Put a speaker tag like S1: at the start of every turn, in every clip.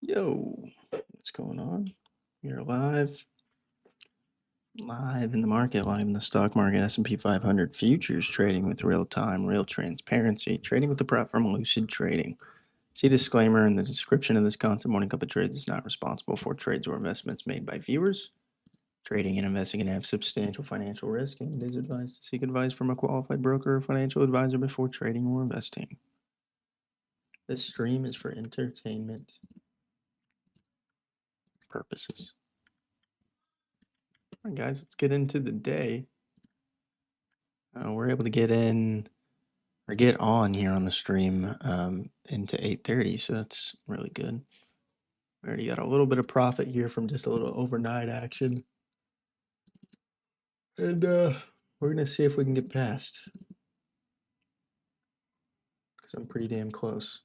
S1: Yo, what's going on? You're live in the market, live in the stock market. S&P 500 futures trading with real time, real transparency, trading with the prop from Lucid Trading. See disclaimer in the description of this content. Morning Cup of Trades is not responsible for trades or investments made by viewers. Trading and investing can have substantial financial risk, and it is advised to seek advice from a qualified broker or financial advisor before trading or investing. This stream is for entertainment purposes. All right, guys, let's get into the day. We're able to get in or get on here on the stream into 8:30, so that's really good. We already got a little bit of profit here from just a little overnight action, and we're gonna see if we can get past, because I'm pretty damn close.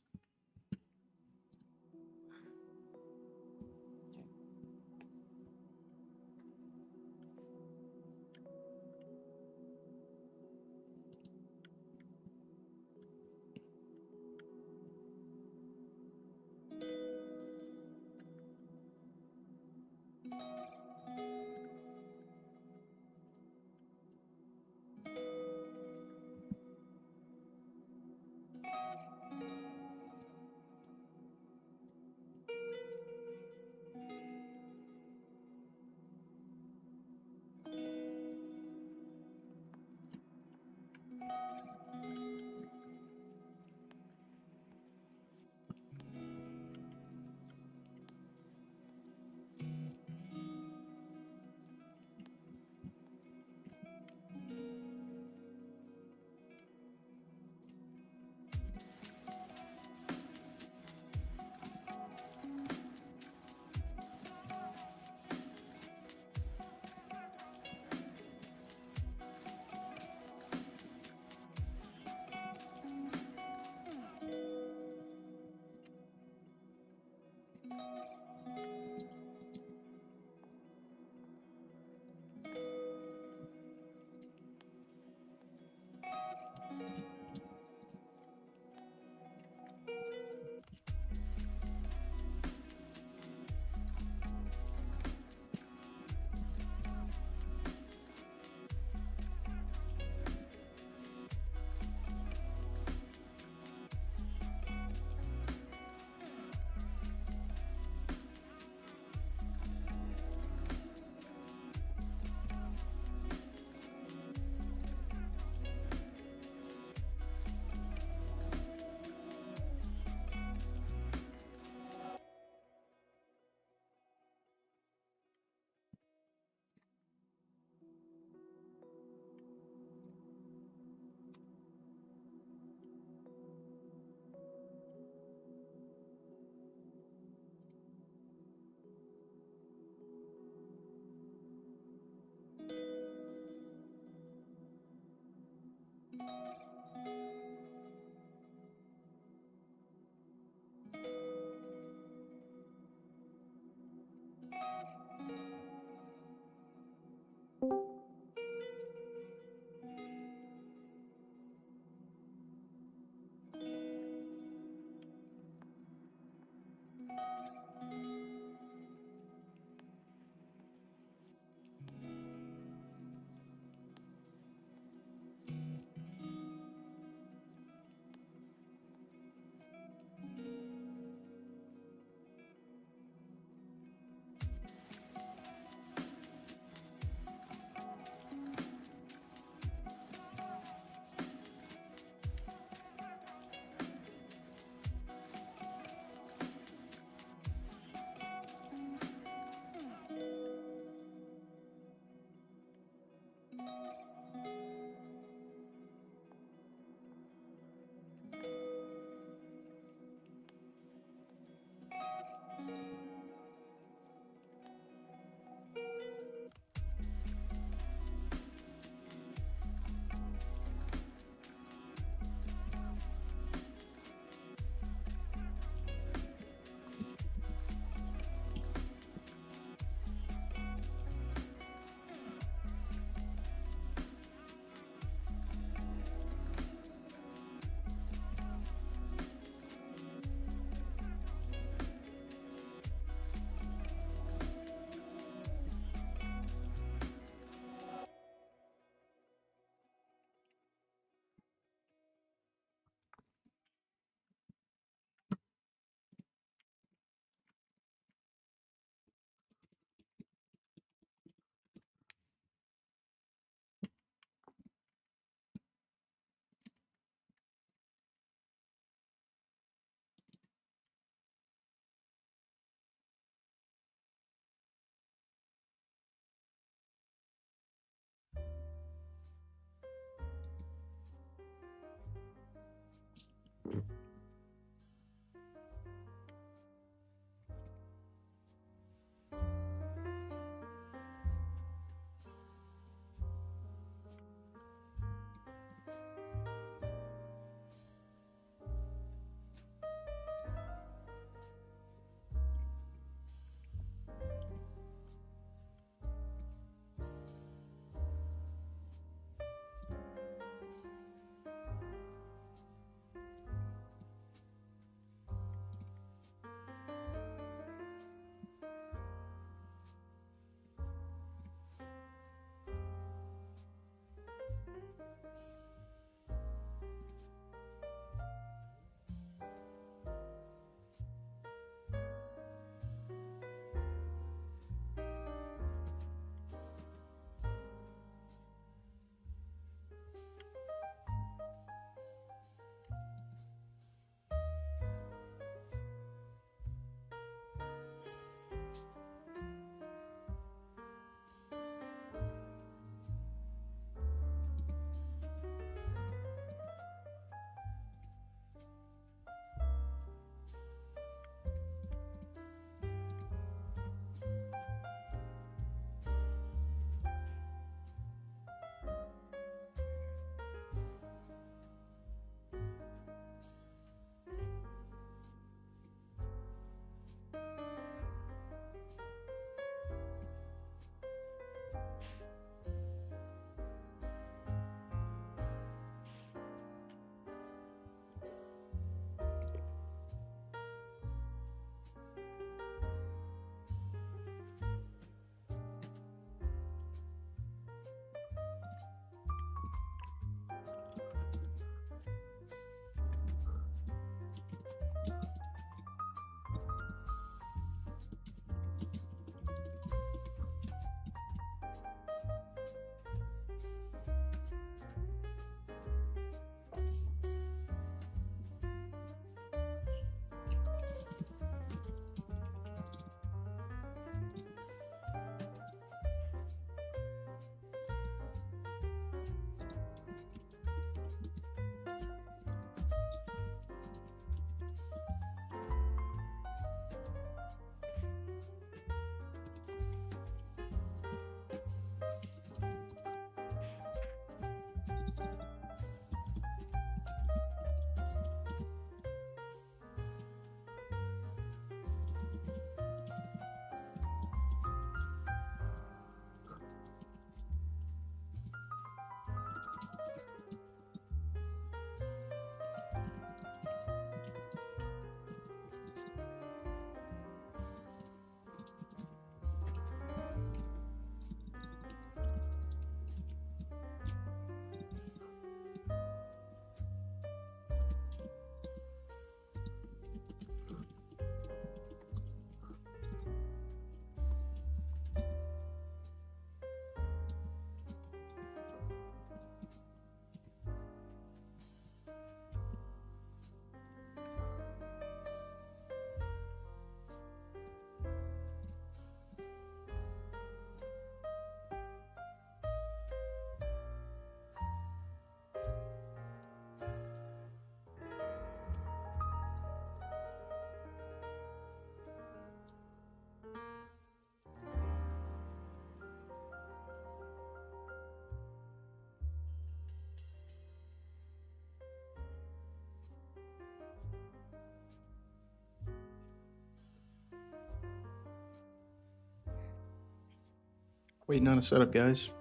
S1: Waiting on a setup, guys.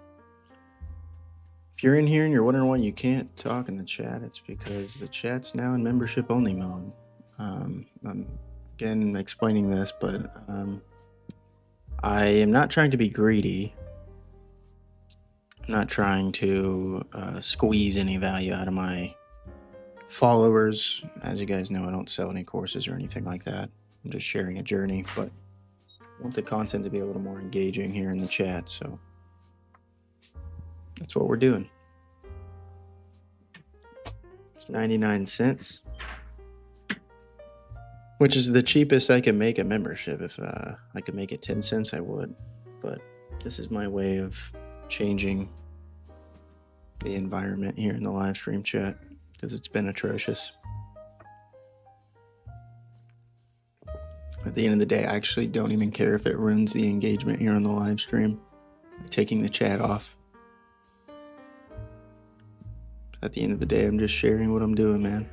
S1: If you're in here and you're wondering why you can't talk in the chat, it's because the chat's now in membership only mode. I'm again explaining this, but I am not trying to be greedy. I'm not trying to squeeze any value out of my followers. As you guys know, I don't sell any courses or anything like that. I'm just sharing a journey, but I want the content to be a little more engaging here in the chat, so that's what we're doing. It's 99 cents, which is the cheapest I can make a membership. If I could make it 10 cents, I would, but this is my way of changing the environment here in the live stream chat because it's been atrocious. At the end of the day, I actually don't even care if it ruins the engagement here on the live stream by taking the chat off. At the end of the day, I'm just sharing what I'm doing, man.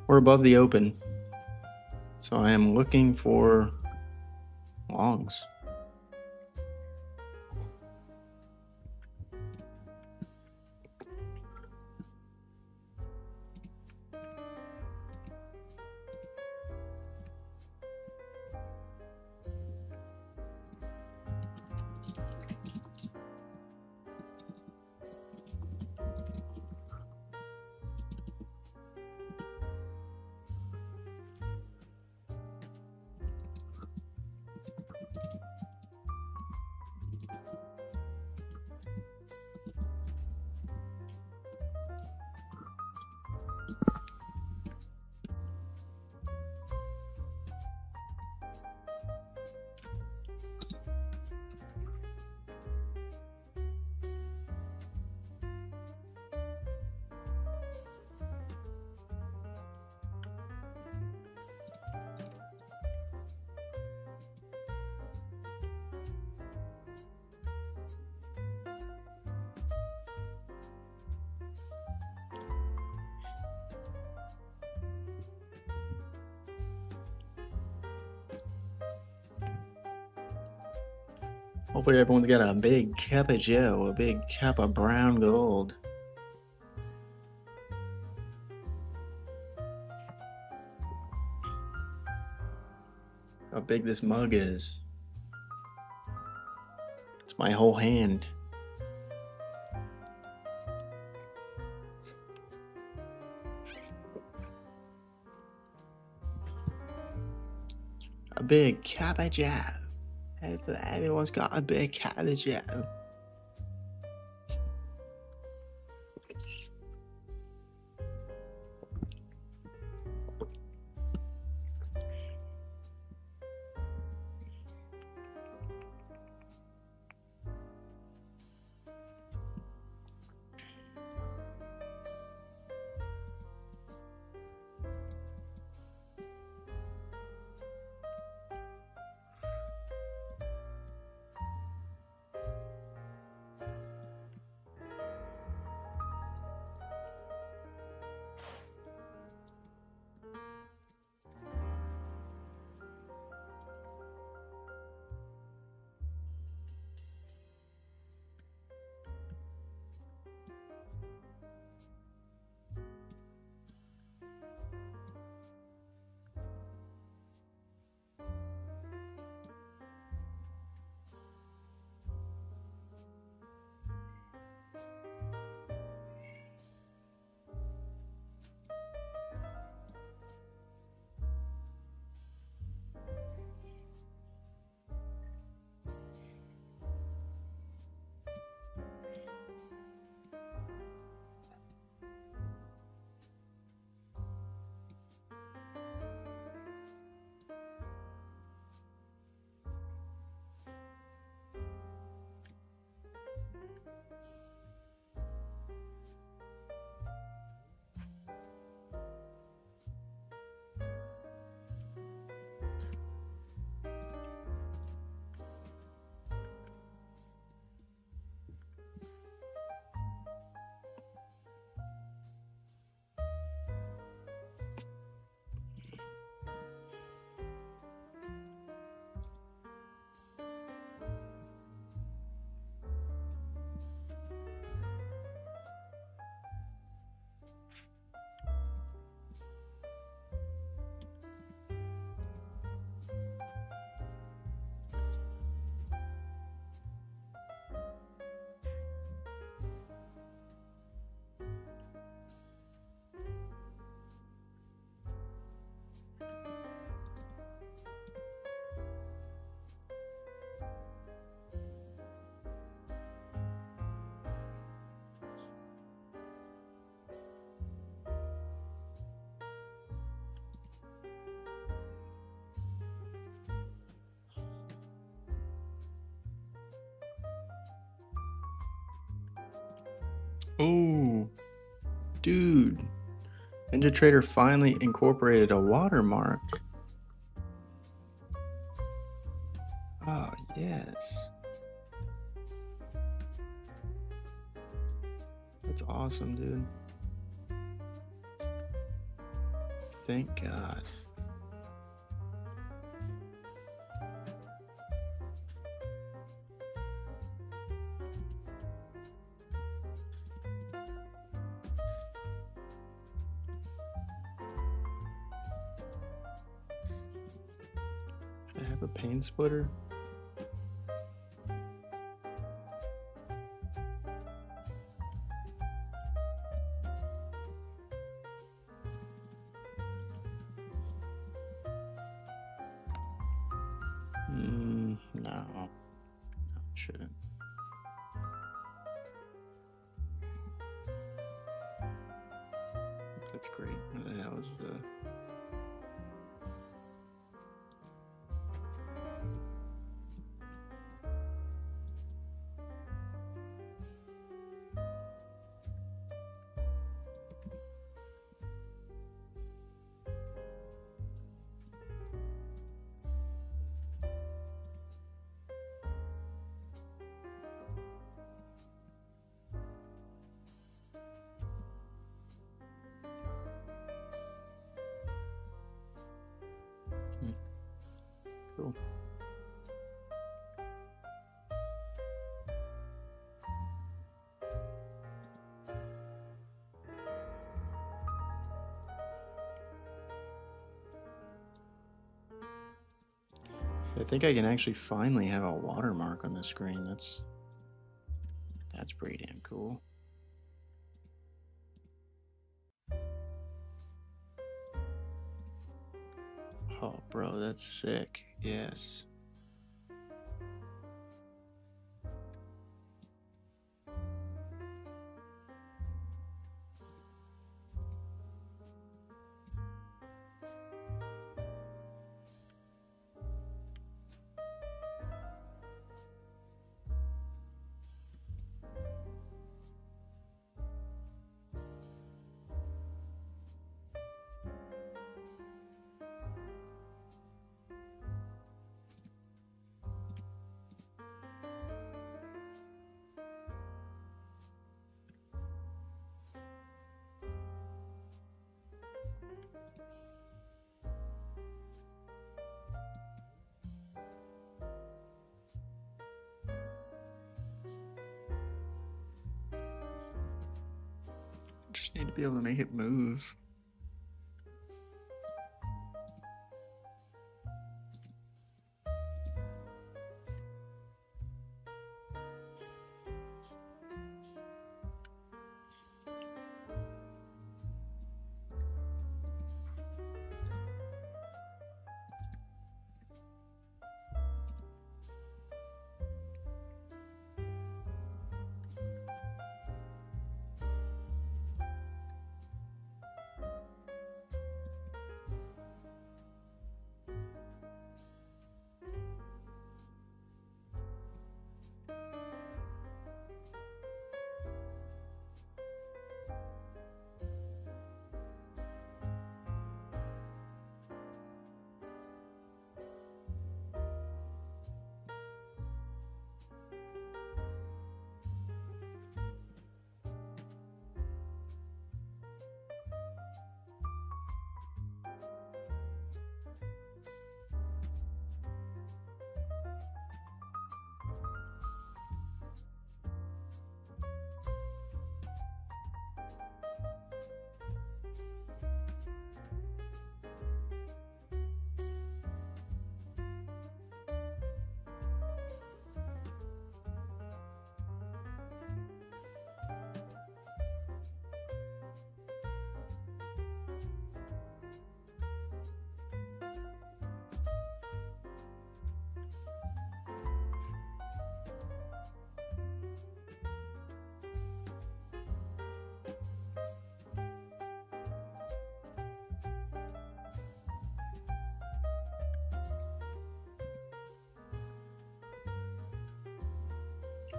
S1: We're above the open, so I am looking for longs. Hopefully everyone's got a big cup of joe, a big cup of brown gold. How big this mug is. It's my whole hand. A big cup of joe. Everyone's got a big cup of joe. Oh, dude. NinjaTrader finally incorporated a watermark. Oh, yes. That's awesome, dude. Thank God. I have a pain splitter. No, shouldn't. That's great. That was cool. I think I can actually finally have a watermark on the screen. That's pretty damn cool. Oh, bro, that's sick. Yes. Just need to be able to make it move.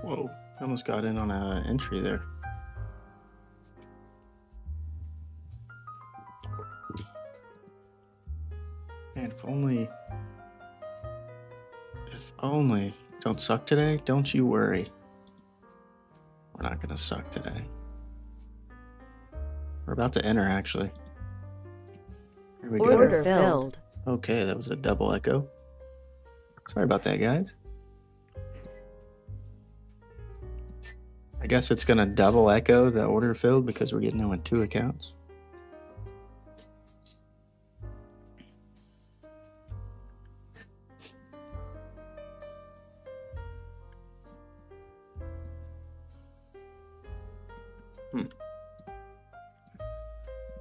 S1: Whoa, I almost got in on an entry there. If only. If only. Don't suck today? Don't you worry. We're not gonna suck today. We're about to enter, actually. Here we go.
S2: Order filled.
S1: Okay, that was a double echo. Sorry about that, guys. I guess it's gonna double echo the order filled because we're getting in with 2 accounts.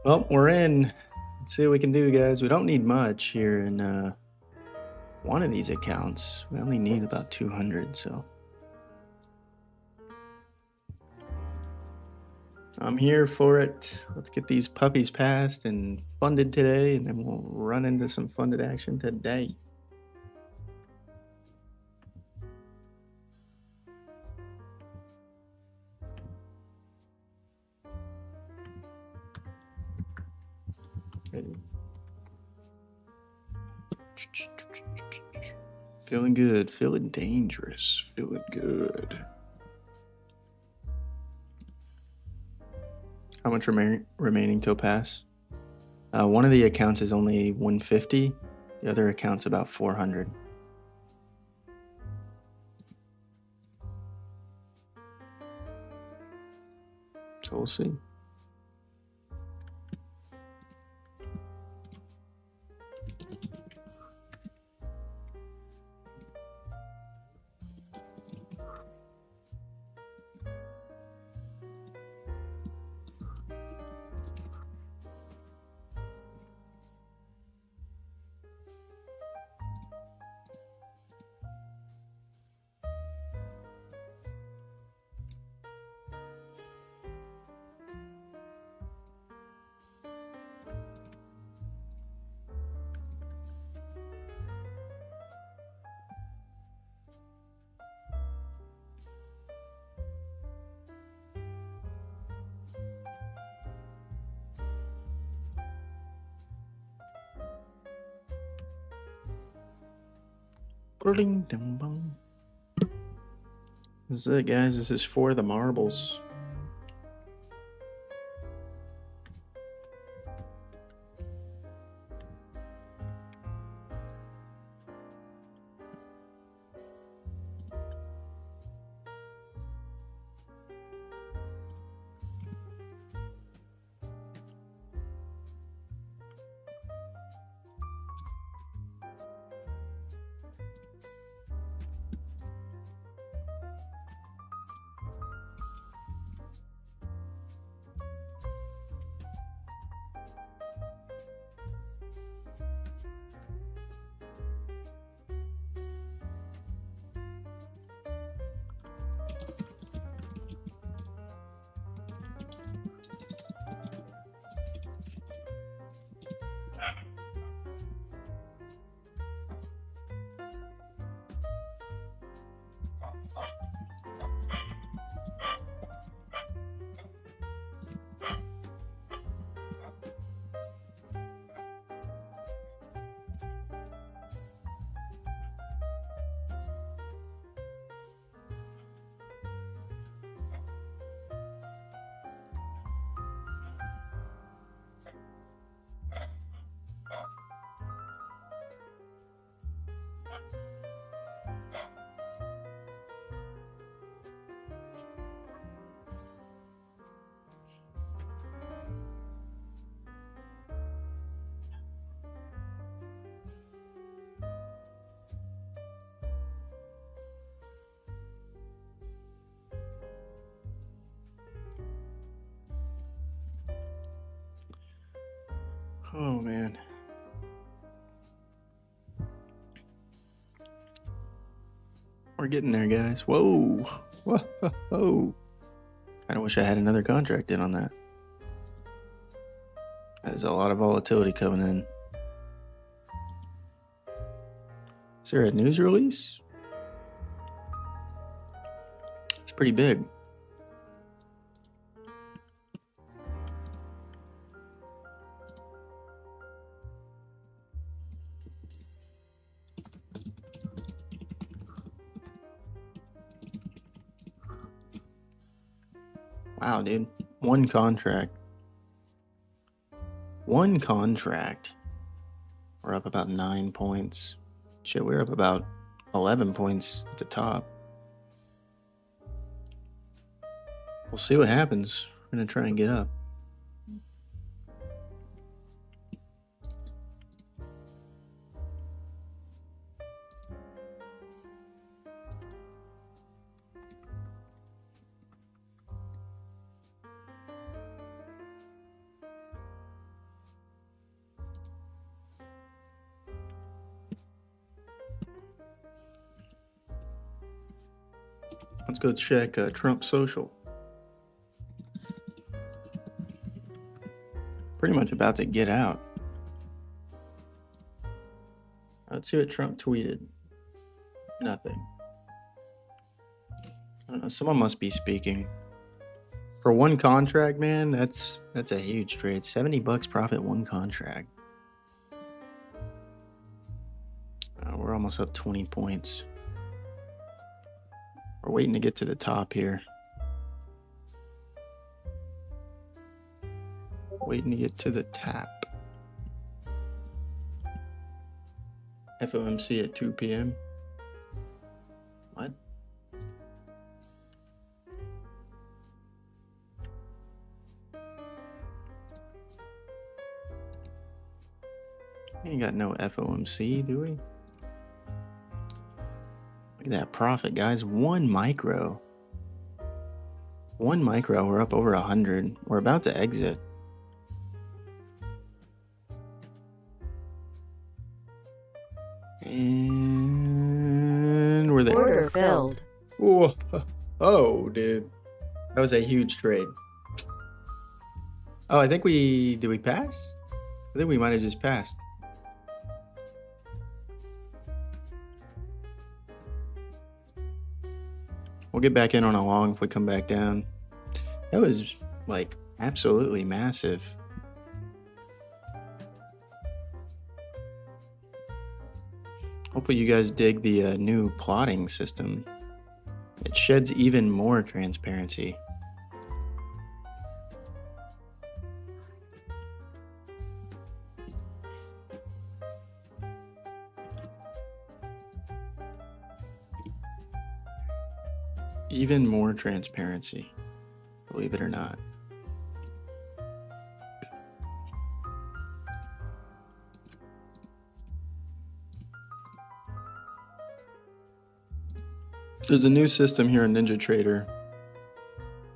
S1: Well, we're in. Let's see what we can do, guys. We don't need much here in one of these accounts. We only need about 200, so. I'm here for it. Let's get these puppies passed and funded today, and then we'll run into some funded action today. Okay. Feeling good, feeling dangerous, feeling good. How much remaining till pass? One of the accounts is only 150. The other account's about 400. So we'll see. This is it, guys. This is for the marbles. Oh, man. We're getting there, guys. Whoa. Whoa. Kind of wish I had another contract in on that. That is a lot of volatility coming in. Is there a news release? It's pretty big. Wow, dude. One contract. One contract. We're up about 9 points. Shit, we're up about 11 points at the top. We'll see what happens. We're going to try and get up. Let's go check Trump Social. Pretty much about to get out. Let's see what Trump tweeted. Nothing. I don't know. Someone must be speaking. For one contract, man, that's a huge trade. $70 profit, one contract. We're almost up 20 points. We're waiting to get to the top here. Waiting to get to the tap. FOMC at 2 p.m. What? We ain't got no FOMC, do we? Look at that profit, guys. One micro. We're up over 100. We're about to exit. And we're there.
S2: Order filled.
S1: Whoa. Oh, dude. That was a huge trade. Oh, did we pass? I think we might have just passed. We'll get back in on a long if we come back down. That was like absolutely massive. Hopefully you guys dig the new plotting system. It sheds even more transparency. Even more transparency, believe it or not. There's a new system here in NinjaTrader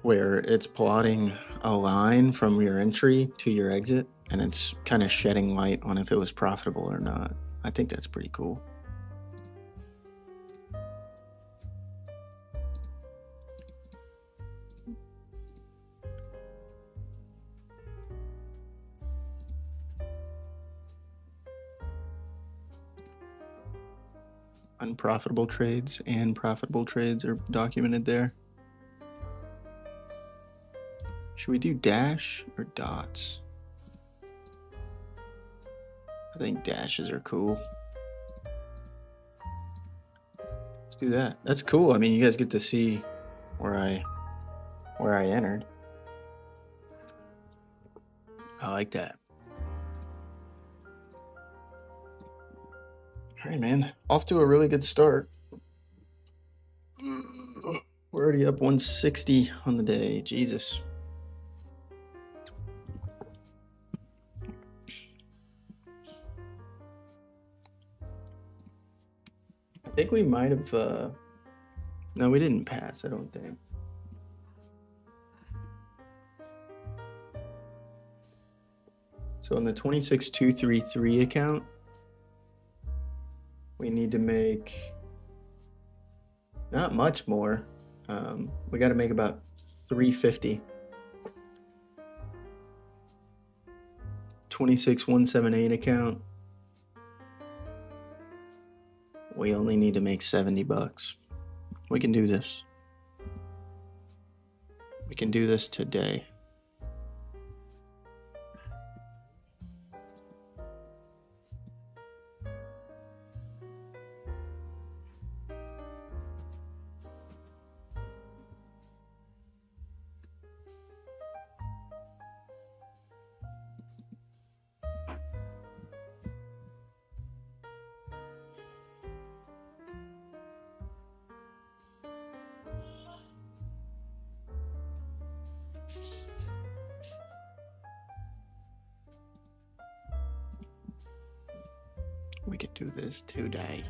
S1: where it's plotting a line from your entry to your exit, and it's kind of shedding light on if it was profitable or not. I think that's pretty cool. Unprofitable trades and profitable trades are documented there. Should we do dash or dots? I think dashes are cool. Let's do that. That's cool. I mean, you guys get to see where I entered. I like that. All right, man. Off to a really good start. We're already up 160 on the day. Jesus. I think we might have... No, we didn't pass, I don't think. So on the 26233 account, we need to make not much more. We got to make about 350. 26178 account. We only need to make $70. We can do this. We can do this today. we could do this today.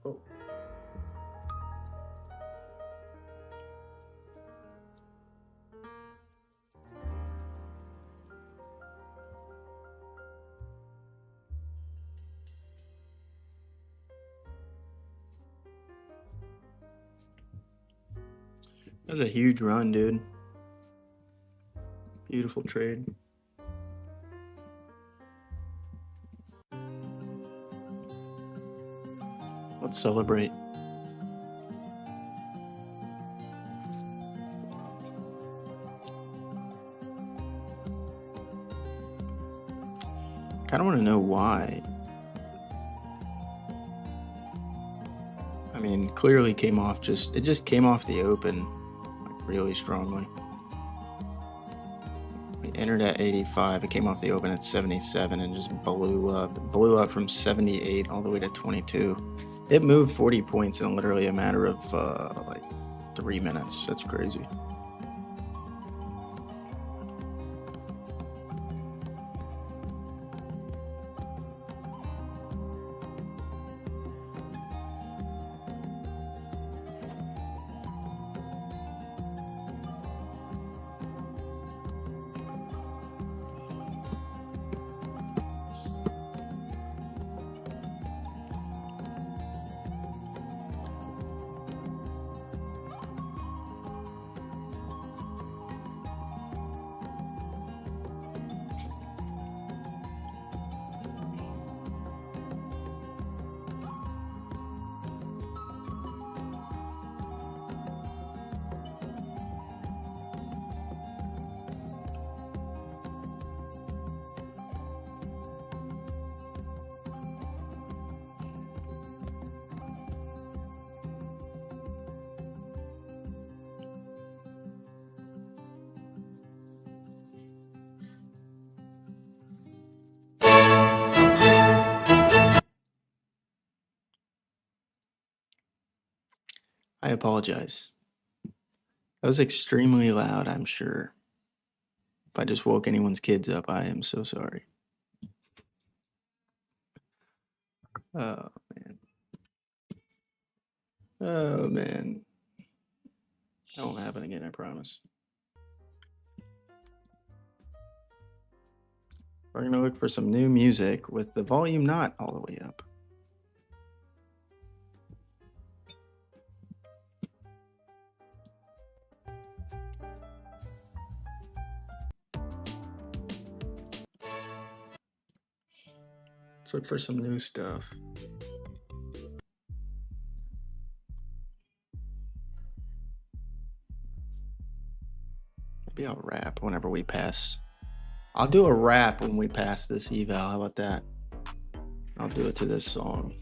S1: Oh. That was a huge run, dude. Beautiful trade. Let's celebrate. Kind of want to know why. I mean, clearly came off it just came off the open like really strongly. We entered at 85. It came off the open at 77 and just blew up. It blew up from 78 all the way to 22. It moved 40 points in literally a matter of like 3 minutes. That's crazy. I apologize. That was extremely loud, I'm sure. If I just woke anyone's kids up, I am so sorry. Oh, man. Oh, man. That won't happen again, I promise. We're going to look for some new music with the volume not all the way up. Let's look for some new stuff. Maybe I'll rap whenever we pass. I'll do a rap when we pass this eval. How about that? I'll do it to this song.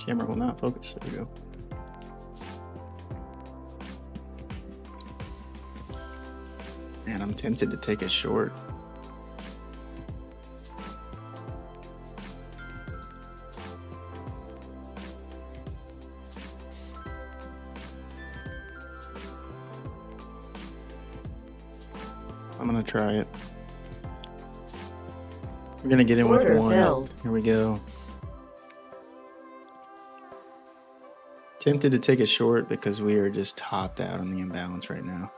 S1: Camera will not focus. There we go. Man, I'm tempted to take a short. I'm gonna try it. We're gonna get in with
S2: Order
S1: one.
S2: filled.
S1: Here we go. Tempted to take a short because we are just topped out on the imbalance right now.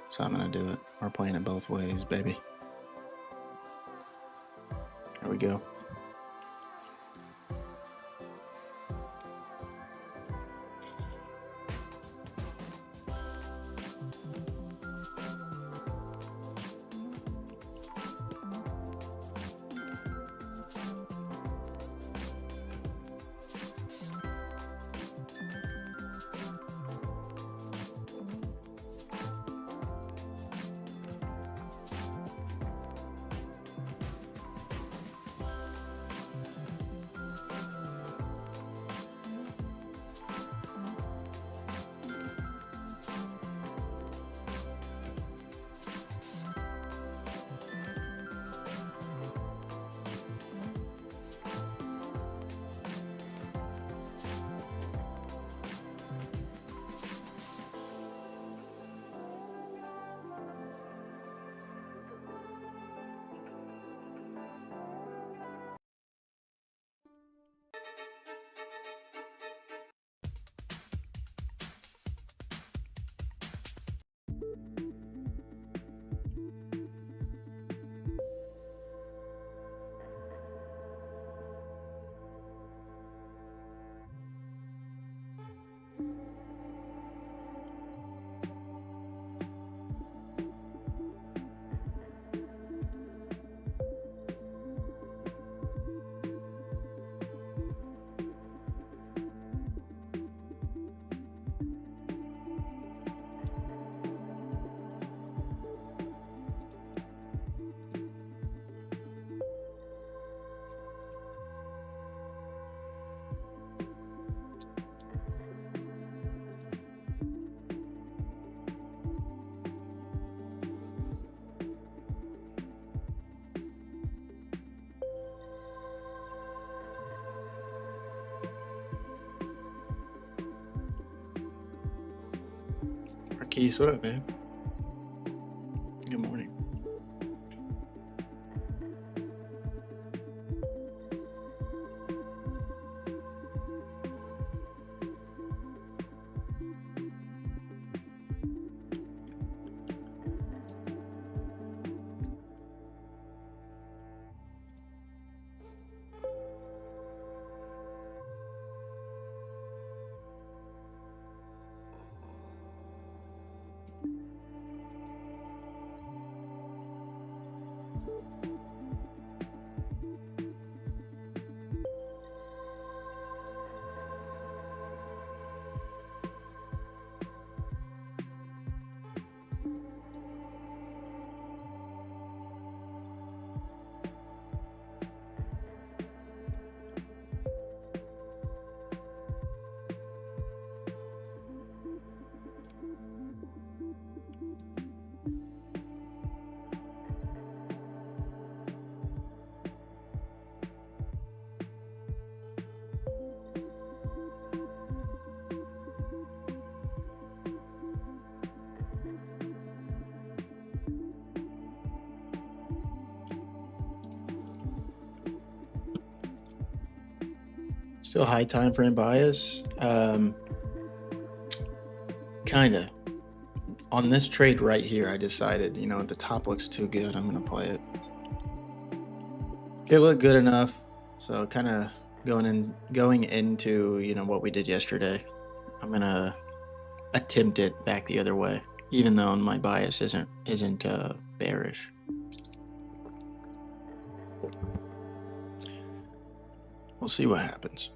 S1: So I'm gonna do it. We're playing it both ways, baby. Here we go. Marquise, what up, man? Good morning. Still high time frame bias. Kinda. On this trade right here, I decided, the top looks too good. I'm gonna play it. It looked good enough. So kind of going into, what we did yesterday. I'm gonna attempt it back the other way, even though my bias isn't bearish. We'll see what happens.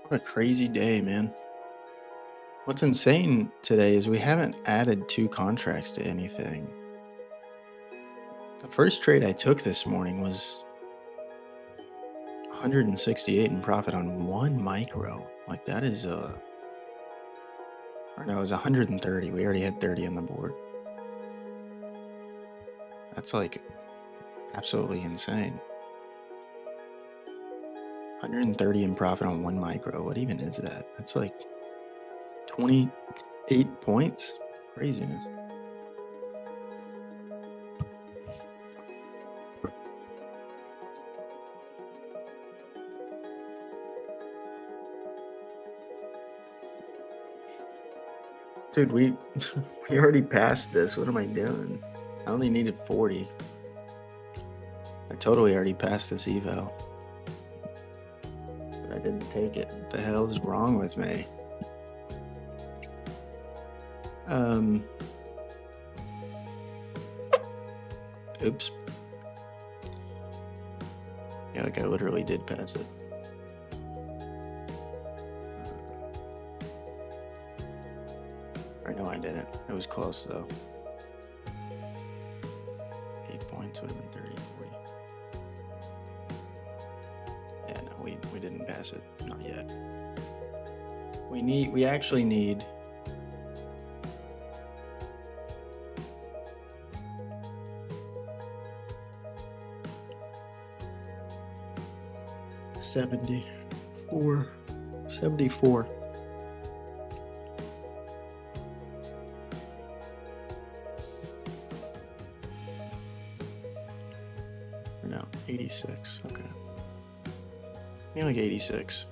S1: What a crazy day, man. What's insane today is we haven't added 2 contracts to anything. The first trade I took this morning was 168 in profit on 1 micro. Like, that is, or no, it was 130. We already had 30 on the board. That's, like, absolutely insane. 130 in profit on 1 micro. What even is that? That's, like, 28 points? Craziness. Dude, we we already passed this. What am I doing? I only needed 40. I totally already passed this eval. But I didn't take it. What the hell is wrong with me? Oops. Yeah, like I literally did pass it. Or no, I didn't. It was close though. 8 points would have been 30, 40. Yeah, no, we didn't pass it. Not yet. We actually need $74. Or no, 86. Okay. I mean, like 86.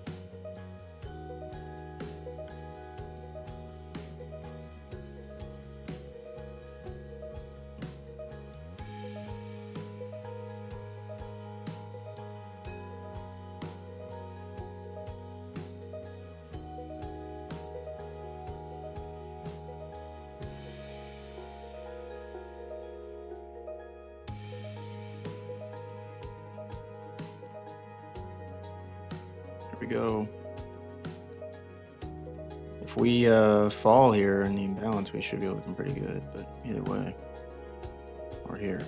S1: We go. If we fall here in the imbalance, we should be looking pretty good, but either way, or here.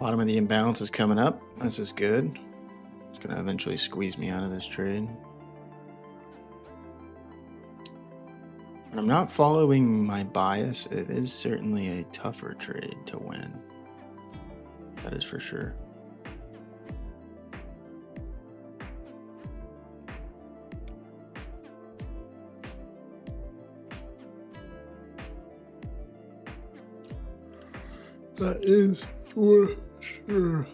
S1: Bottom of the imbalance is coming up. This is good. It's going to eventually squeeze me out of this trade. When I'm not following my bias, it is certainly a tougher trade to win. That is for sure. That is for sure.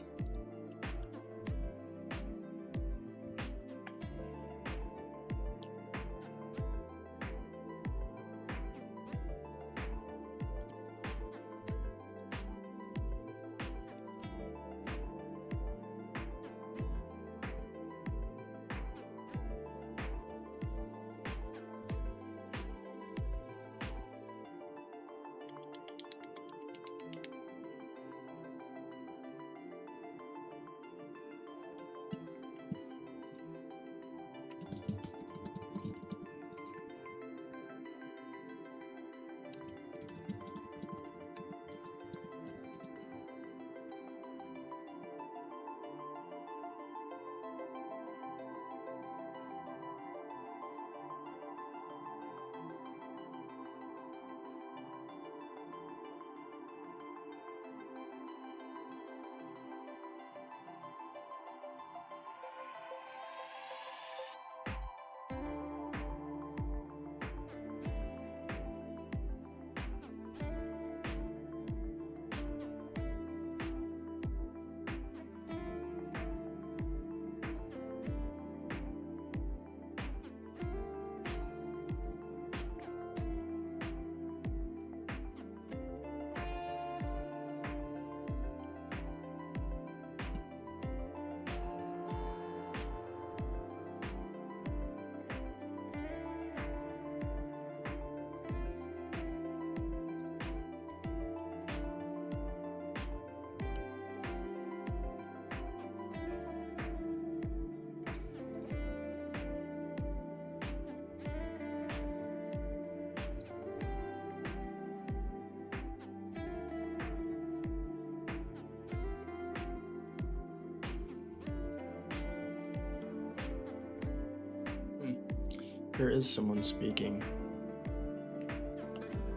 S1: There is someone speaking.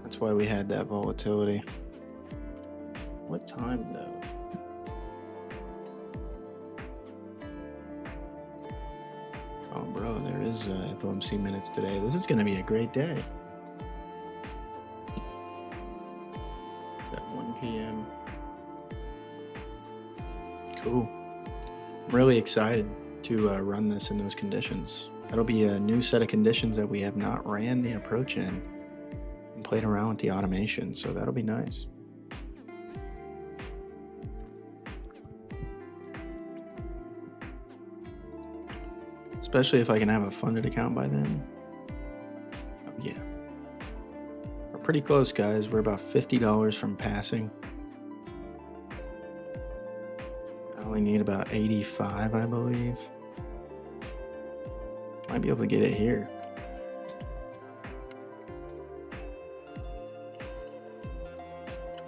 S1: That's why we had that volatility. What time though? Oh bro, there is FOMC minutes today. This is gonna be a great day. It's at 1 p.m. Cool. I'm really excited to run this in those conditions. That'll be a new set of conditions that we have not ran the approach in and played around with the automation, so that'll be nice. Especially if I can have a funded account by then. Oh yeah. We're pretty close, guys. We're about $50 from passing. I only need about 85, I believe. Might be able to get it here.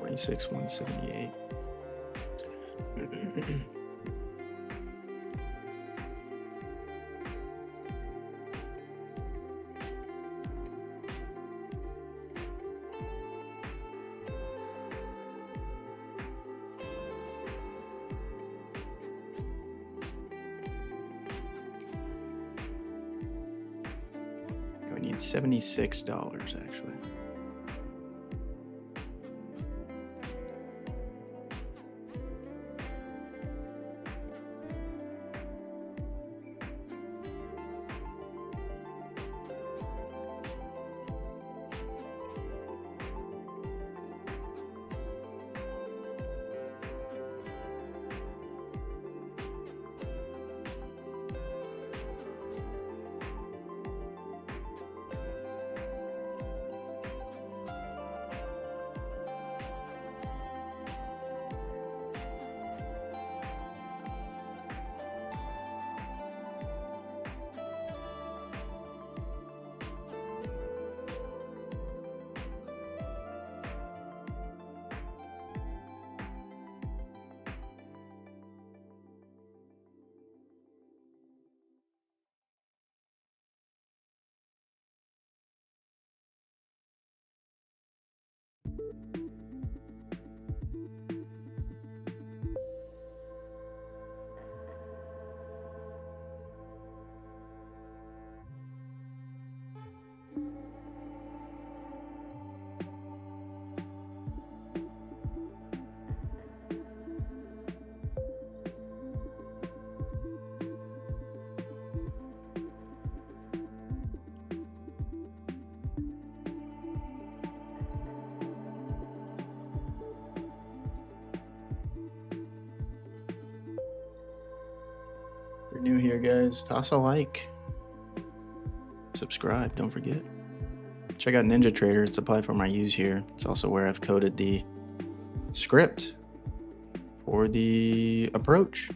S1: $26,178. We need $76 actually. If you're new here, guys, toss a like. Subscribe, don't forget. Check out NinjaTrader. It's the platform I use here. It's also where I've coded the script for the approach.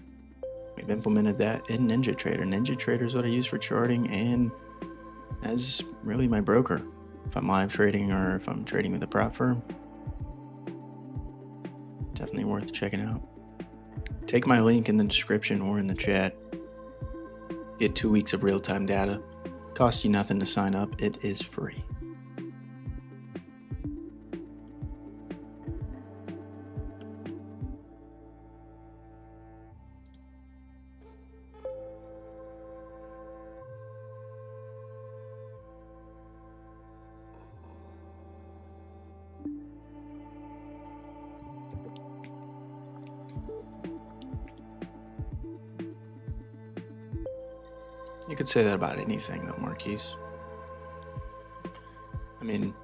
S1: We've implemented that in NinjaTrader. NinjaTrader is what I use for charting and as really my broker. If I'm live trading or if I'm trading with a prop firm, definitely worth checking out. Take my link in the description or in the chat. Get 2 weeks of real-time data. Costs you nothing to sign up. It is free. You could say that about anything, though, Marquise. I mean,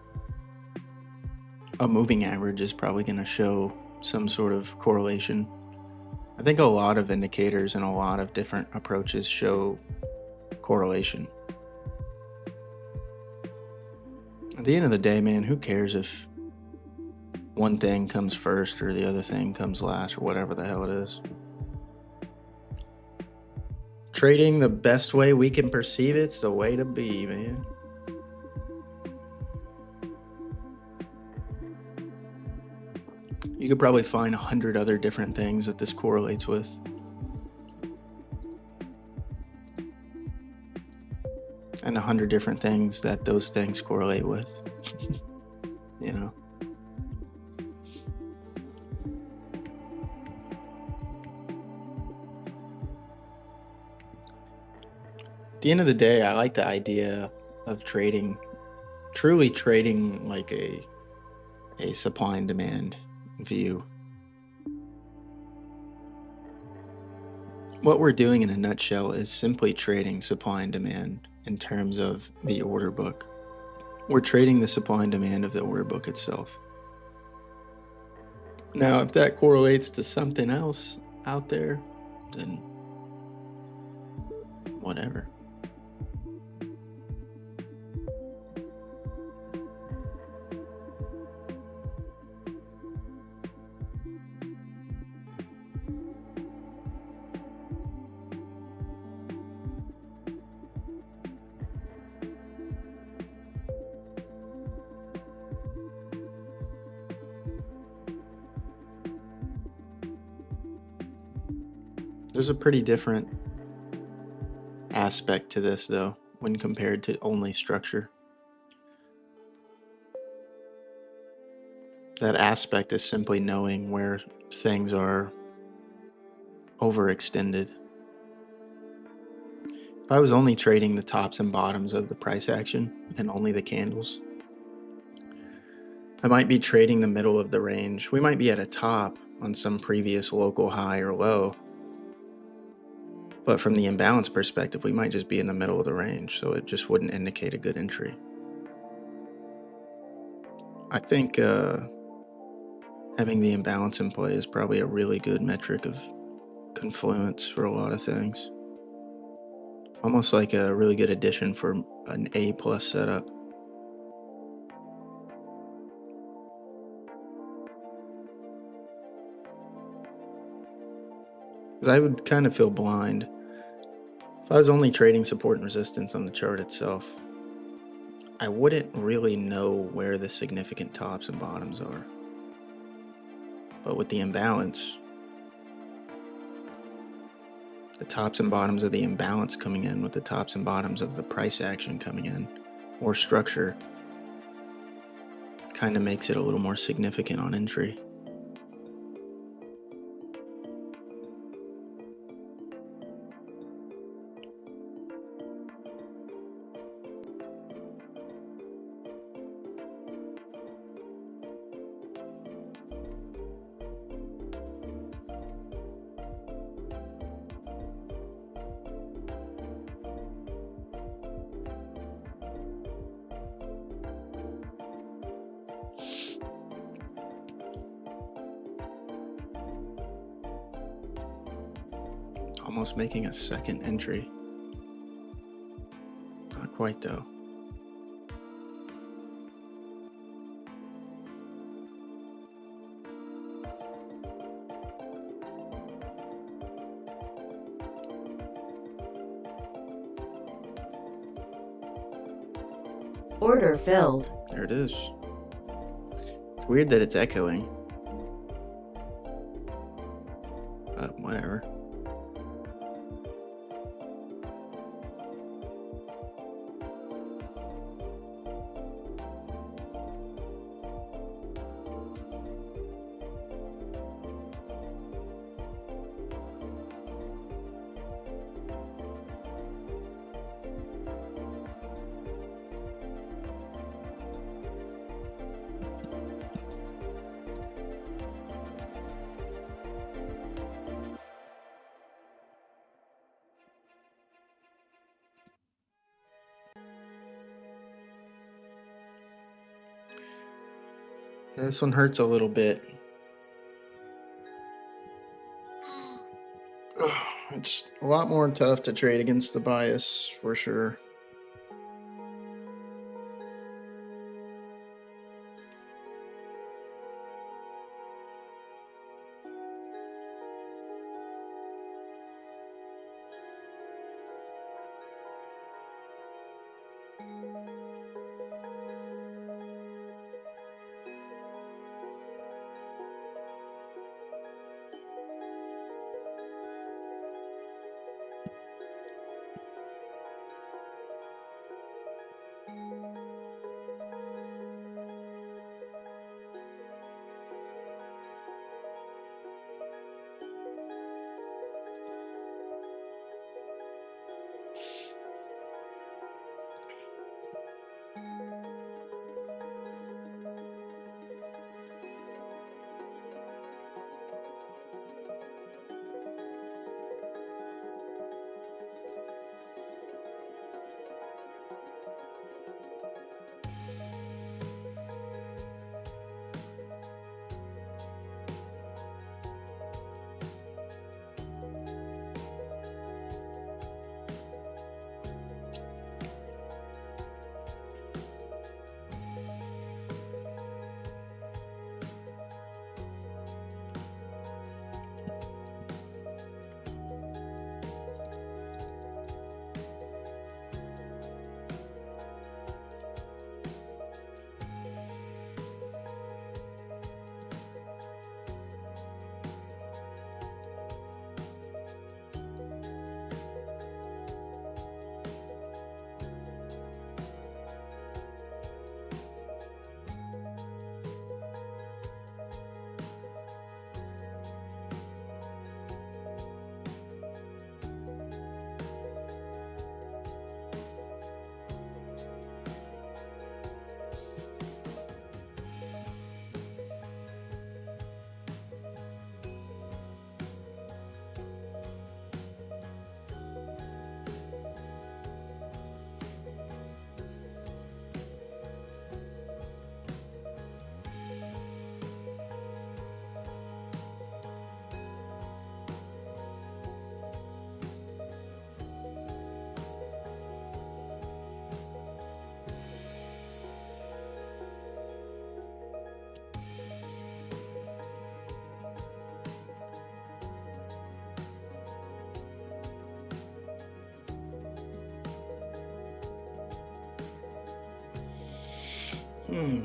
S1: a moving average is probably going to show some sort of correlation. I think a lot of indicators and a lot of different approaches show correlation. At the end of the day, man, who cares if one thing comes first or the other thing comes last or whatever the hell it is? Trading the best way we can perceive it's the way to be, man. You could probably find 100 other different things that this correlates with. And 100 different things that those things correlate with. You know? At the end of the day, I like the idea of trading, truly trading like a supply and demand view. What we're doing in a nutshell is simply trading supply and demand in terms of the order book. We're trading the supply and demand of the order book itself. Now, if that correlates to something else out there, then whatever. There's a pretty different aspect to this, though, when compared to only structure. That aspect is simply knowing where things are overextended. If I was only trading the tops and bottoms of the price action and only the candles, I might be trading the middle of the range. We might be at a top on some previous local high or low, but from the imbalance perspective, we might just be in the middle of the range, so it just wouldn't indicate a good entry. I think having the imbalance in play is probably a really good metric of confluence for a lot of things. Almost like a really good addition for an A+ setup. Because I would kind of feel blind if I was only trading support and resistance on the chart itself. I wouldn't really know where the significant tops and bottoms are. But with the imbalance, the tops and bottoms of the imbalance coming in with the tops and bottoms of the price action coming in, or structure, kind of makes it a little more significant on entry. Almost making a second entry. Not quite though.
S2: Order filled.
S1: There it is. It's weird that it's echoing. But whatever. This one hurts a little bit. It's a lot more tough to trade against the bias, for sure. Hmm.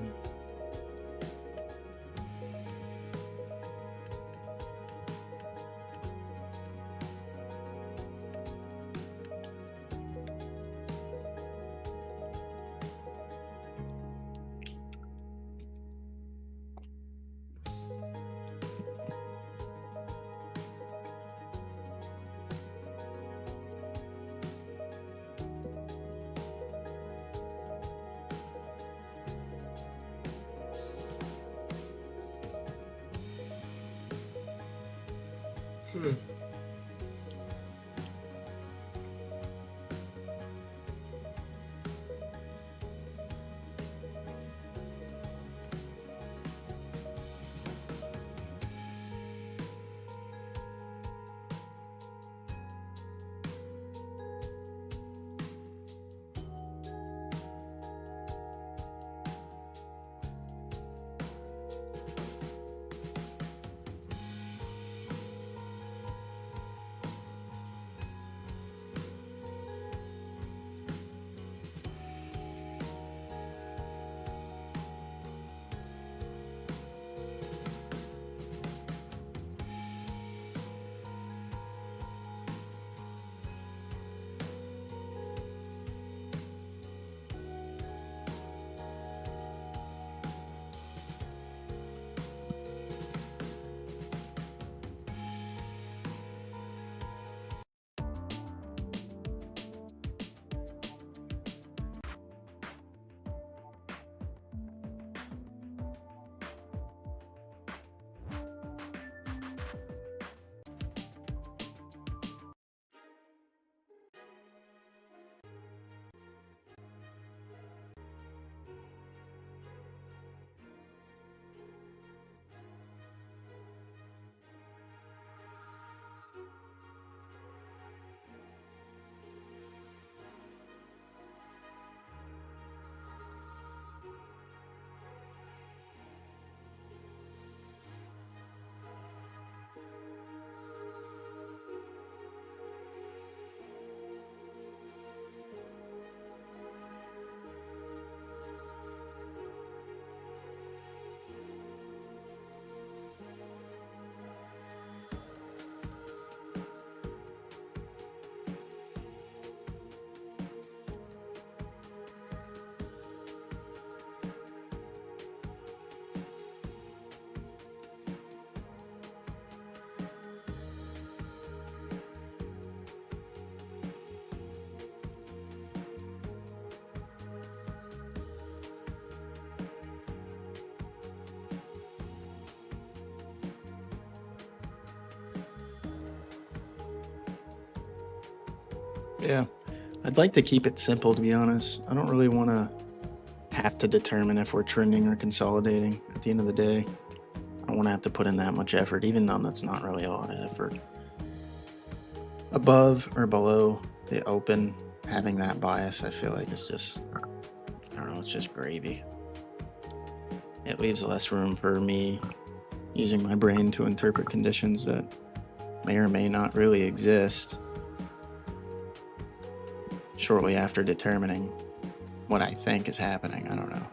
S1: Yeah. I'd like to keep it simple, to be honest. I don't really want to have to determine if we're trending or consolidating at the end of the day. I don't want to have to put in that much effort, even though that's not really a lot of effort. Above or below the open, having that bias, I feel like is just, I don't know, it's just gravy. It leaves less room for me using my brain to interpret conditions that may or may not really exist shortly after determining what I think is happening. I don't know.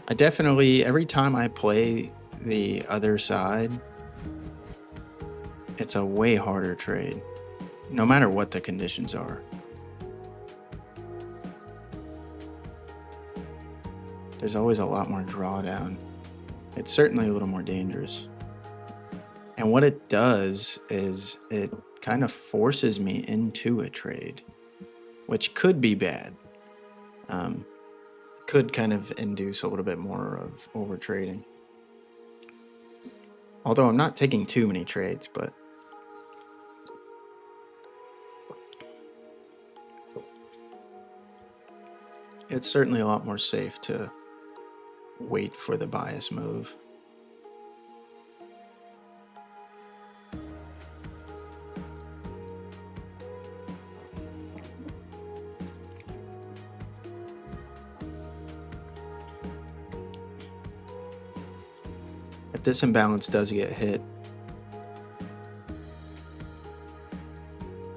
S1: I definitely, every time I play the other side, it's a way harder trade, no matter what the conditions are. There's always a lot more drawdown. It's certainly a little more dangerous. And what it does is it kind of forces me into a trade, which could be bad. Could kind of induce a little bit more of over trading. Although I'm not taking too many trades, but it's certainly a lot more safe to wait for the bias move. If this imbalance does get hit,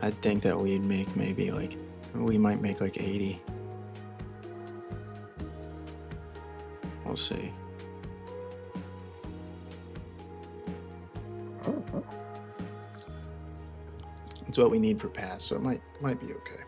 S1: I think that we might make like 80. We'll see. It's what we need for pass, so it might be okay.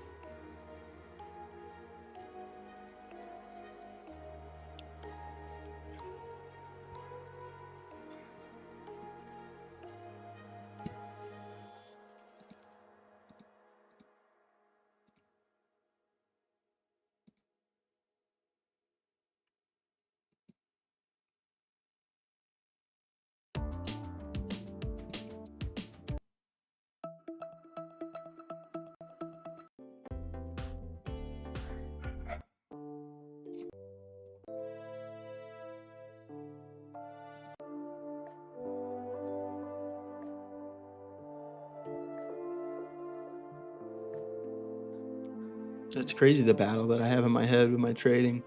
S1: It's crazy the battle that I have in my head with my trading.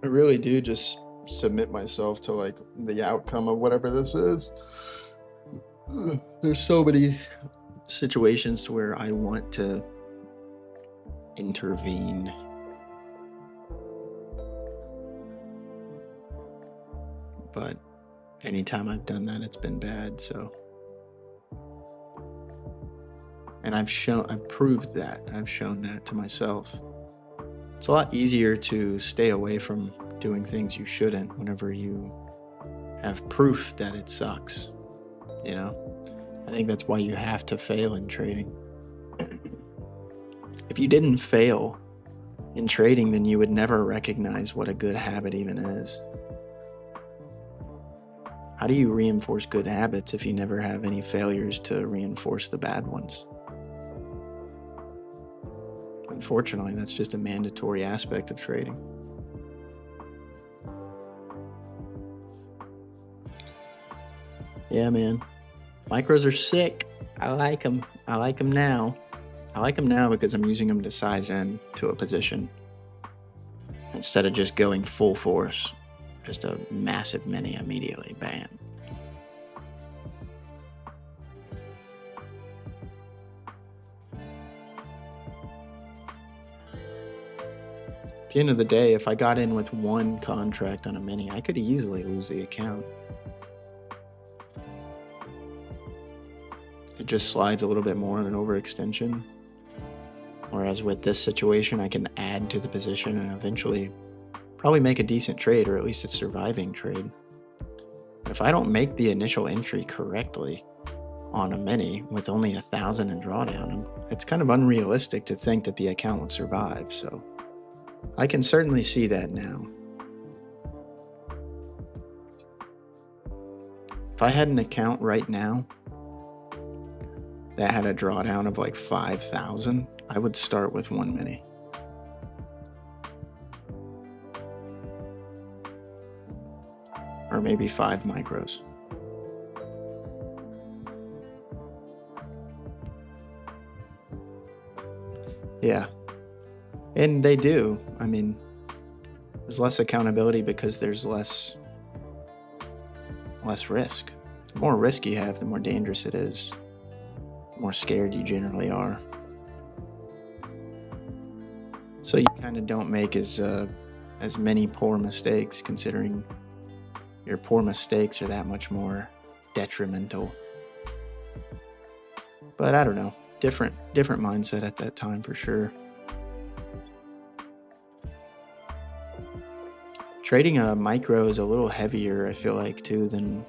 S1: I really do just submit myself to like the outcome of whatever this is. There's so many situations to where I want to intervene. But anytime I've done that, it's been bad, so. And I've proved that. I've shown that to myself. It's a lot easier to stay away from doing things you shouldn't whenever you have proof that it sucks, you know? I think that's why you have to fail in trading. If you didn't fail in trading, then you would never recognize what a good habit even is. How do you reinforce good habits if you never have any failures to reinforce the bad ones? Unfortunately, that's just a mandatory aspect of trading. Yeah, man. Micros are sick. I like them. I like them now. I like them now because I'm using them to size in to a position instead of just going full force. Just a massive mini immediately. Bam. At the end of the day, if I got in with one contract on a mini, I could easily lose the account. It just slides a little bit more on an overextension. Whereas with this situation, I can add to the position and eventually probably make a decent trade, or at least a surviving trade. But if I don't make the initial entry correctly on a mini with only 1,000 in drawdown, it's kind of unrealistic to think that the account would survive. So I can certainly see that now. If I had an account right now that had a drawdown of like 5,000, I would start with one mini. Or maybe 5 micros. Yeah. And they do. I mean, there's less accountability because there's less risk. The more risk you have, the more dangerous it is. The more scared you generally are. So you kind of don't make as many poor mistakes, considering your poor mistakes are that much more detrimental. But I don't know. Different mindset at that time for sure. Trading a micro is a little heavier, I feel like, too, than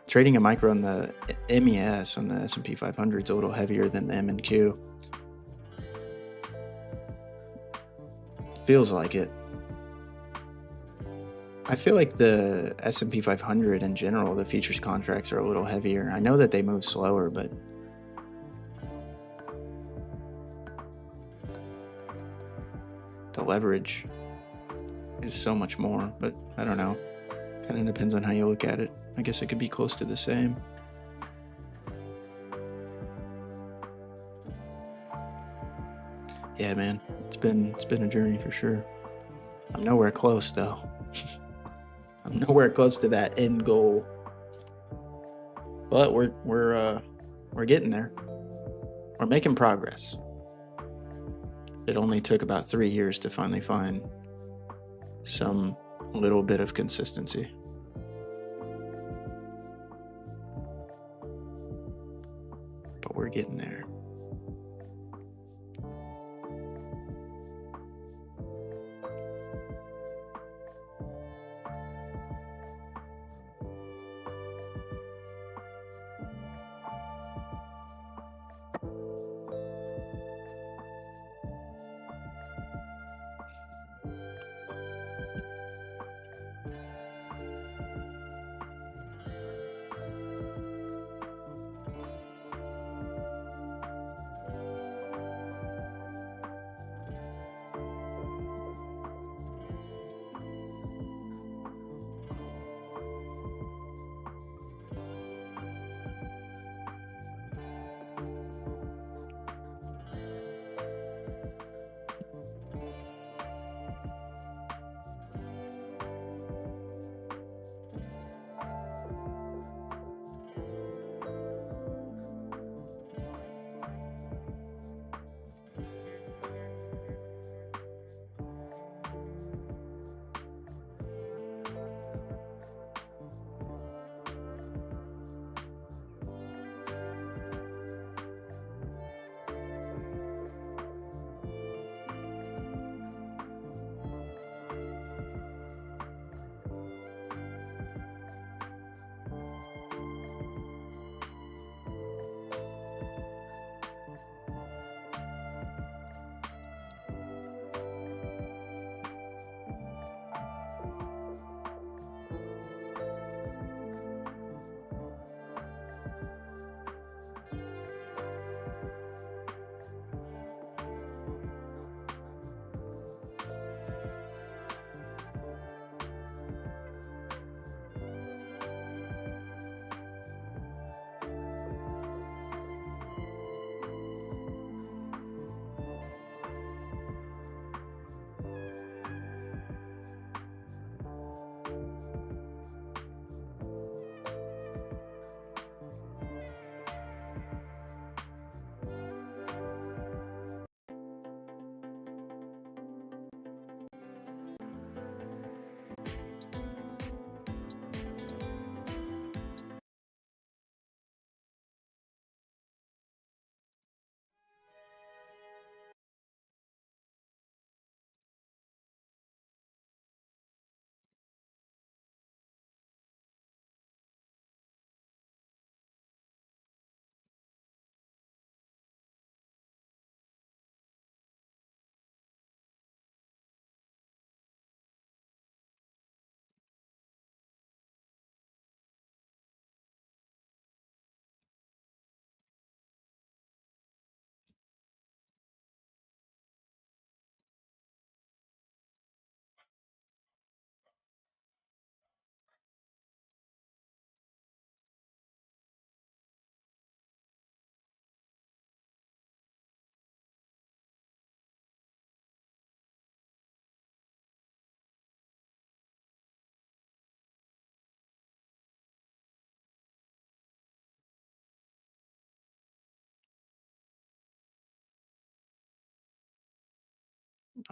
S1: trading a micro on the MES on the S&P 500 is a little heavier than the M and Q. Feels like it. I feel like the S&P 500 in general, the futures contracts are a little heavier. I know that they move slower, but the leverage is so much more. But I don't know. Kind of depends on how you look at it. I guess it could be close to the same. Yeah, man, it's been a journey for sure. I'm nowhere close though. I'm nowhere close to that end goal. But we're getting there. We're making progress. It only took about 3 years to finally find some little bit of consistency. But we're getting there.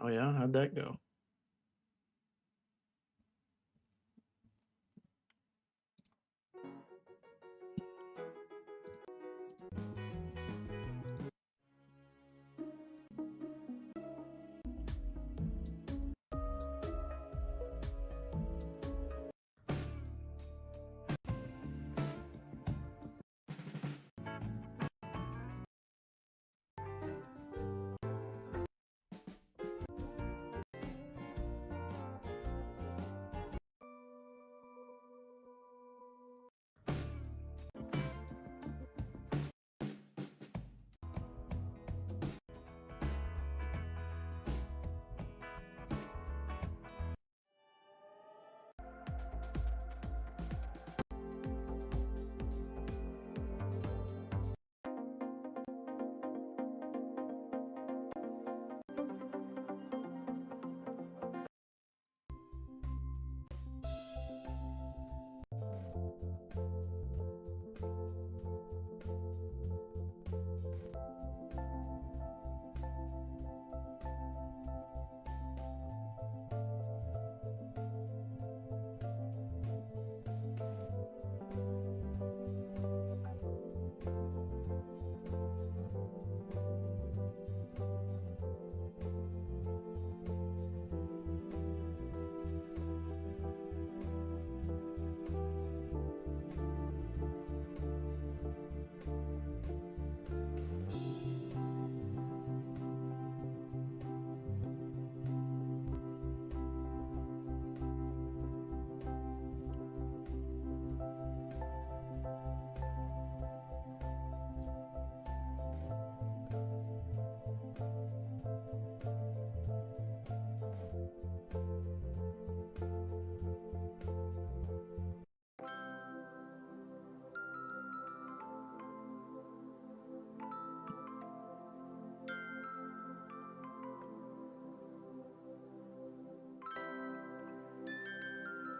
S1: Oh yeah, how'd that go?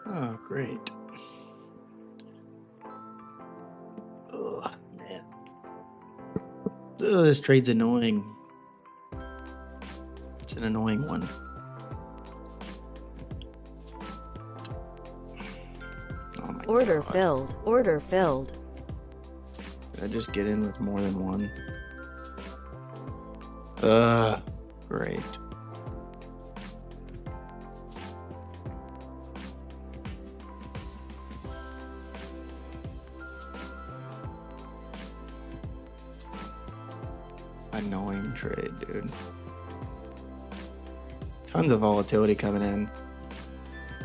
S1: Oh, great. Oh, man. Oh, this trade's annoying. It's an annoying one. Oh my
S2: Order
S1: God.
S2: filled. Order filled.
S1: Did I just get in with more than one? Great. Annoying trade, dude. Tons of volatility coming in.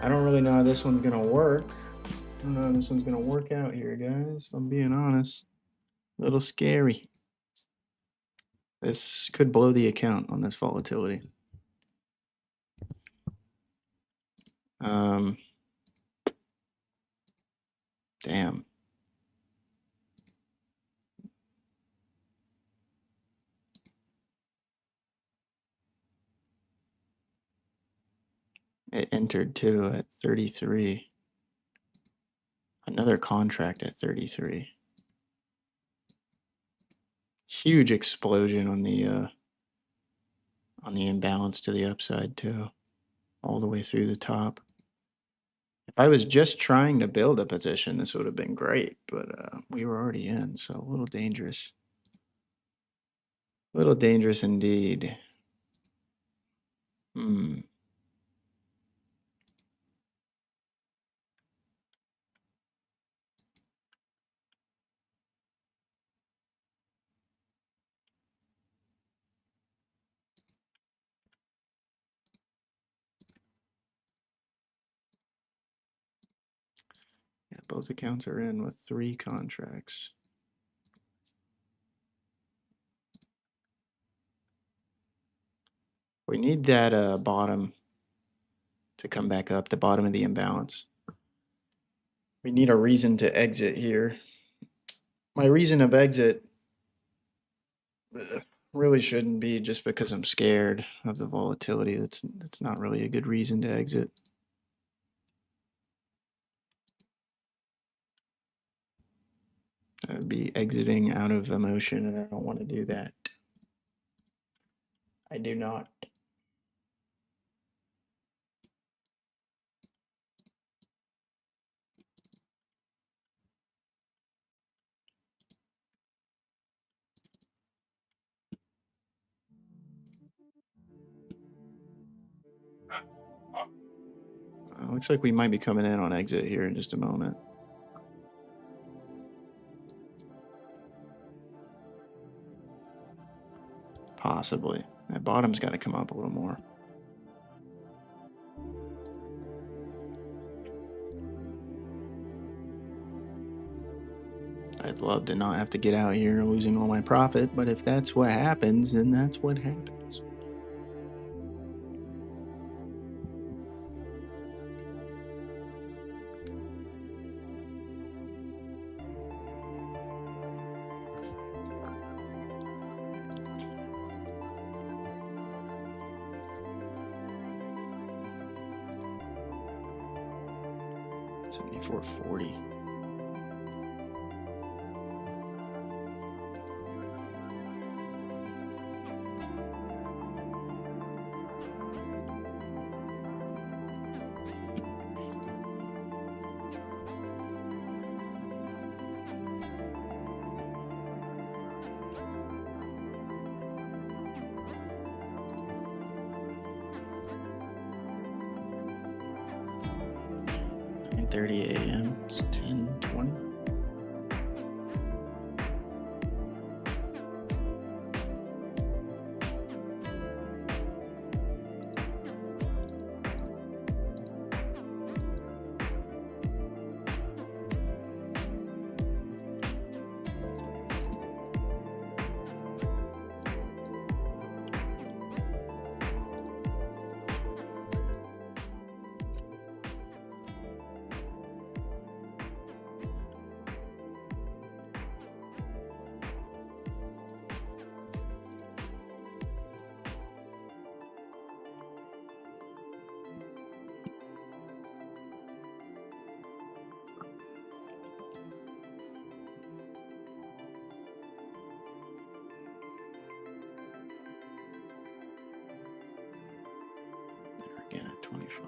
S1: I don't really know how this one's gonna work. I don't know how this one's gonna work out here, guys. If I'm being honest. A little scary. This could blow the account on this volatility. Damn. It entered too at 33. Another contract at 33. Huge explosion on the imbalance to the upside too, all the way through the top. If I was just trying to build a position, this would have been great, but we were already in, so a little dangerous. A little dangerous indeed. Yeah, both accounts are in with 3 contracts. We need that bottom to come back up, the bottom of the imbalance. We need a reason to exit here. My reason of exit really shouldn't be just because I'm scared of the volatility. That's not really a good reason to exit. I would be exiting out of emotion, and I don't want to do that. I do not. Looks like we might be coming in on exit here in just a moment. Possibly. That bottom's got to come up a little more. I'd love to not have to get out here losing all my profit, but if that's what happens, then that's what happens. $74.40. .30 a.m. It's 10:20. Again at 25.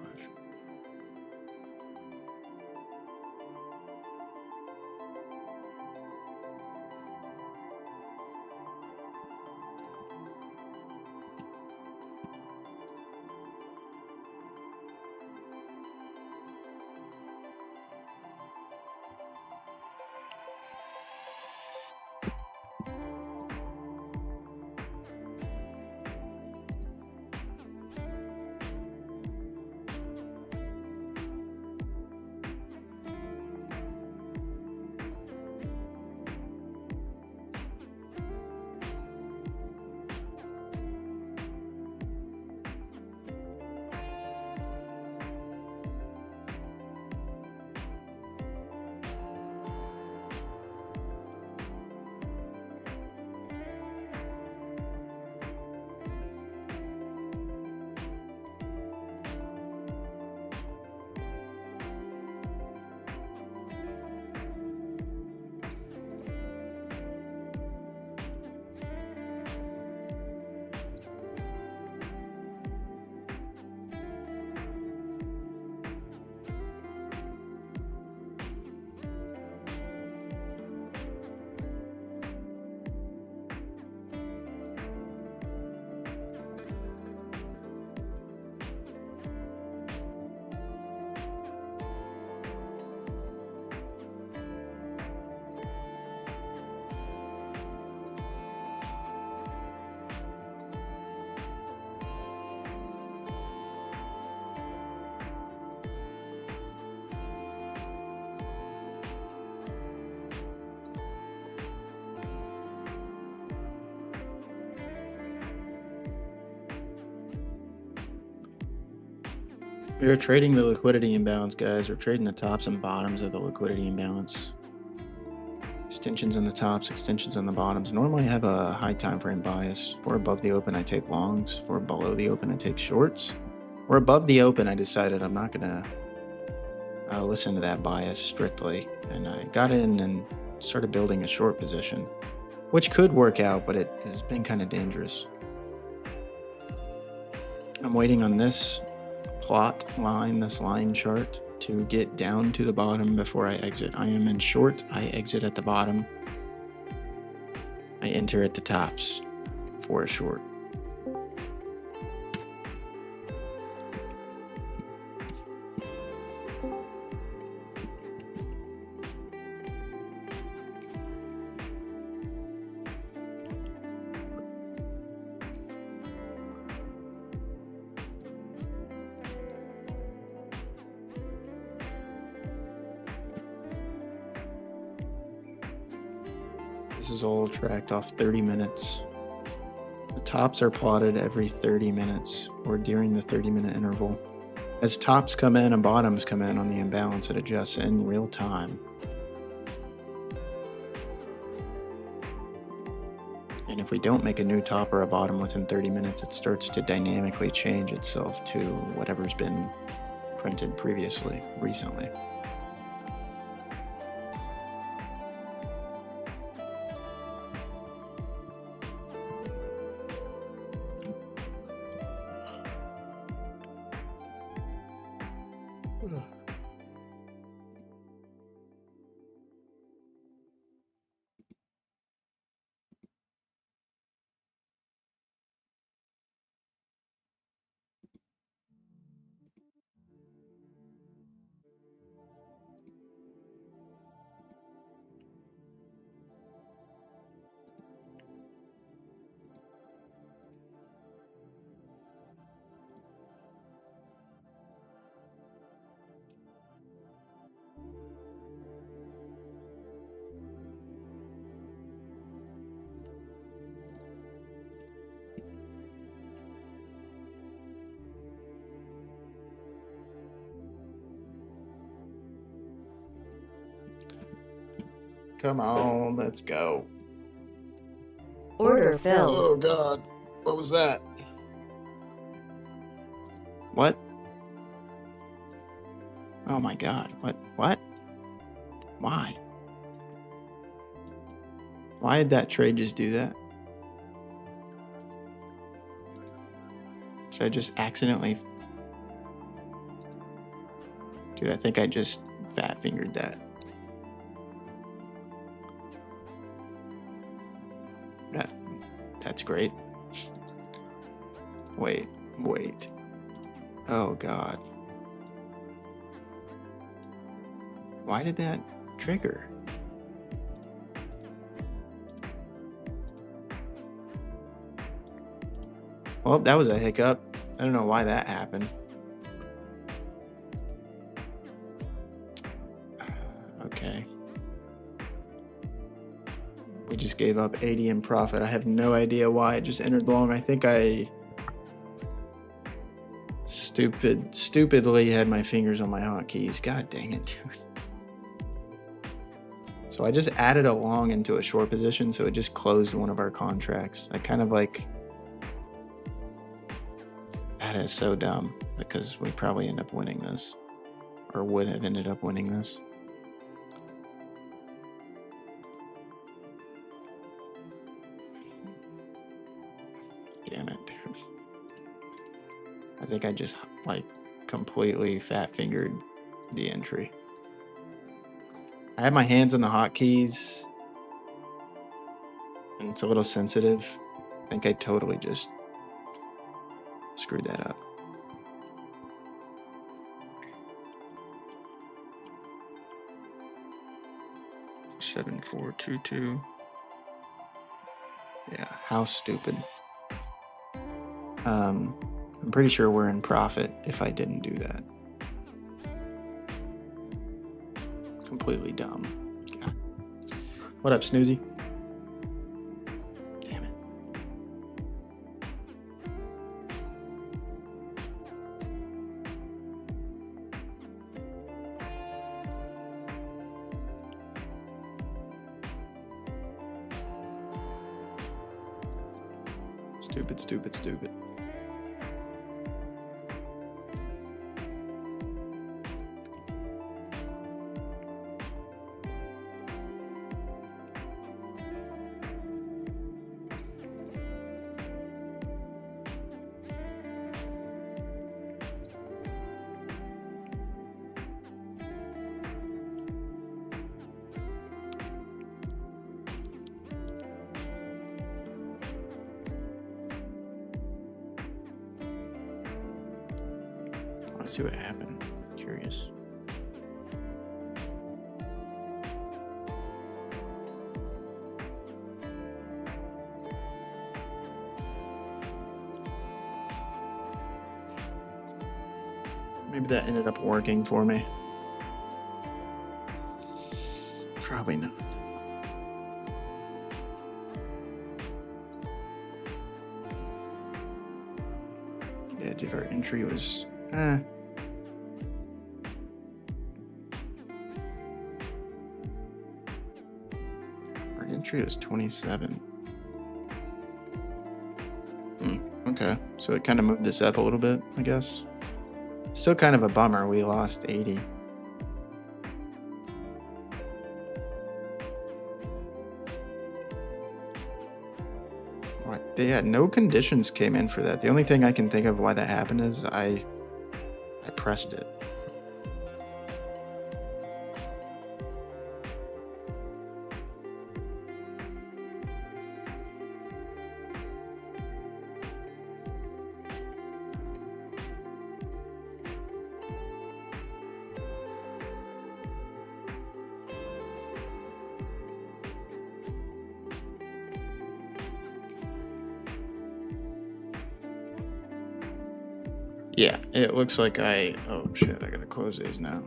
S1: We are trading the liquidity imbalance, guys. We're trading the tops and bottoms of the liquidity imbalance. Extensions on the tops, extensions on the bottoms. Normally I have a high time frame bias. For above the open, I take longs. For below the open, I take shorts. For above the open, I decided I'm not going to listen to that bias strictly. And I got in and started building a short position, which could work out, but it has been kind of dangerous. I'm waiting on this plot line, this line chart, to get down to the bottom before I exit. I am in short, I exit at the bottom. I enter at the tops for a short. This is all tracked off 30 minutes. The tops are plotted every 30 minutes or during the 30-minute interval. As tops come in and bottoms come in on the imbalance, it adjusts in real time. And if we don't make a new top or a bottom within 30 minutes, it starts to dynamically change itself to whatever's been printed previously, recently. Come on, let's go.
S2: Order filled.
S1: Oh God, what was that? What? Oh my God, what? Why? Why did that trade just do that? Did I just accidentally... Dude, I think I just fat fingered that. That's great. Wait. Oh God. Why did that trigger? Well, that was a hiccup. I don't know why that happened. Okay. We just gave up 80 in profit. I have no idea why it just entered long. I think I stupidly had my fingers on my hotkeys. God dang it, dude. So I just added a long into a short position, so it just closed one of our contracts. I kind of like... That is so dumb, because we probably end up winning this. Or would have ended up winning this. Damn it, dude. I think I just, like, completely fat fingered the entry. I have my hands on the hotkeys, and it's a little sensitive. I think I totally just screwed that up. $7,422. Yeah, how stupid. I'm pretty sure we're in profit if I didn't do that. Completely dumb. God. What up, Snoozy? Damn it. Stupid. Let's see what happened. Curious. Maybe that ended up working for me. Probably not. Yeah, dude, our entry was Our entry was 27. Okay, so it kind of moved this up a little bit, I guess. Still kind of a bummer. We lost 80. What? Yeah, no conditions came in for that. The only thing I can think of why that happened is I pressed it. Yeah, it looks like oh shit, I gotta close these now.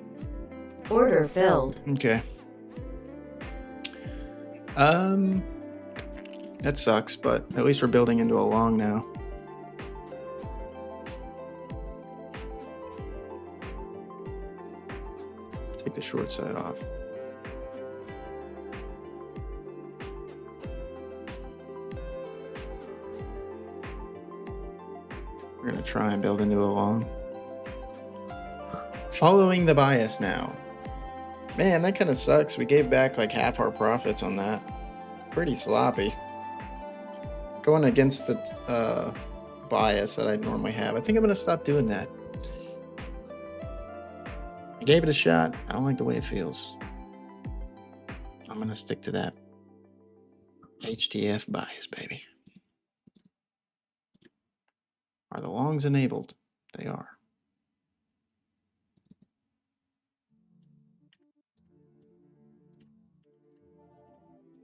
S2: Order filled.
S1: Okay. That sucks, but at least we're building into a long now. Take the short side off. We're gonna try and build into a long. Following the bias now. Man, that kind of sucks. We gave back like half our profits on that. Pretty sloppy. Going against the bias that I normally have. I think I'm gonna stop doing that. I gave it a shot. I don't like the way it feels. I'm gonna stick to that HTF bias, baby. Are the longs enabled? They are.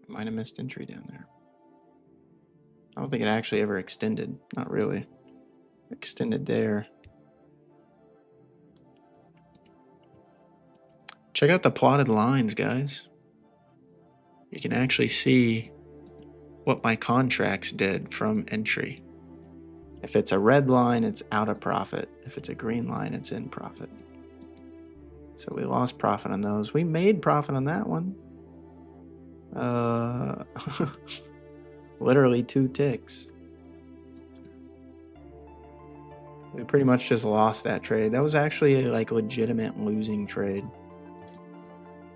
S1: Might have missed entry down there. I don't think it actually ever extended. Not really. Extended there. Check out the plotted lines, guys. You can actually see what my contracts did from entry. If it's a red line, it's out of profit. If it's a green line, it's in profit. So we lost profit on those. We made profit on that one. Literally 2 ticks. We pretty much just lost that trade. That was actually a legitimate losing trade.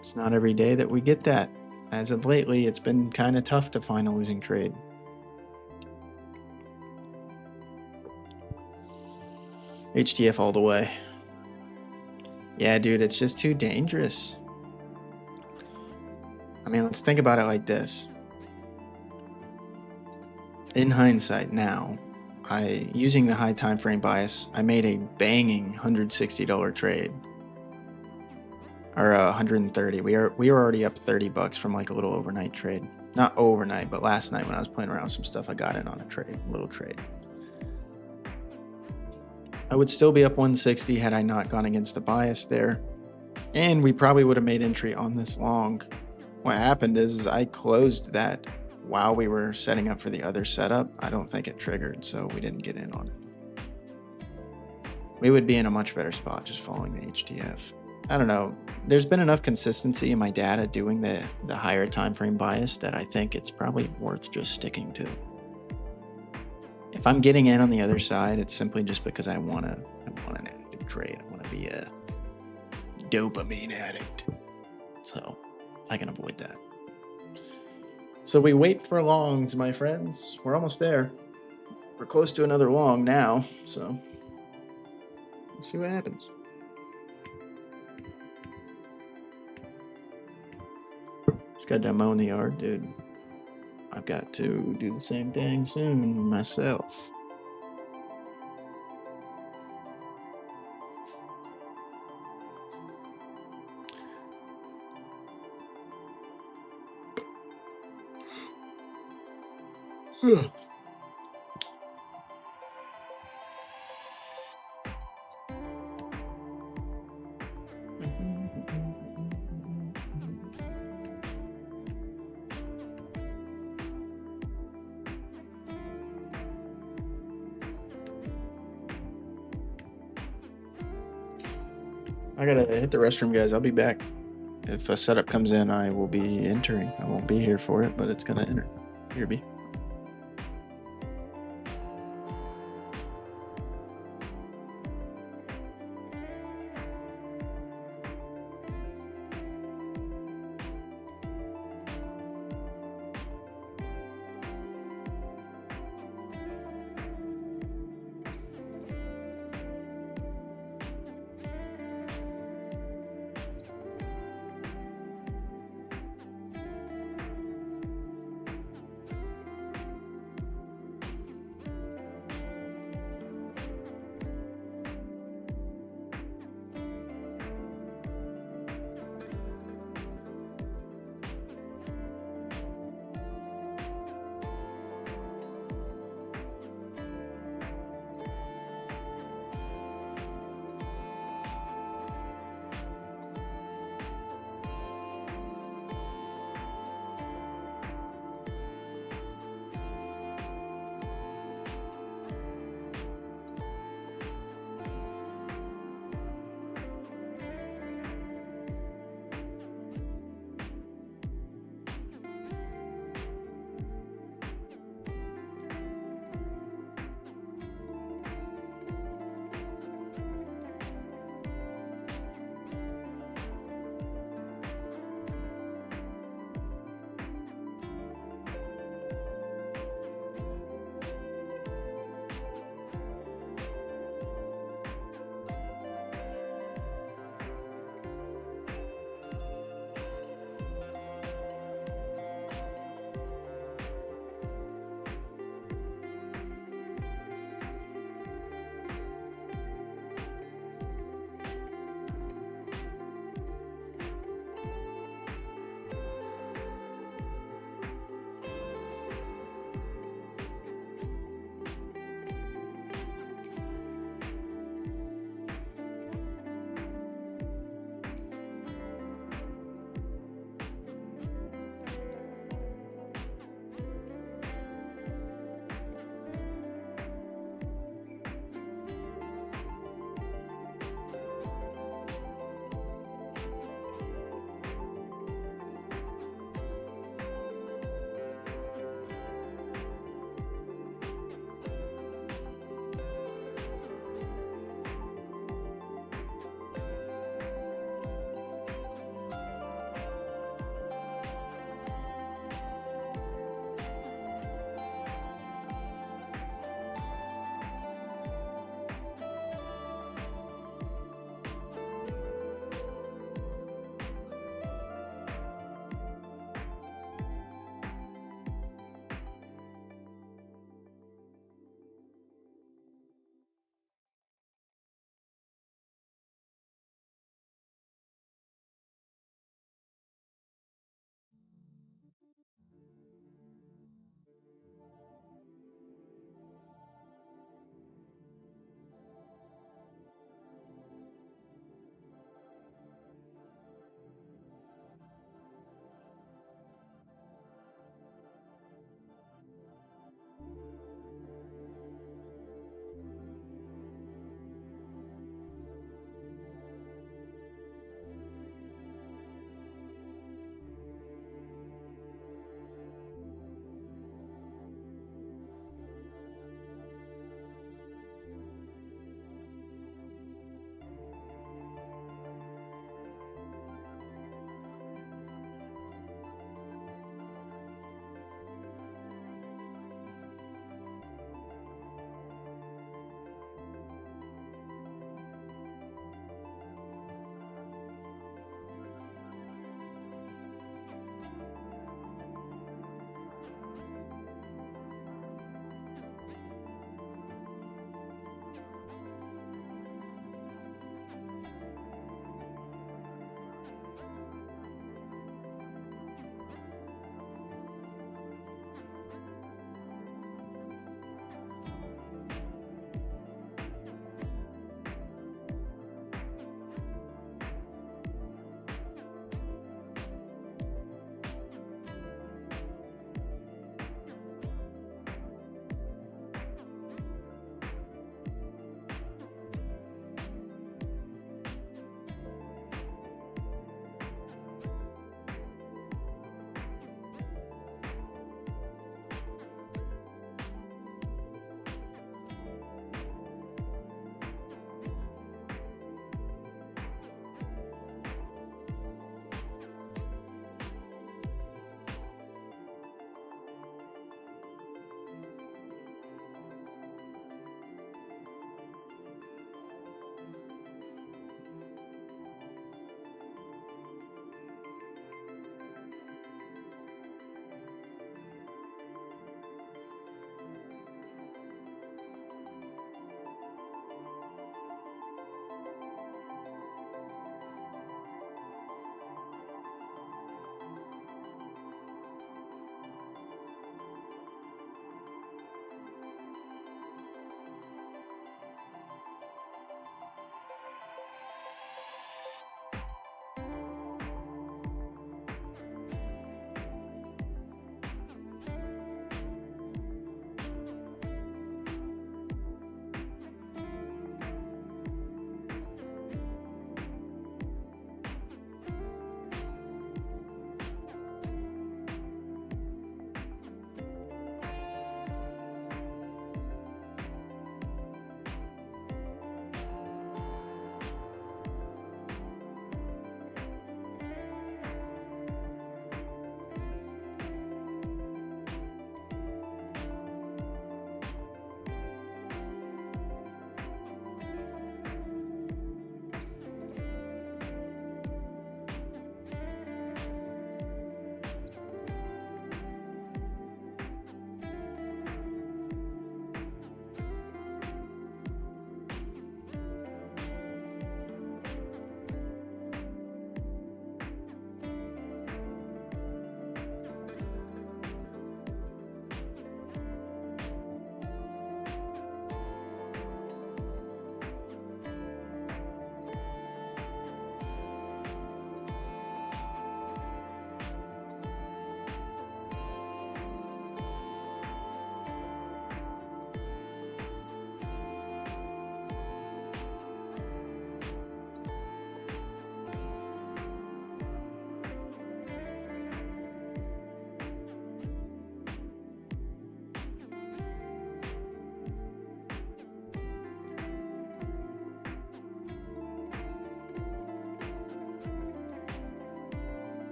S1: It's not every day that we get that. As of lately, it's been kind of tough to find a losing trade. HTF all the way. Yeah, dude, it's just too dangerous. I mean, let's think about it like this. In hindsight now, using the high time frame bias, I made a banging $160 trade. Or 130. We were already up $30 from like a little overnight trade. Not overnight, but last night when I was playing around with some stuff, I got in on a little trade. I would still be up 160 had I not gone against the bias there. And we probably would have made entry on this long. What happened is I closed that while we were setting up for the other setup. I don't think it triggered, so we didn't get in on it. We would be in a much better spot just following the HTF. I don't know. There's been enough consistency in my data doing the higher time frame bias that I think it's probably worth just sticking to. If I'm getting in on the other side, it's simply just because I want an active trade. I want to be a dopamine addict. So I can avoid that. So we wait for longs, my friends. We're almost there. We're close to another long now, so we'll see what happens. Just got done mowing the yard, dude. I've got to do the same thing soon myself. I gotta hit the restroom, guys. I'll be back. If a setup comes in, I will be entering. I won't be here for it, but it's gonna enter. Here, B.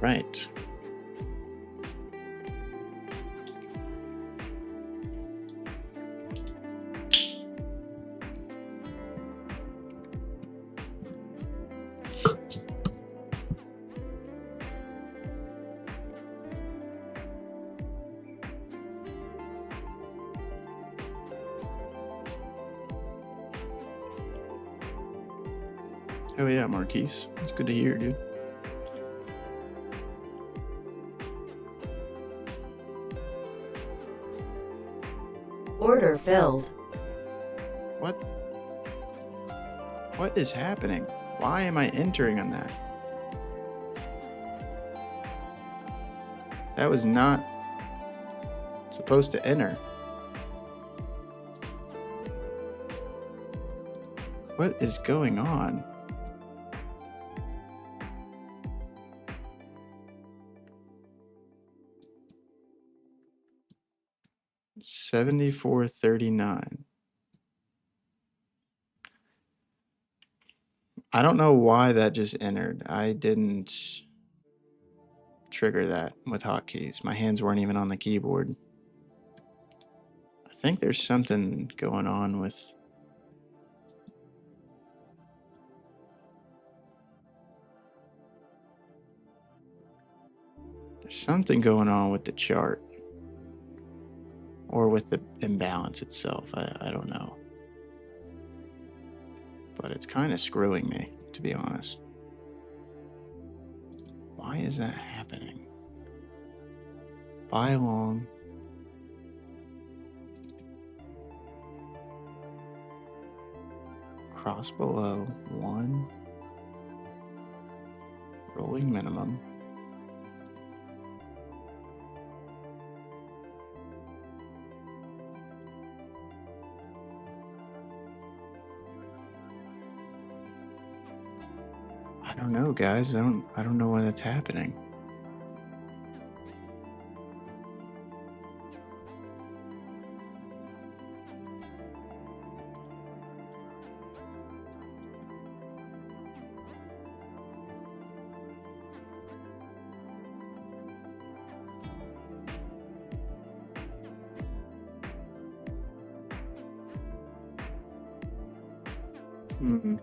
S1: Right. Oh yeah, Marquise. It's good to hear, dude.
S2: Order filled.
S1: What? What is happening? Why am I entering on that? That was not supposed to enter. What is going on? $74.39. I don't know why that just entered. I didn't trigger that with hotkeys. My hands weren't even on the keyboard. I think there's something going on with... There's something going on with the chart. Or with the imbalance itself. I don't know. But it's kind of screwing me, to be honest. Why is that happening? Buy long. Cross below 1. Rolling minimum. I don't know, guys. I don't know why that's happening. Hmm.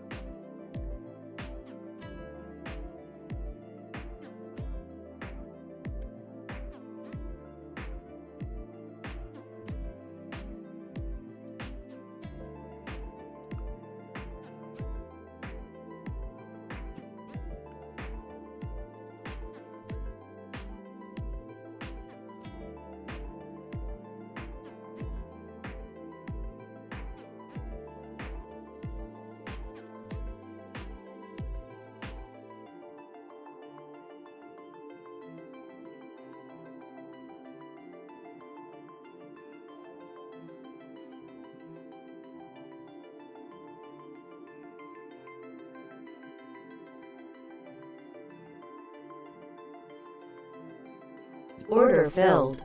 S2: Order filled.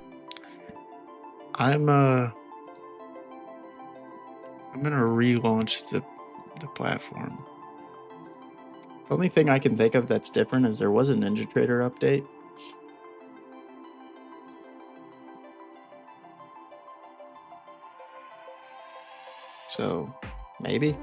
S1: I'm gonna relaunch the platform. The only thing I can think of that's different is there was a NinjaTrader update. So, maybe?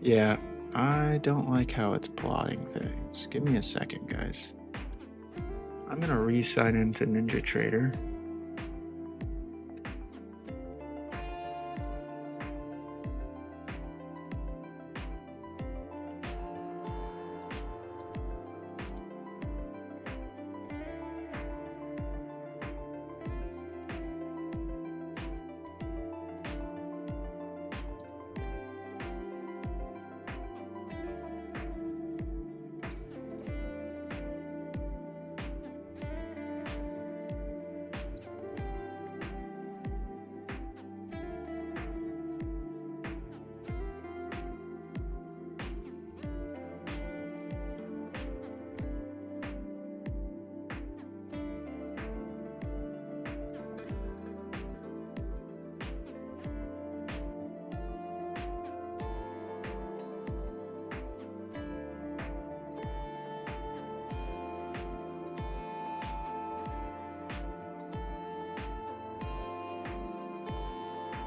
S1: Yeah, I don't like how it's plotting things. Give me a second, guys. I'm gonna re-sign into NinjaTrader.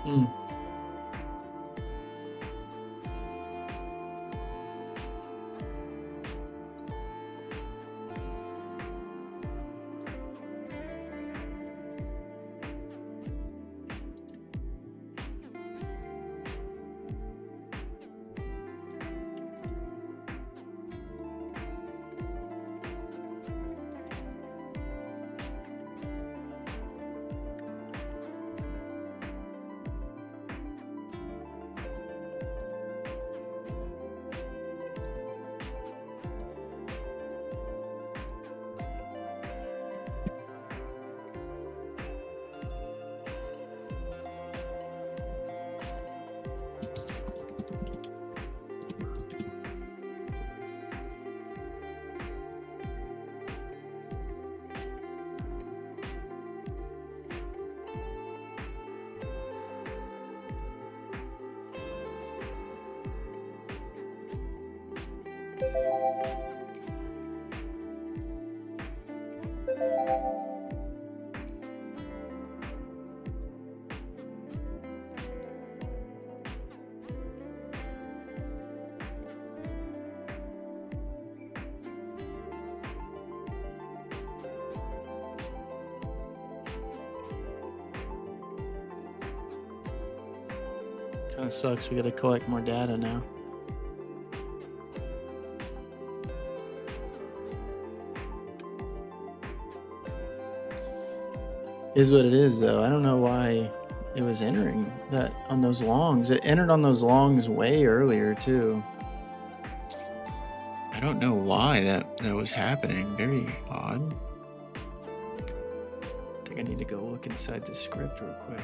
S1: Hmm. Kind of sucks. We got to collect more data now. Is what it is, though. I don't know why it was entering that on those longs. It entered on those longs way earlier too. I don't know why that was happening. Very odd. I think I need to go look inside the script real quick.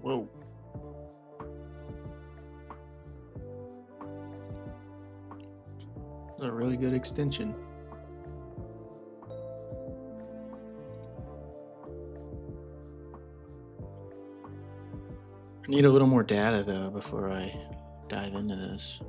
S1: Whoa. That's a really good extension. I need a little more data though before I dive into this.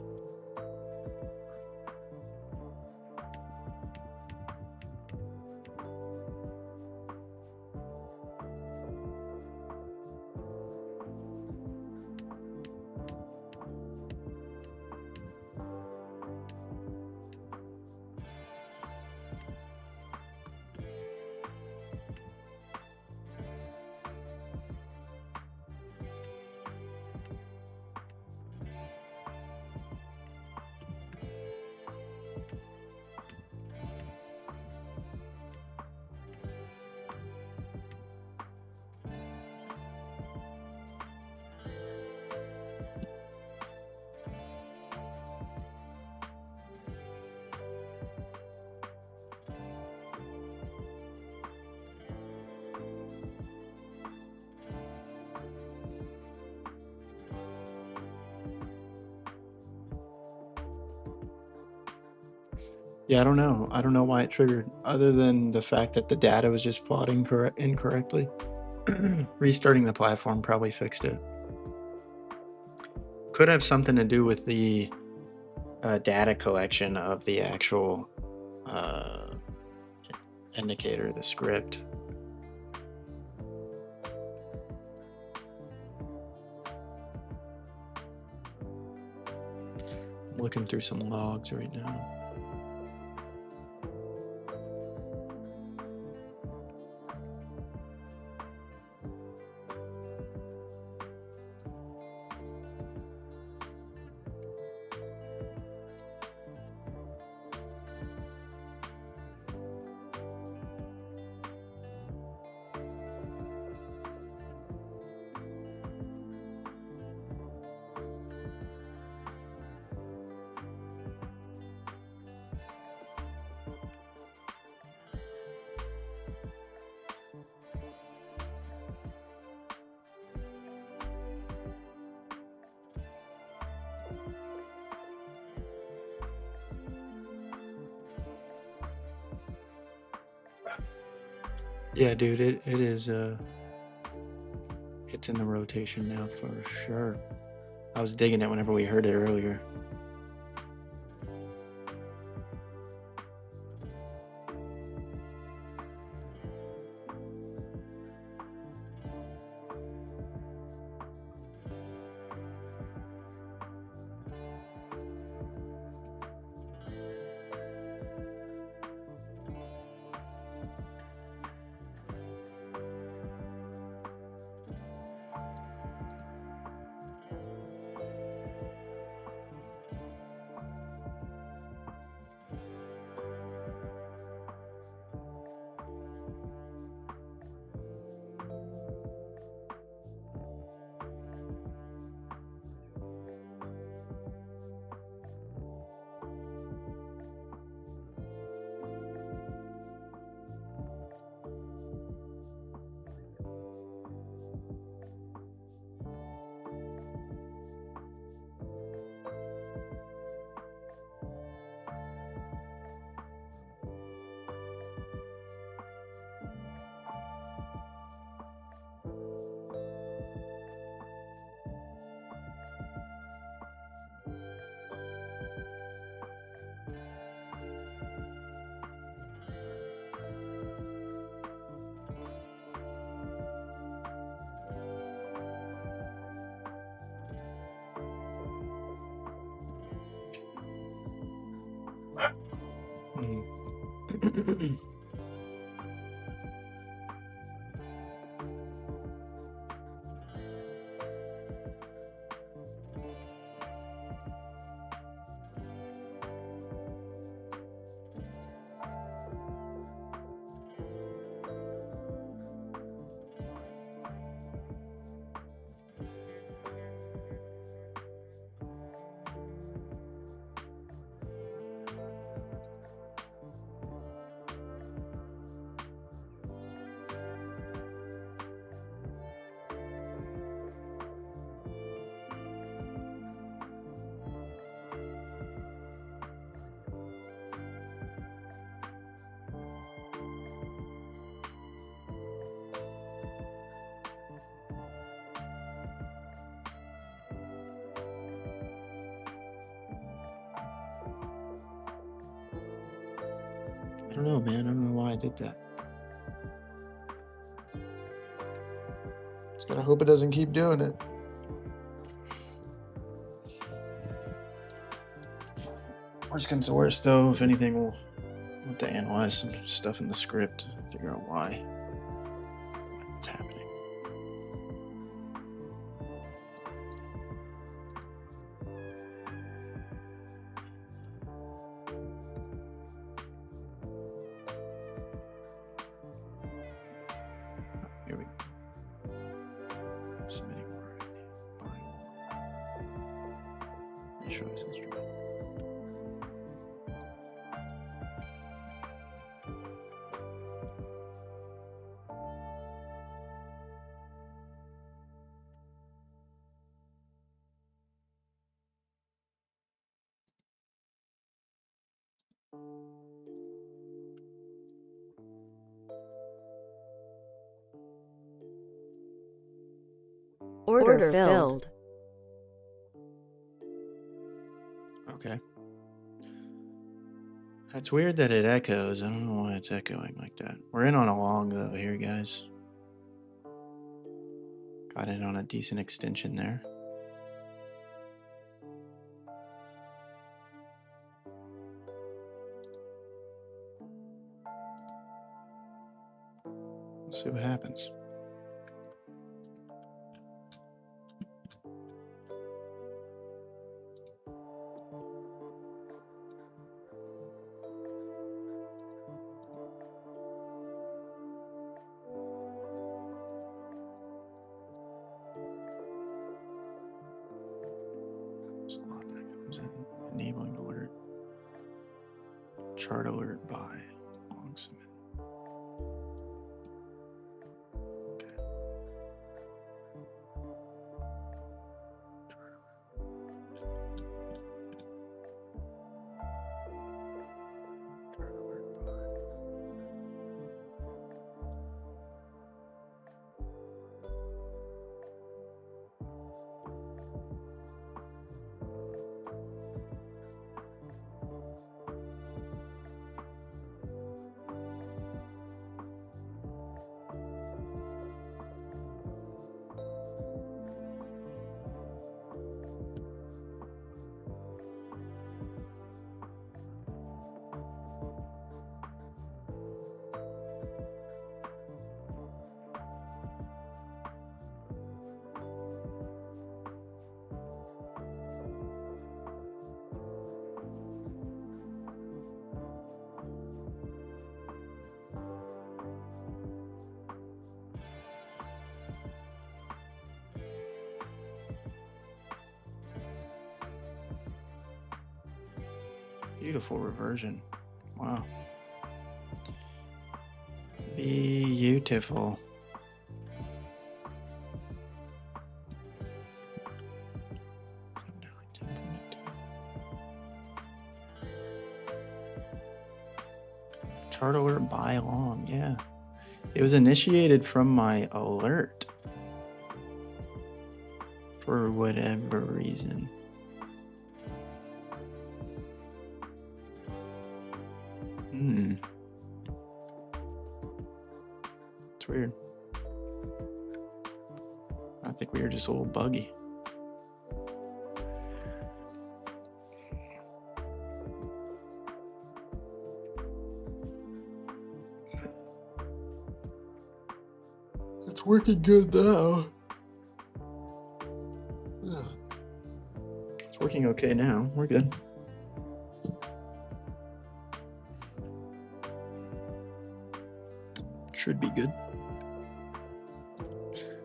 S1: Yeah, I don't know. I don't know why it triggered, other than the fact that the data was just plotting incorrectly. Restarting the platform probably fixed it. Could have something to do with the data collection of the actual indicator, the script. I'm looking through some logs right now. Yeah, dude, it is it's in the rotation now for sure. I was digging it whenever we heard it earlier. I don't know, man. I don't know why I did that. Just gotta hope it doesn't keep doing it. Worst comes to worst, though, if anything, we'll have to analyze some stuff in the script, figure out why it's happening. Here we go. Submitting order ID. Buying. Choice instrument.
S2: Order filled.
S1: Okay. That's weird that it echoes. I don't know why it's echoing like that. We're in on a long, though, here, guys. Got in on a decent extension there. Let's see what happens. There's a lot that comes in. Enabling alert. Chart alert by long submit. Okay. Chart alert by. Beautiful reversion. Wow. Beautiful. Chart alert by long, yeah. It was initiated from my alert for whatever reason. It's weird. I think we were just a little buggy. It's working good now. Yeah. It's working okay now. We're good. Should be good.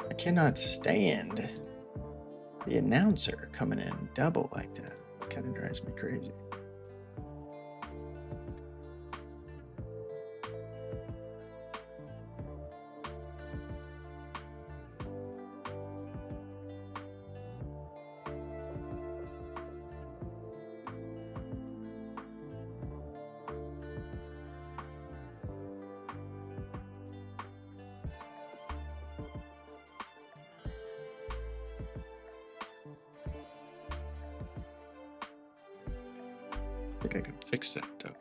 S1: I cannot stand the announcer coming in double like that. It kind of drives me crazy. I think I can fix that though.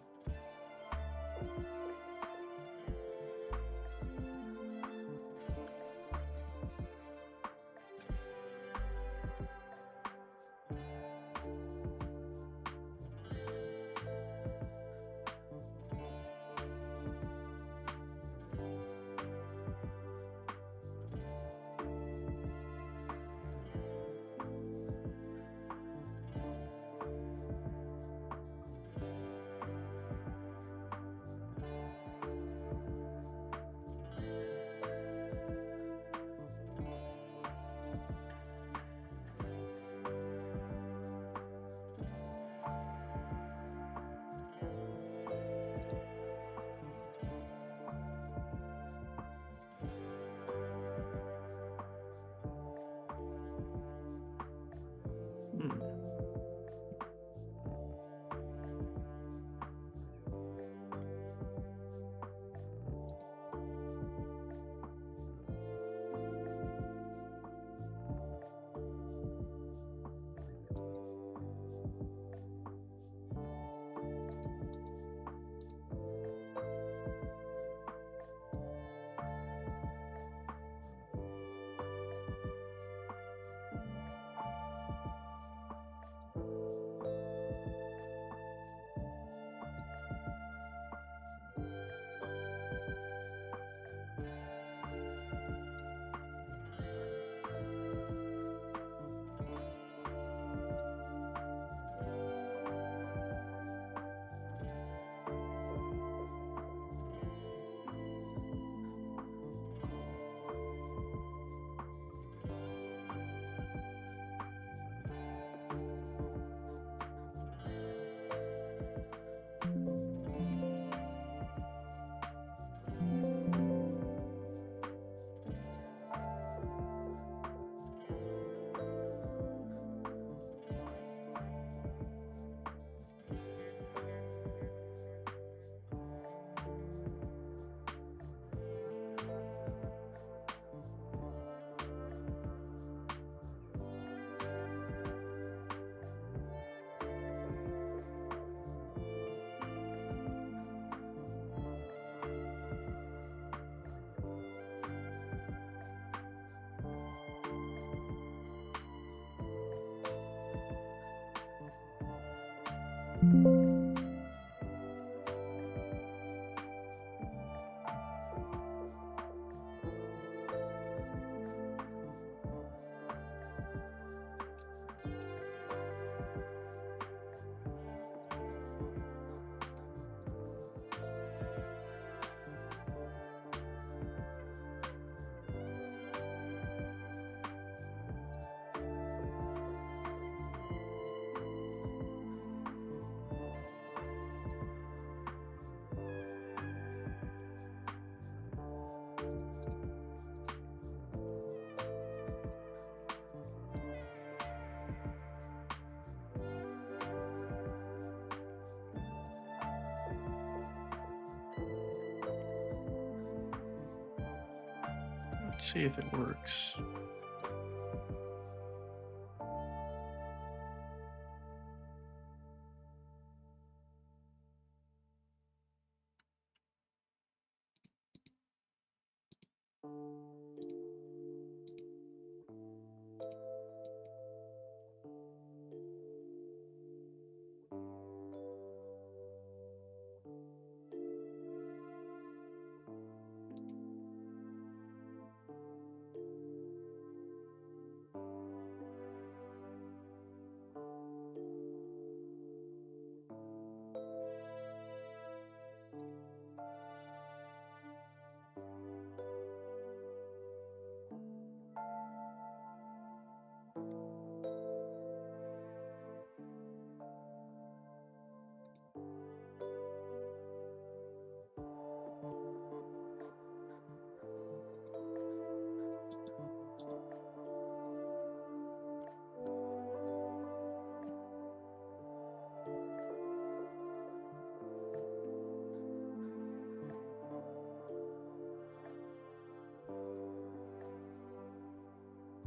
S1: Let's see if it works.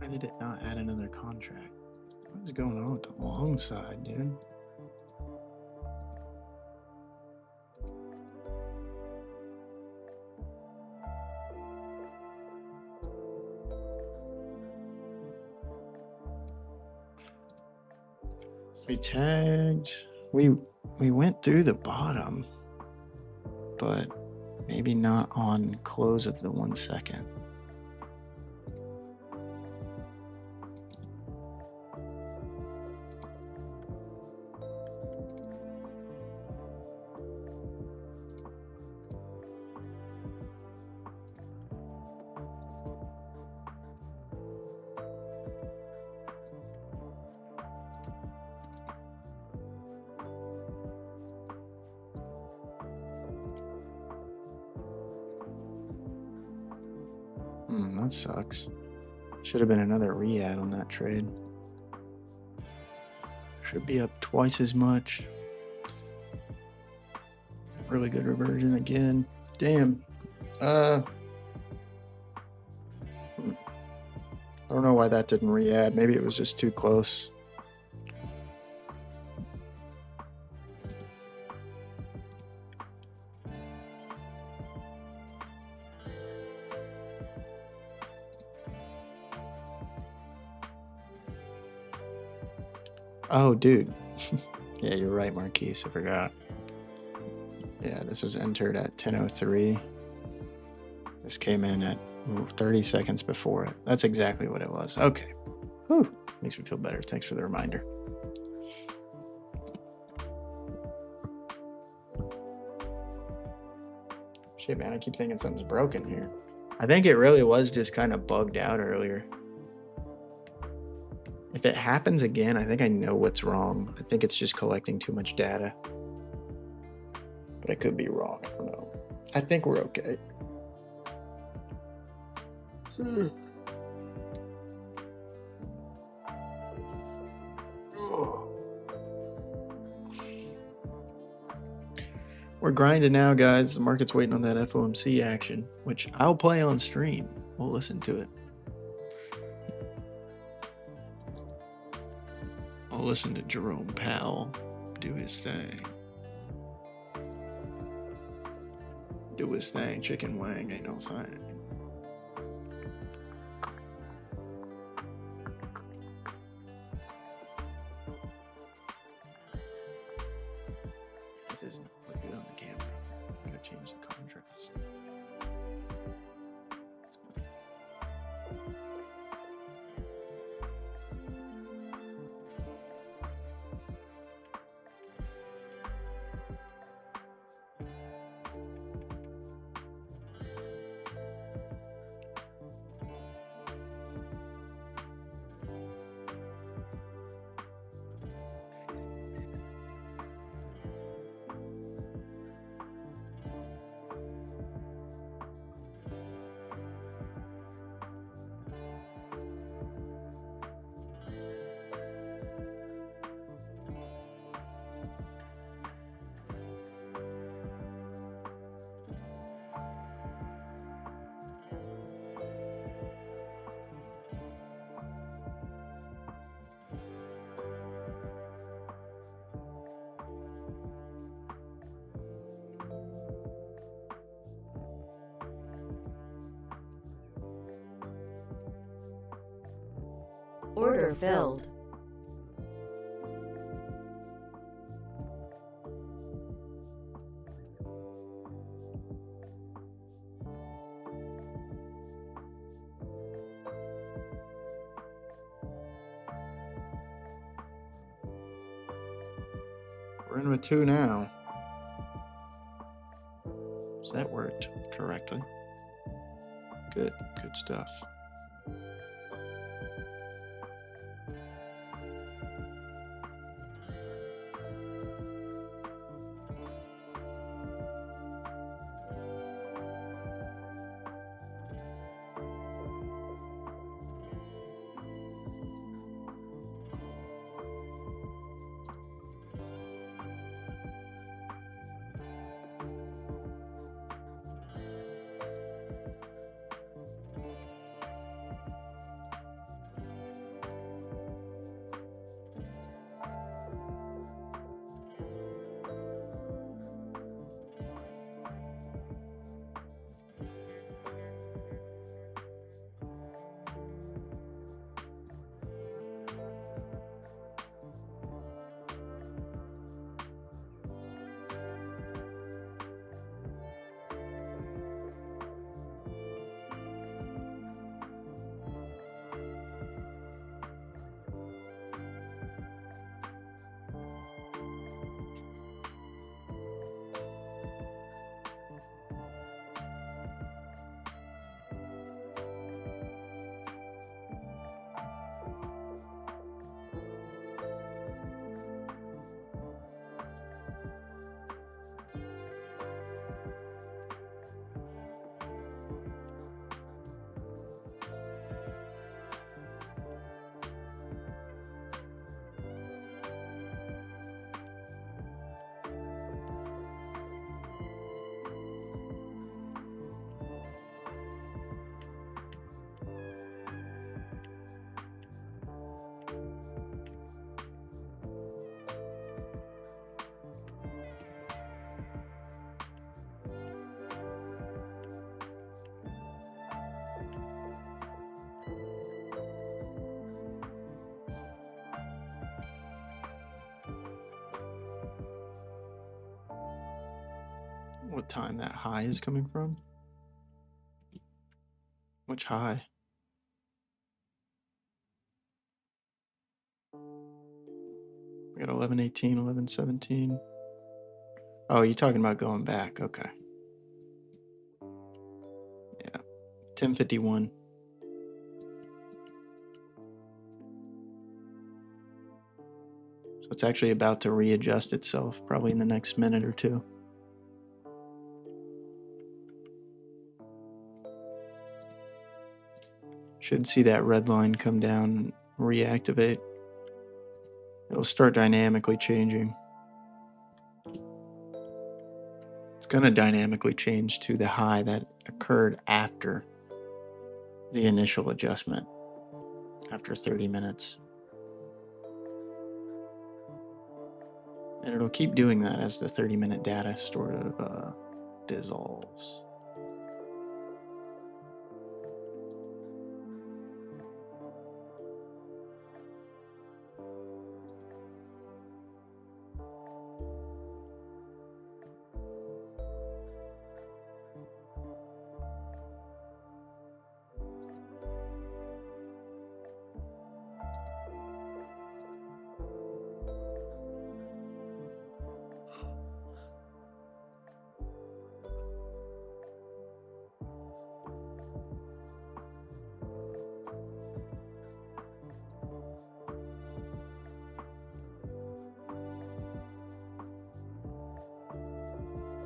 S1: Why did it not add another contract? What is going on with the long side, dude? We tagged. We went through the bottom, but maybe not on close of the 1 second. That sucks. Should have been another re-add on that trade. Should be up twice as much. Really good reversion again. Damn. I don't know why that didn't re-add. Maybe it was just too close. Oh, dude. Yeah, you're right, Marquise. I forgot. Yeah, this was entered at 10:03. This came in at 30 seconds before it. That's exactly what it was. Okay. Whew. Makes me feel better. Thanks for the reminder. Shit, man, I keep thinking something's broken here. I think it really was just kind of bugged out earlier. If it happens again, I think I know what's wrong. I think it's just collecting too much data. But I could be wrong. I don't know. I think we're okay. We're grinding now, guys. The market's waiting on that FOMC action, which I'll play on stream. We'll listen to it. I'll listen to Jerome Powell do his thing. Do his thing. Chicken wang ain't no thing. It doesn't look good on the camera. I gotta change the contrast.
S2: Order filled.
S1: We're in with 2 now. So that worked correctly. Good stuff. what time that high is coming from? Which high? We got 11:18, 11:17. Oh, you're talking about going back. Okay. Yeah. 10:51. So it's actually about to readjust itself, probably in the next minute or two. Should see that red line come down, reactivate. It'll start dynamically changing. It's going to dynamically change to the high that occurred after the initial adjustment, after 30 minutes. And it'll keep doing that as the 30-minute data sort of dissolves.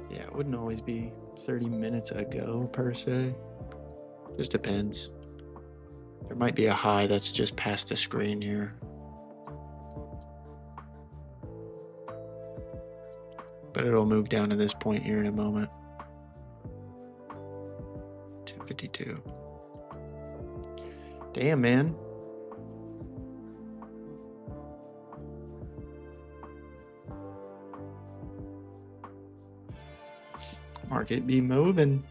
S1: Yeah, it wouldn't always be 30 minutes ago per se. Just depends. There might be a high that's just past the screen here. But it'll move down to this point here in a moment. 252. Damn, man. Market be moving.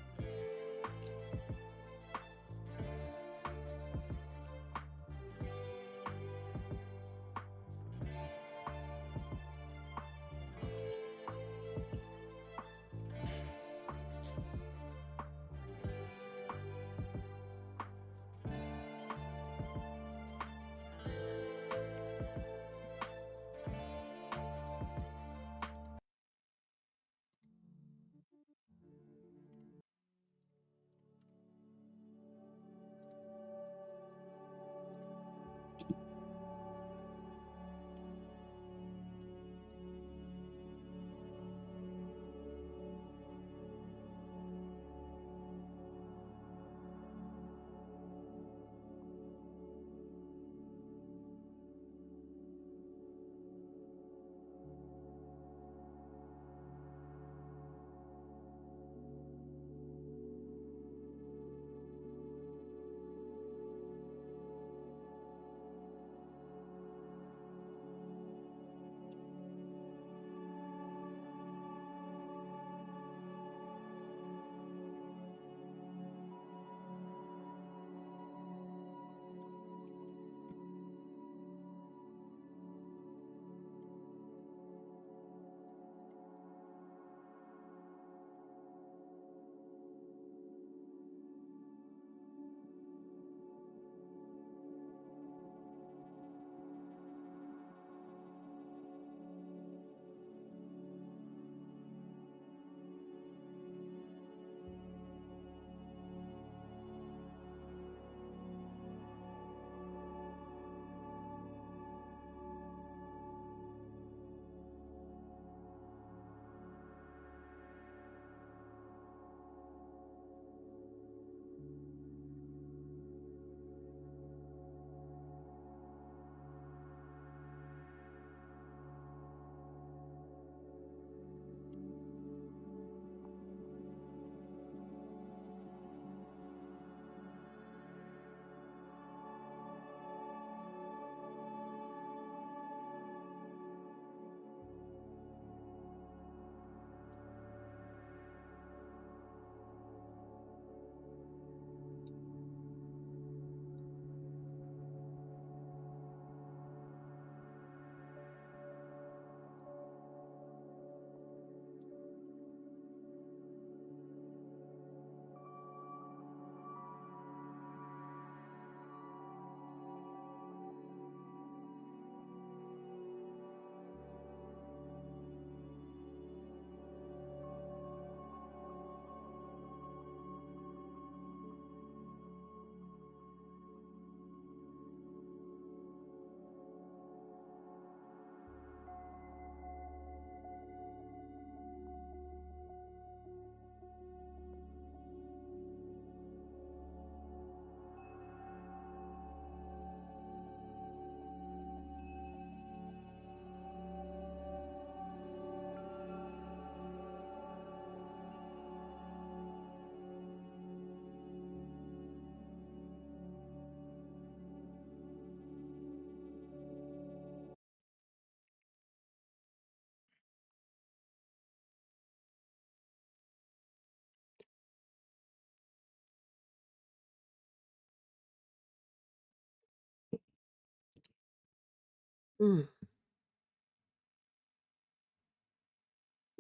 S1: Mm.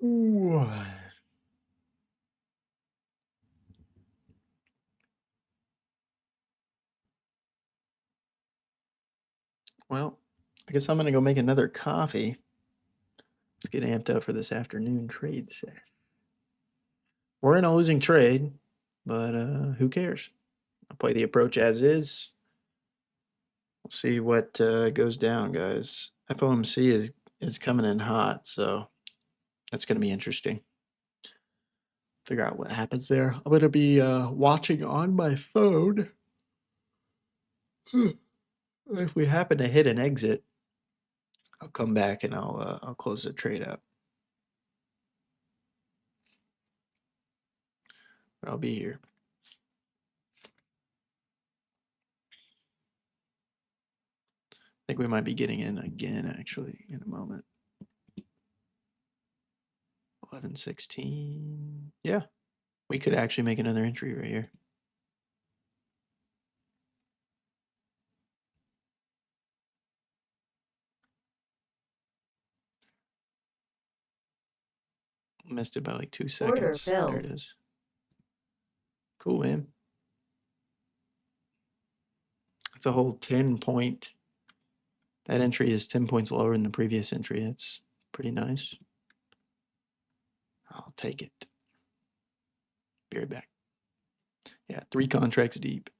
S1: Ooh. Well, I guess I'm gonna go make another coffee. Let's get amped up for this afternoon trade set. We're in a losing trade, but who cares? I'll play the approach as is. We'll see what goes down, guys. FOMC is coming in hot, so that's going to be interesting. Figure out what happens there. I'm going to be watching on my phone. If we happen to hit an exit, I'll come back and I'll close the trade up. But I'll be here. I think we might be getting in again, actually, in a moment. 11:16. Yeah, we could actually make another entry right here. Missed it by like 2
S2: Order
S1: seconds. There it
S2: filled.
S1: is. Cool, man. It's a whole 10 point. That entry is 10 points lower than the previous entry. It's pretty nice. I'll take it. Be right back. Yeah, 3 contracts deep.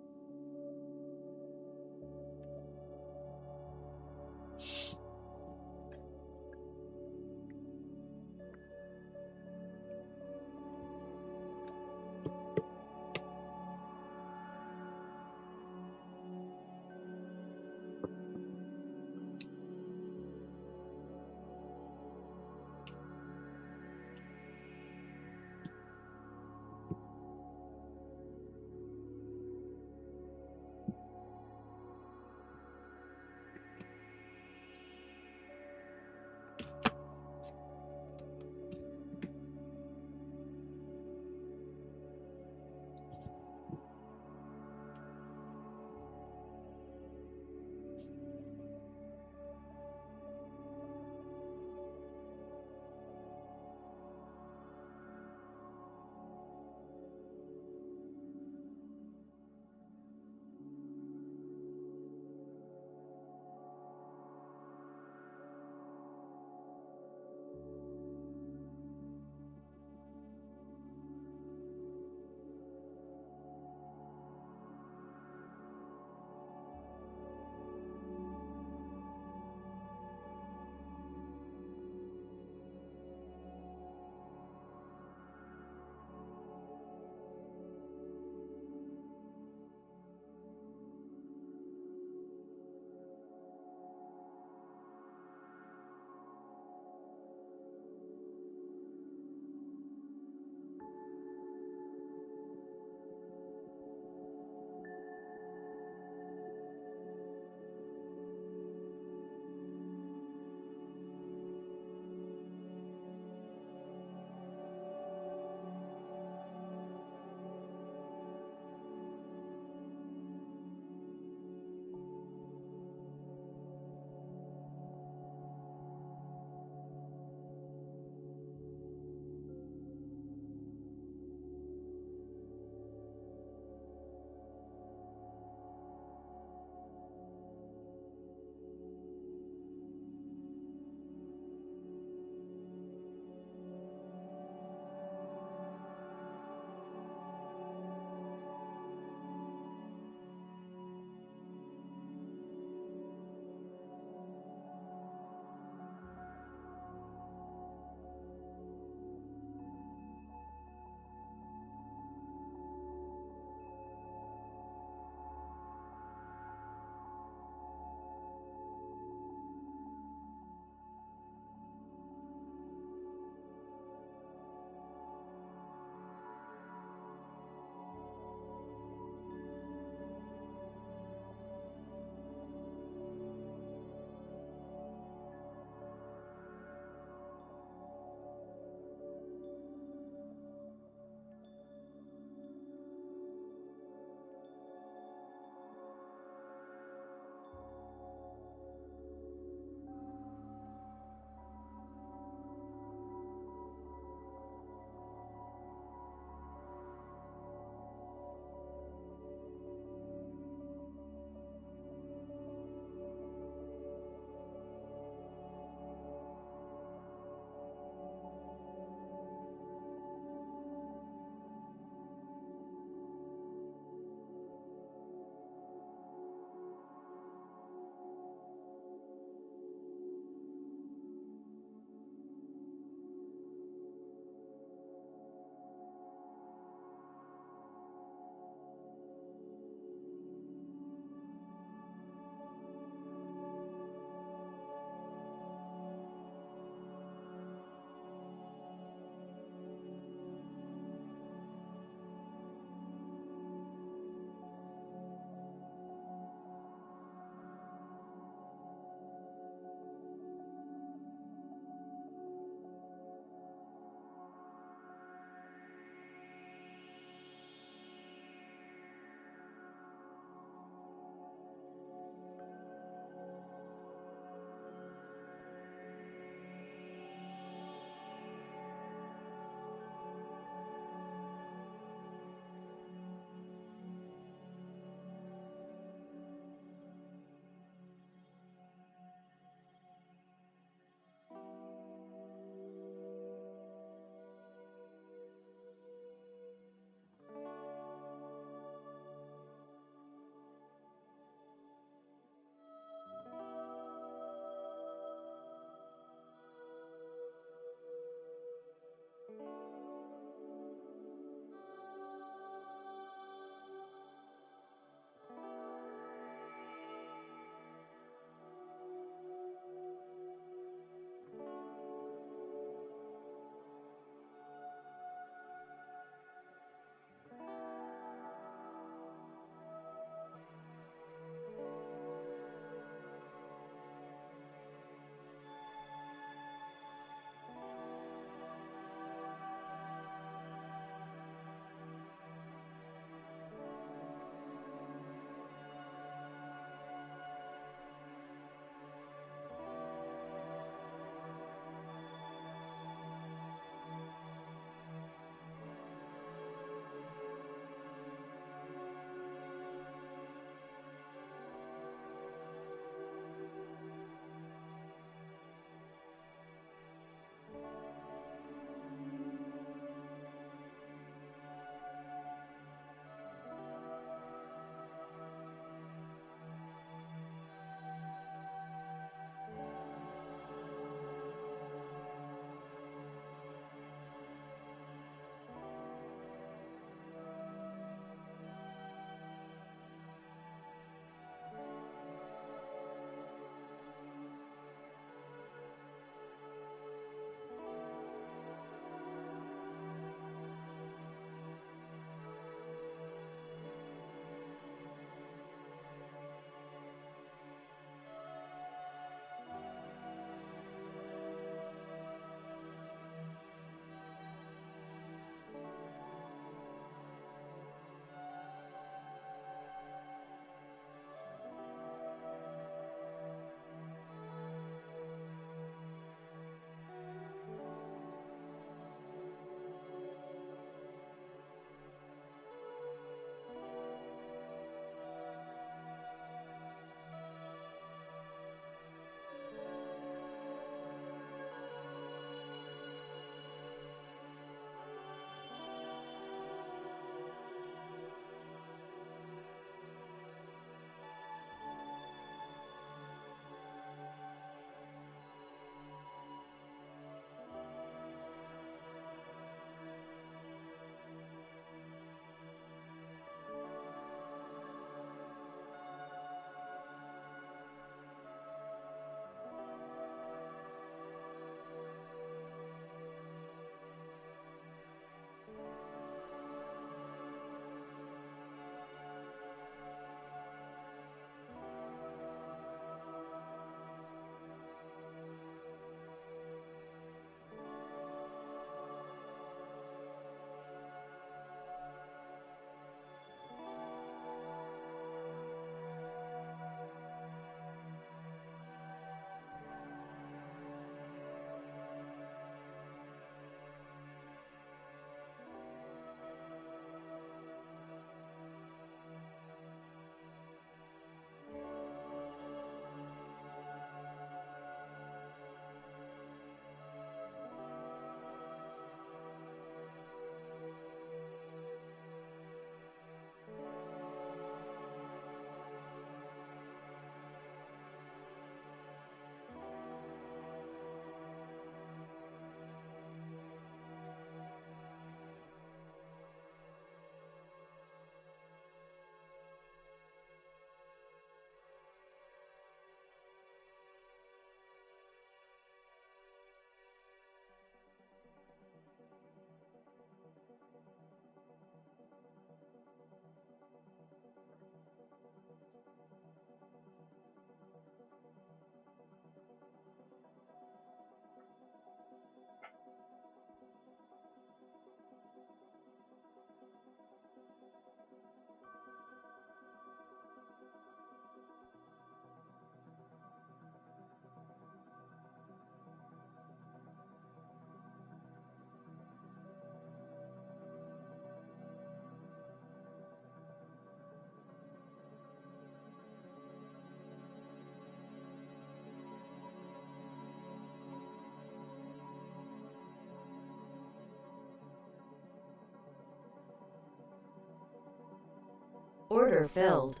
S2: Order filled.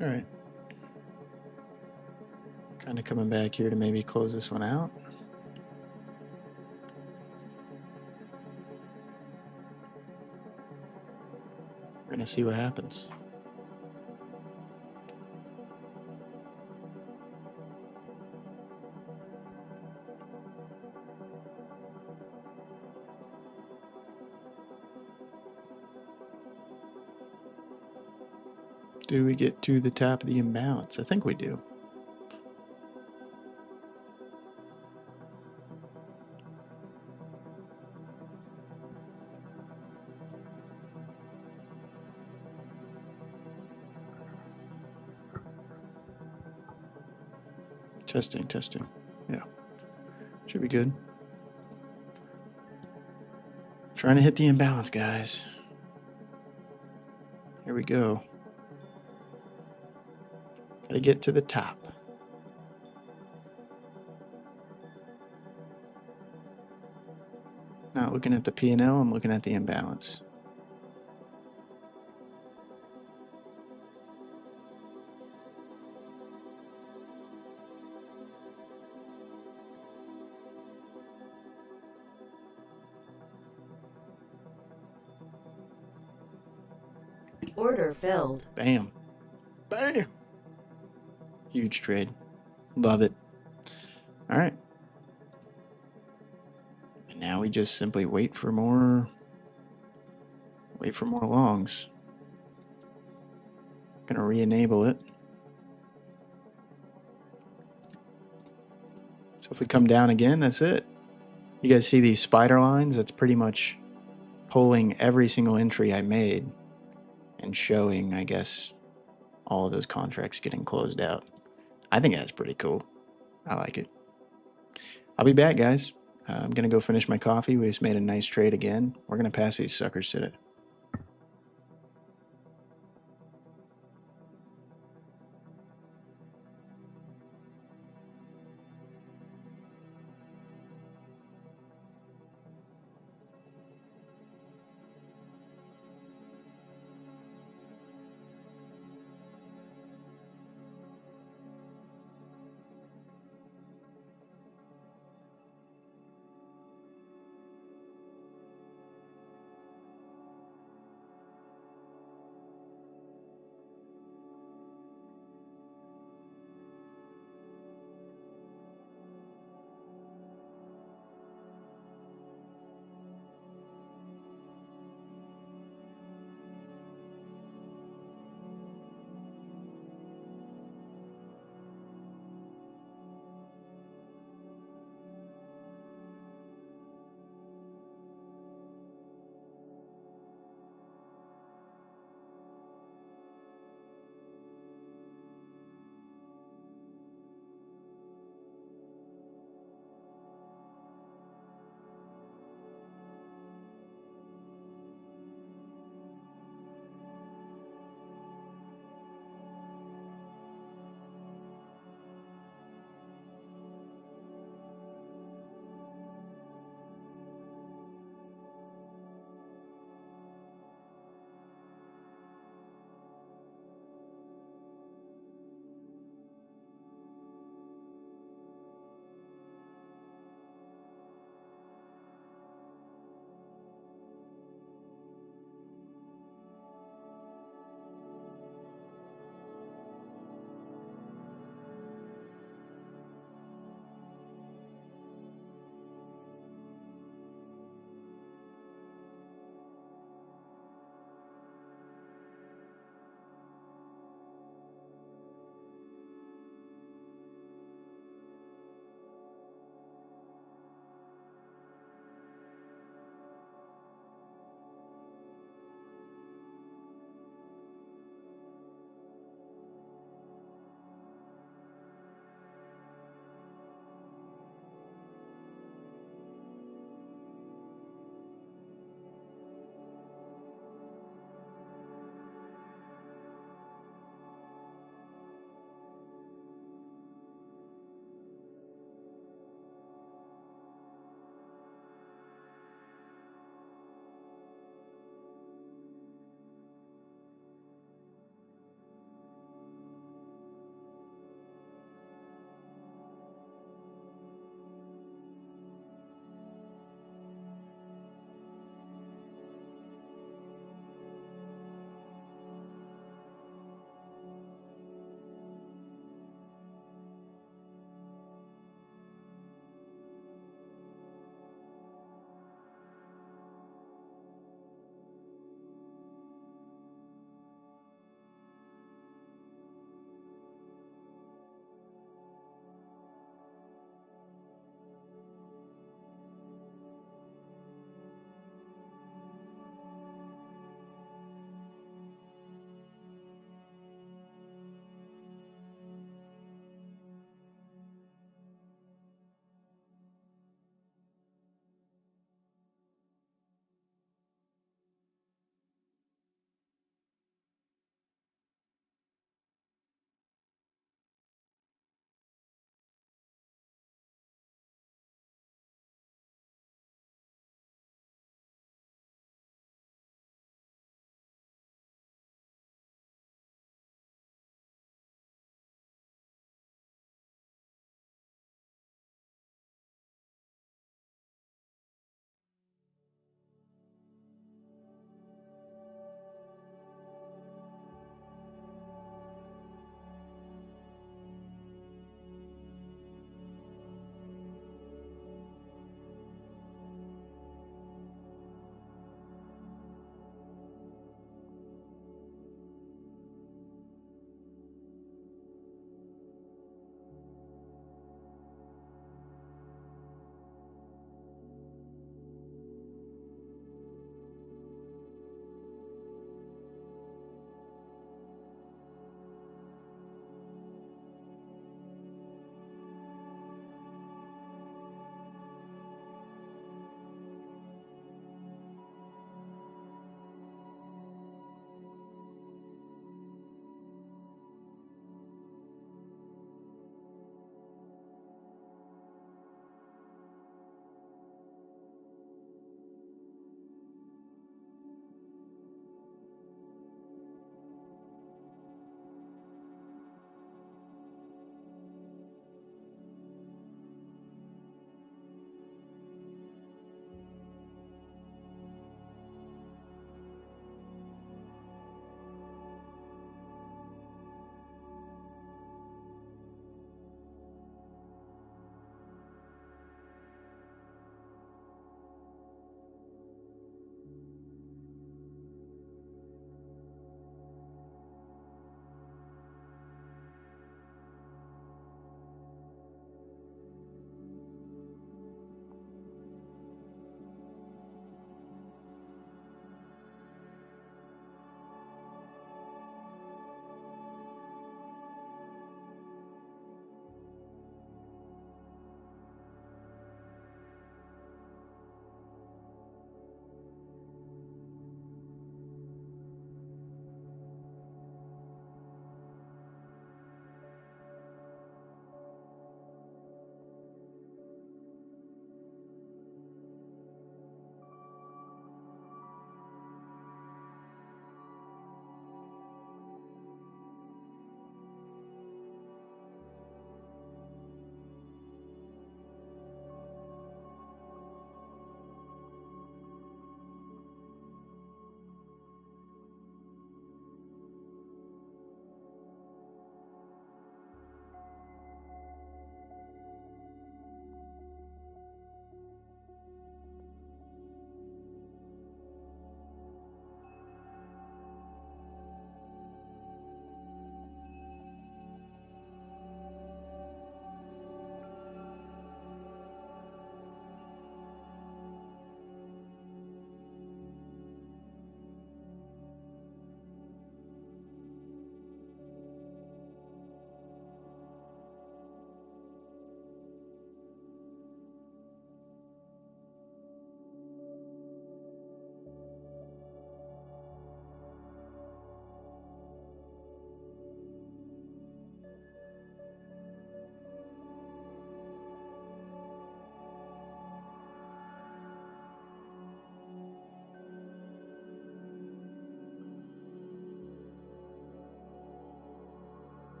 S1: All right. Kind of coming back here to maybe close this one out. We're going to see what happens. Do we get to the top of the imbalance? I think we do. Testing. Yeah. Should be good. Trying to hit the imbalance, guys. Here we go. Gotta get to the top. Not looking at the P&L, I'm looking at the imbalance.
S2: Order filled.
S1: Bam. Bam. Huge trade. Love it. All right. And now we just simply wait for more longs. Gonna re-enable it. So if we come down again, that's it. You guys see these spider lines? That's pretty much pulling every single entry I made and showing, I guess, all of those contracts getting closed out. I think that's pretty cool. I like it. I'll be back, guys. I'm going to go finish my coffee. We just made a nice trade again. We're going to pass these suckers today.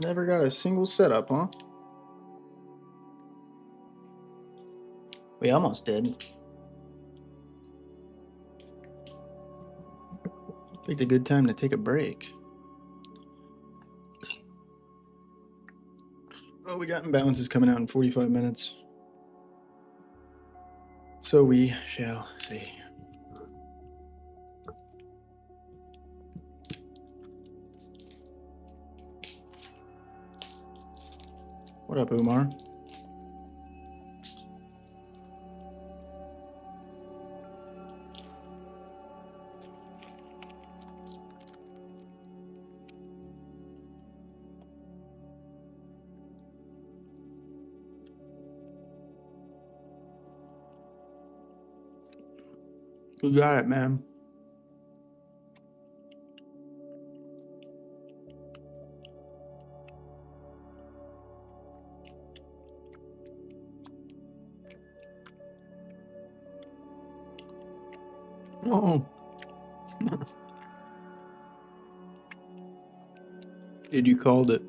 S1: Never got a single setup, huh? We almost did. Picked a good time to take a break. Oh, we got imbalances coming out in 45 minutes. So we shall see. What up, Umar? You got it, man. Oh. Did you called it?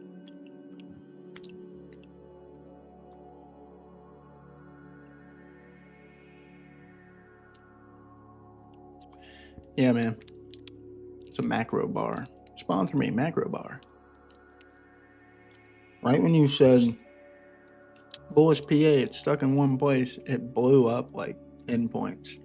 S1: Yeah, man. It's a macro bar. Sponsor me, macro bar. Right when you said bullish PA, it's stuck in one place, it blew up like endpoints.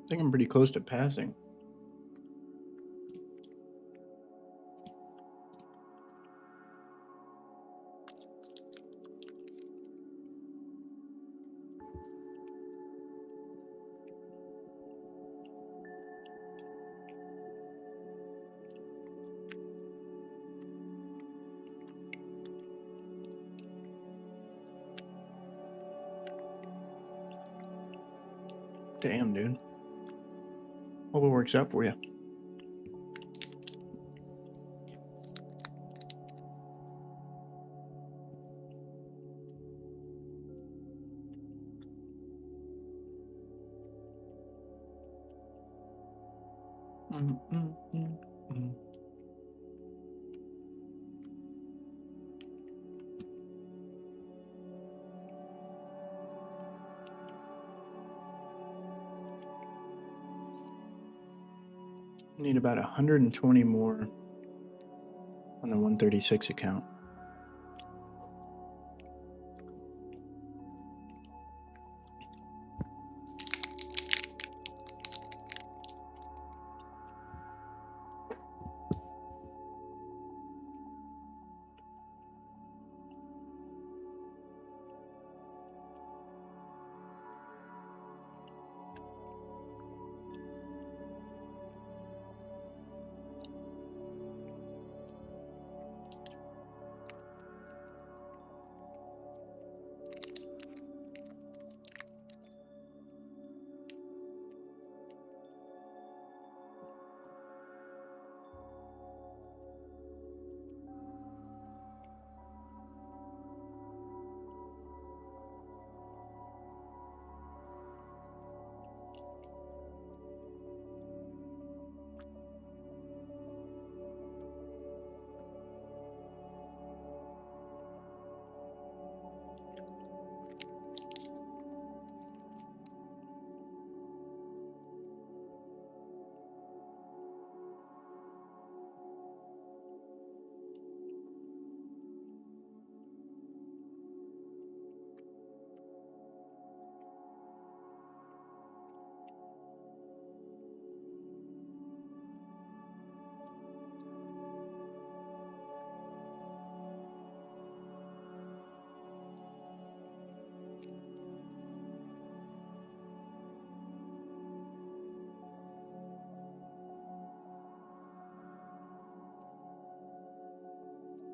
S1: I think I'm pretty close to passing. Damn, dude. Hope it works out for you. Need about 120 more on the 136 account.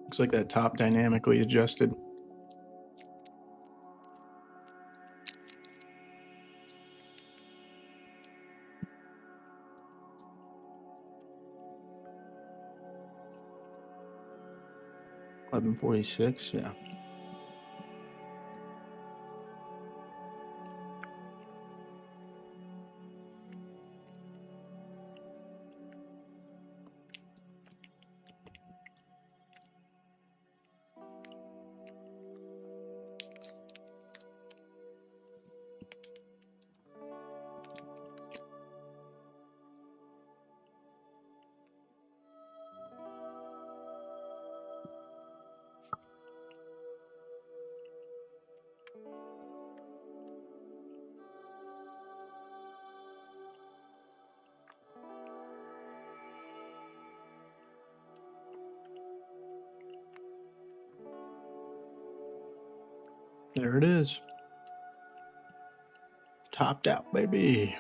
S1: Looks like that top dynamically adjusted. $11.46, yeah. There it is. Topped out, baby.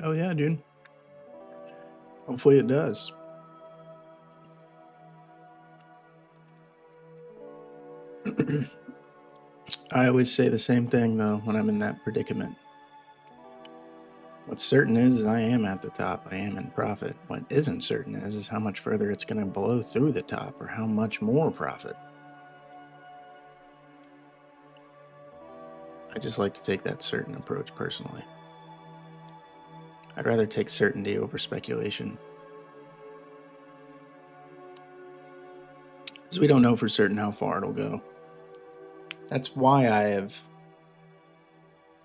S1: Oh yeah, dude. Hopefully it does. I always say the same thing, though, when I'm in that predicament. What's certain is I am at the top. I am in profit. What isn't certain is how much further it's going to blow through the top or how much more profit. I just like to take that certain approach personally. I'd rather take certainty over speculation. Because we don't know for certain how far it'll go. That's why I have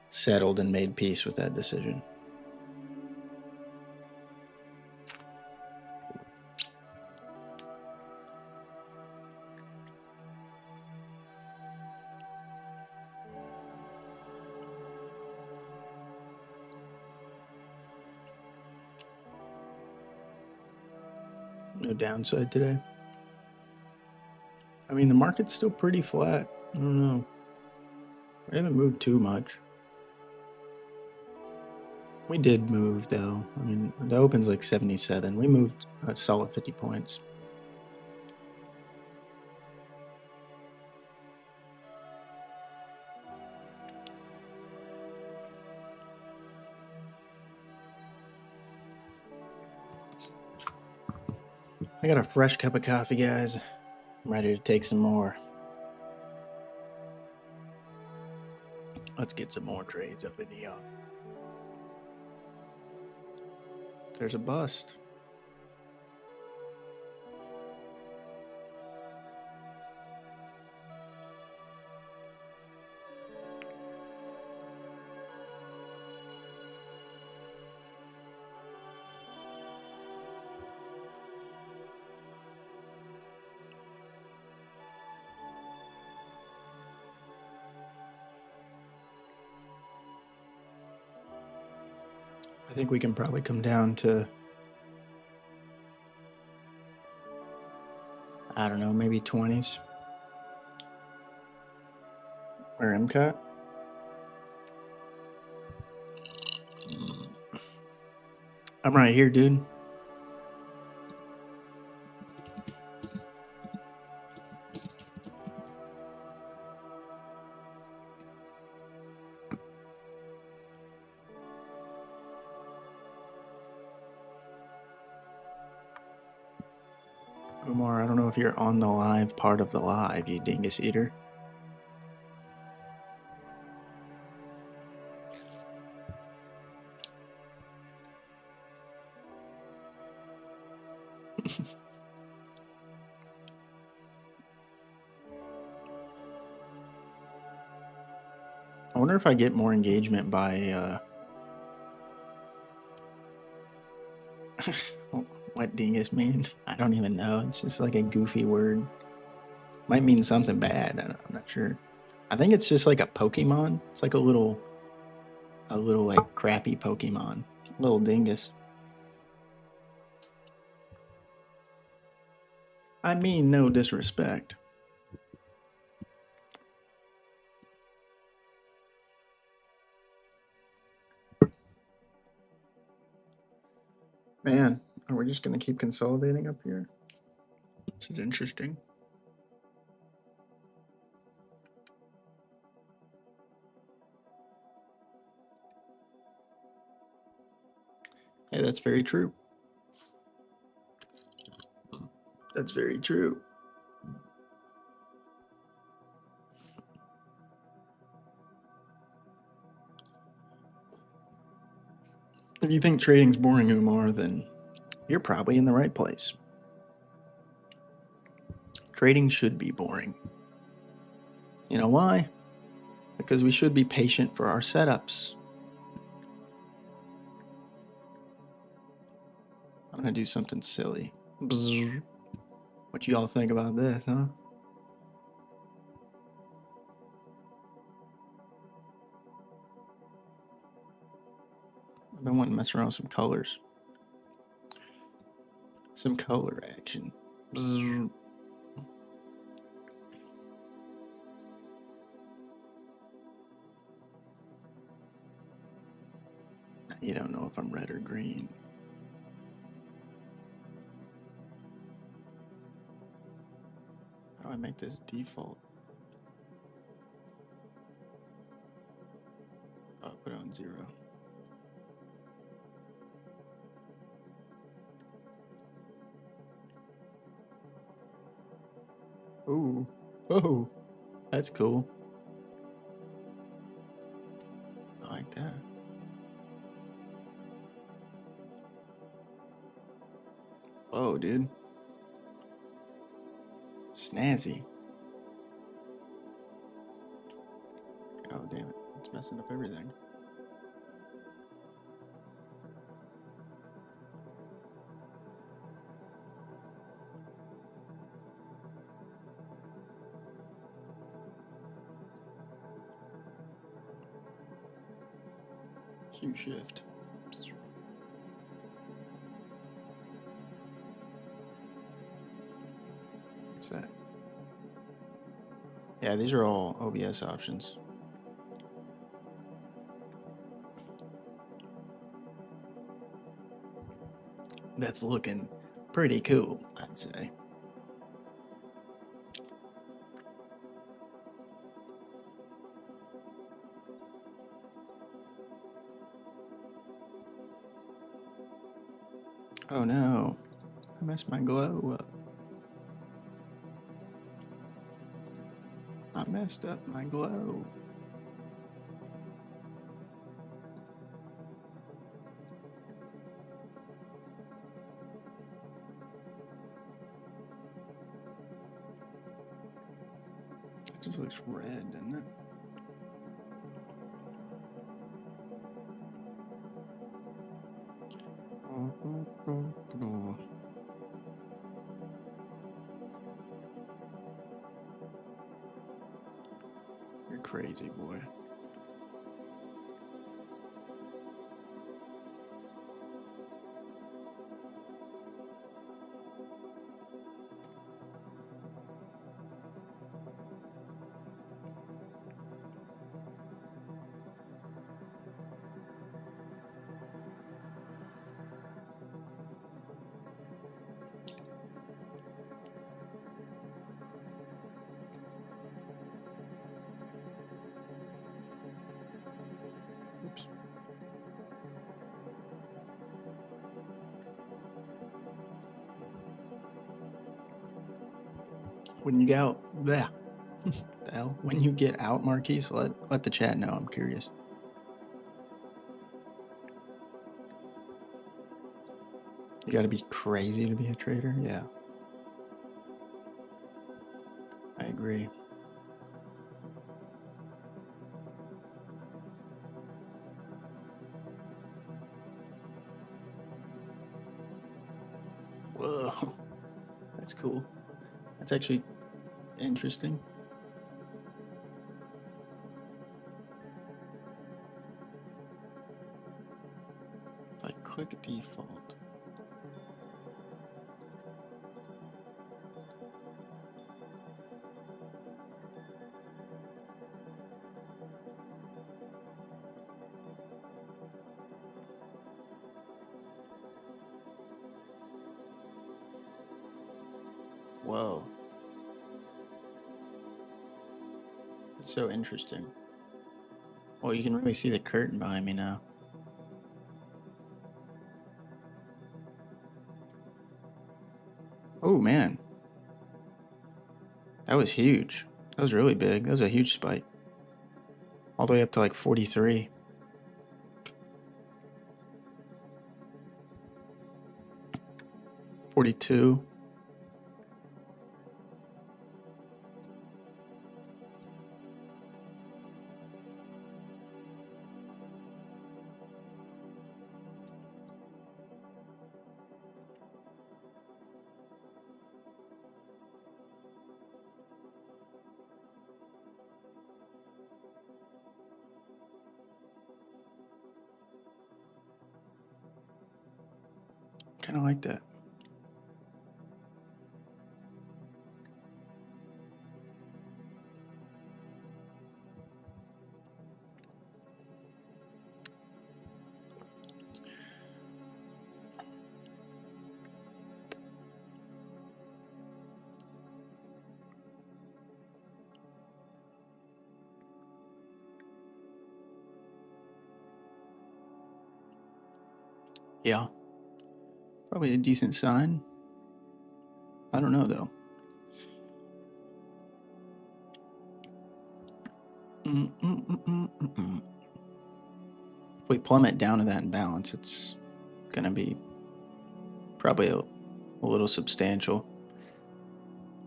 S1: settled and made peace with that decision. No downside today. I mean, the market's still pretty flat. I don't know. We haven't moved too much. We did move, though. I mean, the open's like 77. We moved a solid 50 points. I got a fresh cup of coffee, guys. I'm ready to take some more. Let's get some more trades up in the yard. There's a bust. I think we can probably come down to, I don't know, maybe 20s. Or MCAT. I'm right here, dude. Omar, I don't know if you're on the live part of the live, you dingus eater. I wonder if I get more engagement by, what dingus means? I don't even know. It's just like a goofy word. Might mean something bad. I'm not sure. I think it's just like a Pokemon. It's like a little like crappy Pokemon. Little dingus. I mean, no disrespect. Man, are we just going to keep consolidating up here? This is interesting. Hey, that's very true. That's very true. If you think trading's boring, Umar, then you're probably in the right place. Trading should be boring. You know why? Because we should be patient for our setups. I'm gonna do something silly. Bzzz. What you all think about this, huh? I've been wanting to mess around with some colors. Some color action. Bzzz. You don't know if I'm red or green. How do I make this default? Oh, put it on 0. Ooh. Oh, that's cool. I like that. Whoa, dude. Snazzy. Oh, damn it. It's messing up everything. Q shift. What's that? Yeah, these are all OBS options. That's looking pretty cool, I'd say. Oh no, I messed my glow up. I messed up my glow. It just looks red, doesn't it? You're crazy, boy. Oops. When you get out, bleh. The hell? When you get out, Marquise, let the chat know. I'm curious. You gotta be crazy to be a trader? Yeah. I agree. Whoa. That's cool. That's actually interesting. I click default. Whoa. That's so interesting. Well, you can really see the curtain behind me now. Oh, man. That was huge. That was really big. That was a huge spike. All the way up to like 43. $42. Kind of like that. Yeah. Probably a decent sign. I don't know, though. If we plummet down to that imbalance, it's going to be probably a little substantial.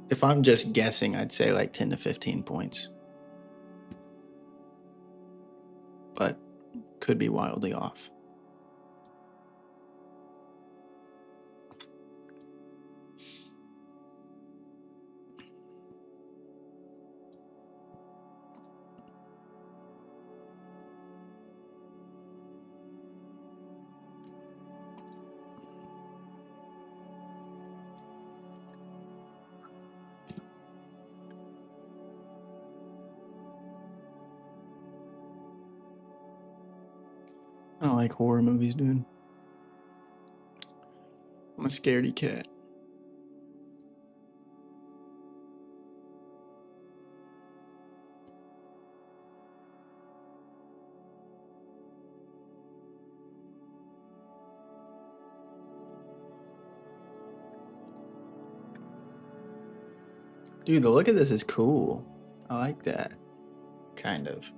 S1: If I'm just guessing, I'd say like 10 to 15 points. But could be wildly off. I don't like horror movies, dude. I'm a scaredy cat. Dude, the look of this is cool. I like that. Kind of.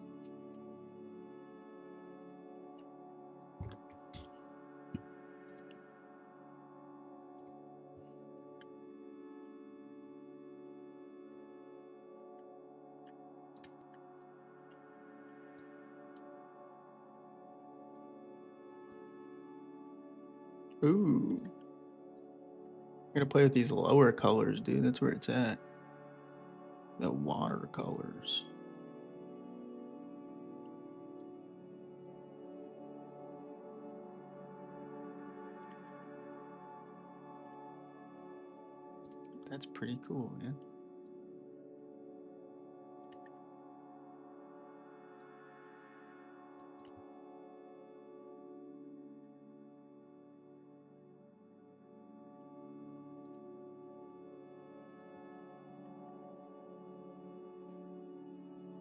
S1: Ooh. I'm gonna play with these lower colors, dude. That's where it's at. The watercolors. That's pretty cool, man.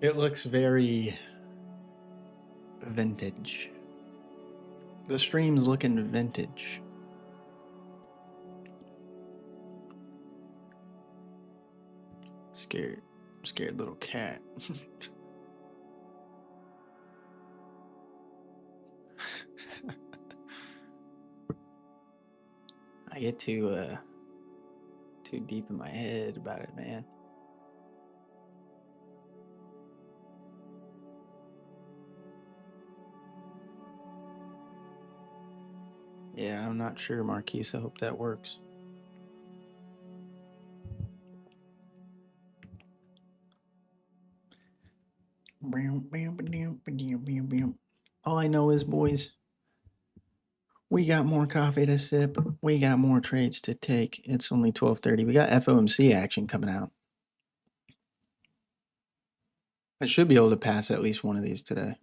S1: It looks very vintage. The stream's looking vintage. Scared little cat. I get too deep in my head about it, man. Yeah, I'm not sure, Marquise. I hope that works. All I know is, boys, We got more coffee to sip. We got more trades to take. It's only 12:30. We got FOMC action coming out. I should be able to pass at least one of these today.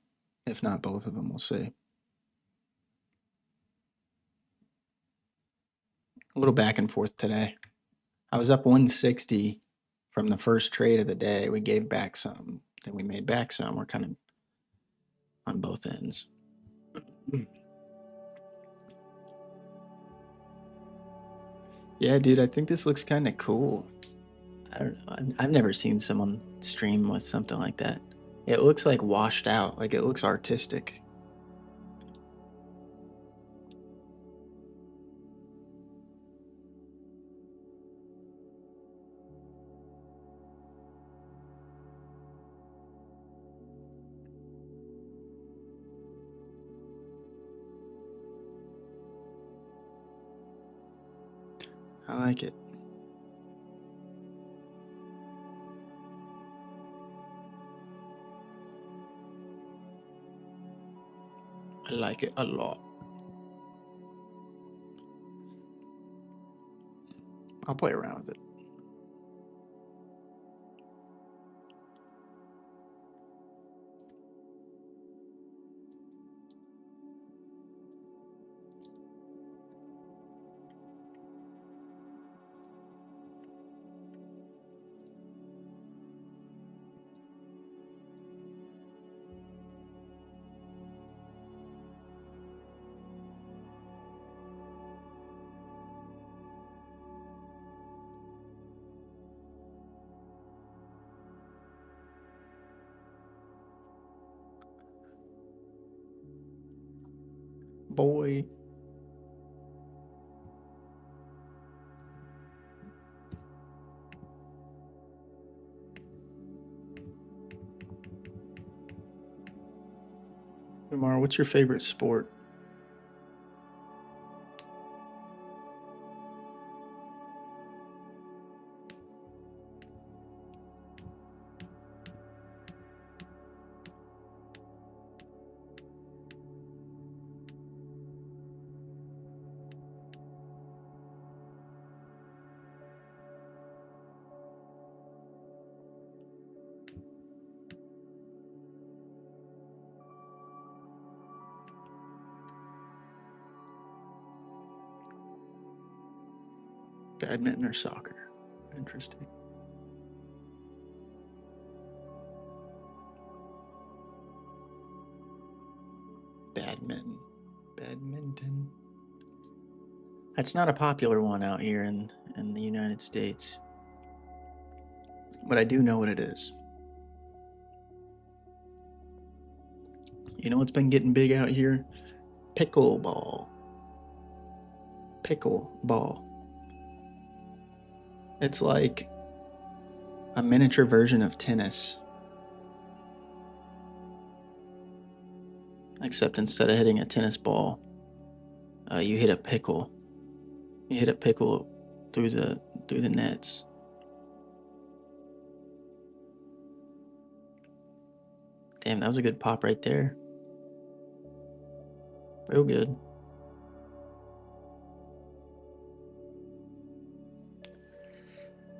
S1: If not both of them, we'll see. A little back and forth today. I was up 160 from the first trade of the day. We gave back some, then we made back some. We're kind of on both ends. Yeah, dude, I think this looks kind of cool. I don't know. I've never seen someone stream with something like that. It looks like washed out. Like it looks artistic. I like it. I like it a lot. I'll play around with it. Boy. Umar, what's your favorite sport? Badminton or soccer? Interesting. Badminton. That's not a popular one out here in the United States. But I do know what it is. You know what's been getting big out here? Pickleball. Pickleball. It's like a miniature version of tennis. Except instead of hitting a tennis ball, you hit a pickle. You hit a pickle through the nets. Damn, that was a good pop right there. Real good.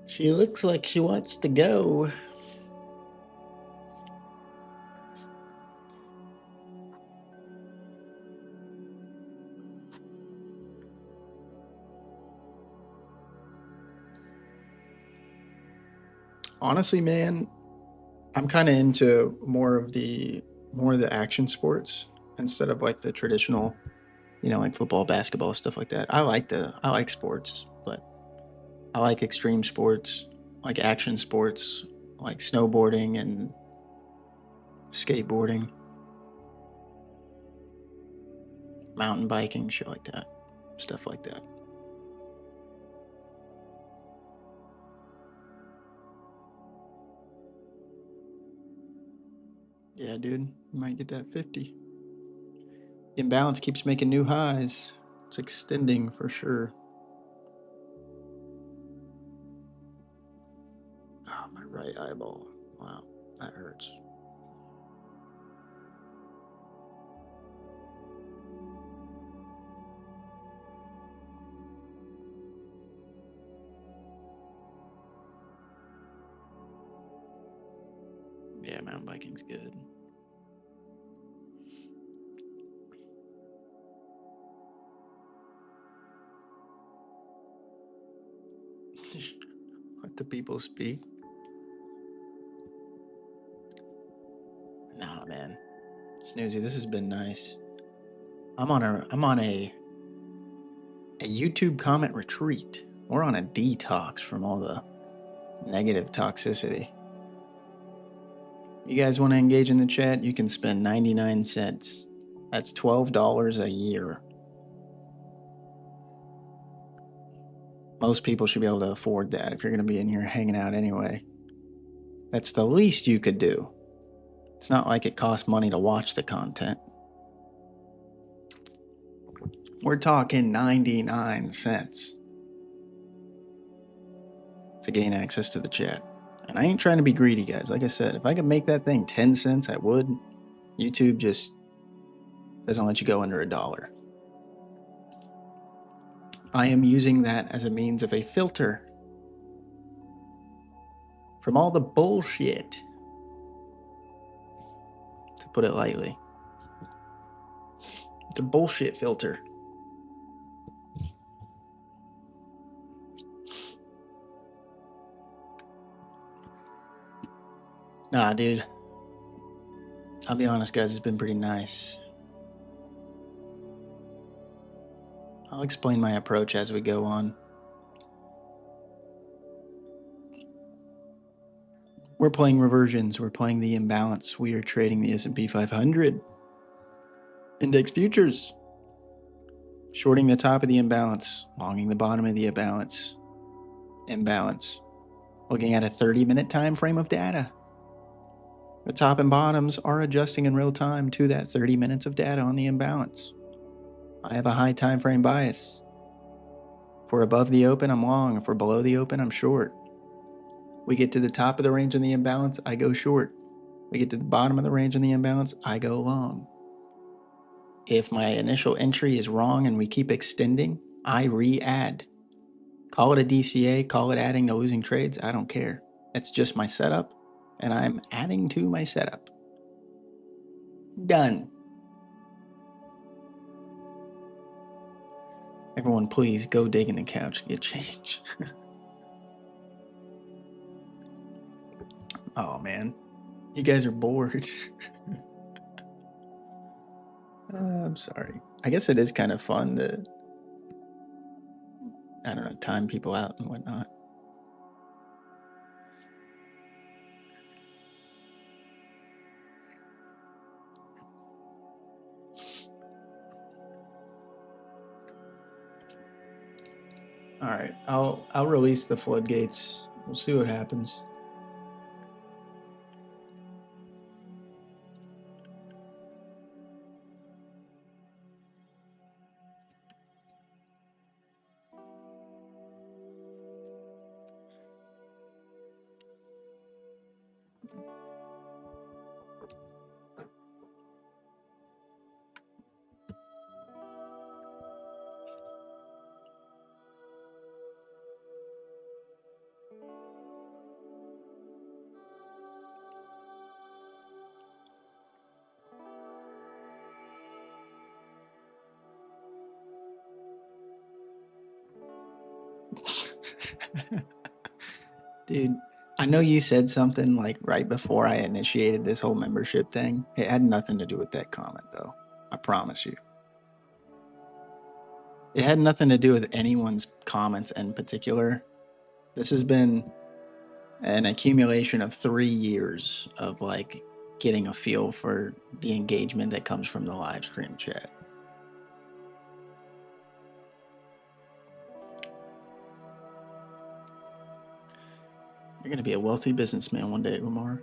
S1: She looks like she wants to go. Honestly, man, I'm kind of into more of the action sports instead of like the traditional, like football, basketball, stuff like that. I like sports, but I like extreme sports, like action sports, like snowboarding and skateboarding, mountain biking, shit like that, stuff like that. Yeah, dude, you might get that 50. Imbalance keeps making new highs. It's extending for sure. Oh, my right eyeball. Wow, that hurts. Yeah, mountain biking's good. Let the people speak. Nah, man. Snoozy, this has been nice. I'm on a YouTube comment retreat. We're on a detox from all the negative toxicity. You guys want to engage in the chat? You can spend 99 cents. That's $12 a year. Most people should be able to afford that if you're going to be in here hanging out anyway. That's the least you could do. It's not like it costs money to watch the content. We're talking 99 cents to gain access to the chat. And I ain't trying to be greedy, guys. Like I said, if I could make that thing 10 cents, I would. YouTube just doesn't let you go under $1. I am using that as a means of a filter from all the bullshit, to put it lightly. It's a bullshit filter. Nah, dude. I'll be honest, guys, it's been pretty nice. I'll explain my approach as we go on. We're playing reversions. We're playing the imbalance. We are trading the S&P 500. Index futures. Shorting the top of the imbalance. Longing the bottom of the imbalance. Imbalance. Looking at a 30-minute time frame of data. The top and bottoms are adjusting in real time to that 30 minutes of data on the imbalance. I have a high time frame bias. If we're above the open, I'm long. If we're below the open, I'm short. We get to the top of the range in the imbalance, I go short. We get to the bottom of the range in the imbalance, I go long. If my initial entry is wrong and we keep extending, I re-add. Call it a DCA, call it adding to losing trades, I don't care. It's just my setup, and I'm adding to my setup. Done. Everyone, please go dig in the couch and get change. Oh, man. You guys are bored. I'm sorry. I guess it is kind of fun to, I don't know, time people out and whatnot. All right, I'll release the floodgates. We'll see what happens. Dude, I know you said something like right before I initiated this whole membership thing. It had nothing to do with that comment, though. I promise you. It had nothing to do with anyone's comments in particular. This has been an accumulation of 3 years of like getting a feel for the engagement that comes from the live stream chat. You're going to be a wealthy businessman one day, Lamar.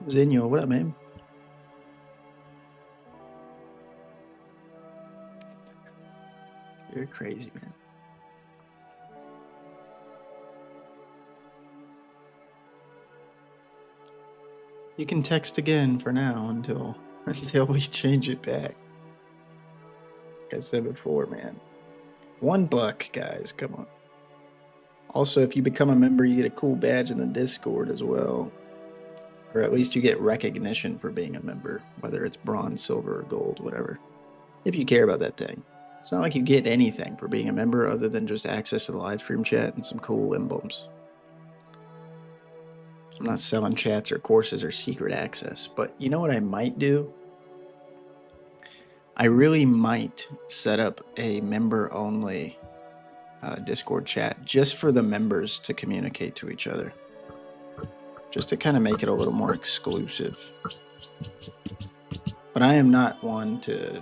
S1: Zinyo, what up, man? You're crazy, man. You can text again for now until we change it back. Like I said before, man. $1, guys. Come on. Also, if you become a member, you get a cool badge in the Discord as well. Or at least you get recognition for being a member, whether it's bronze, silver, or gold, whatever. If you care about that thing. It's not like you get anything for being a member other than just access to the live stream chat and some cool emblems. I'm not selling chats or courses or secret access, but you know what I might do? I really might set up a member-only Discord chat just for the members to communicate to each other. Just to kind of make it a little more exclusive. But I am not one to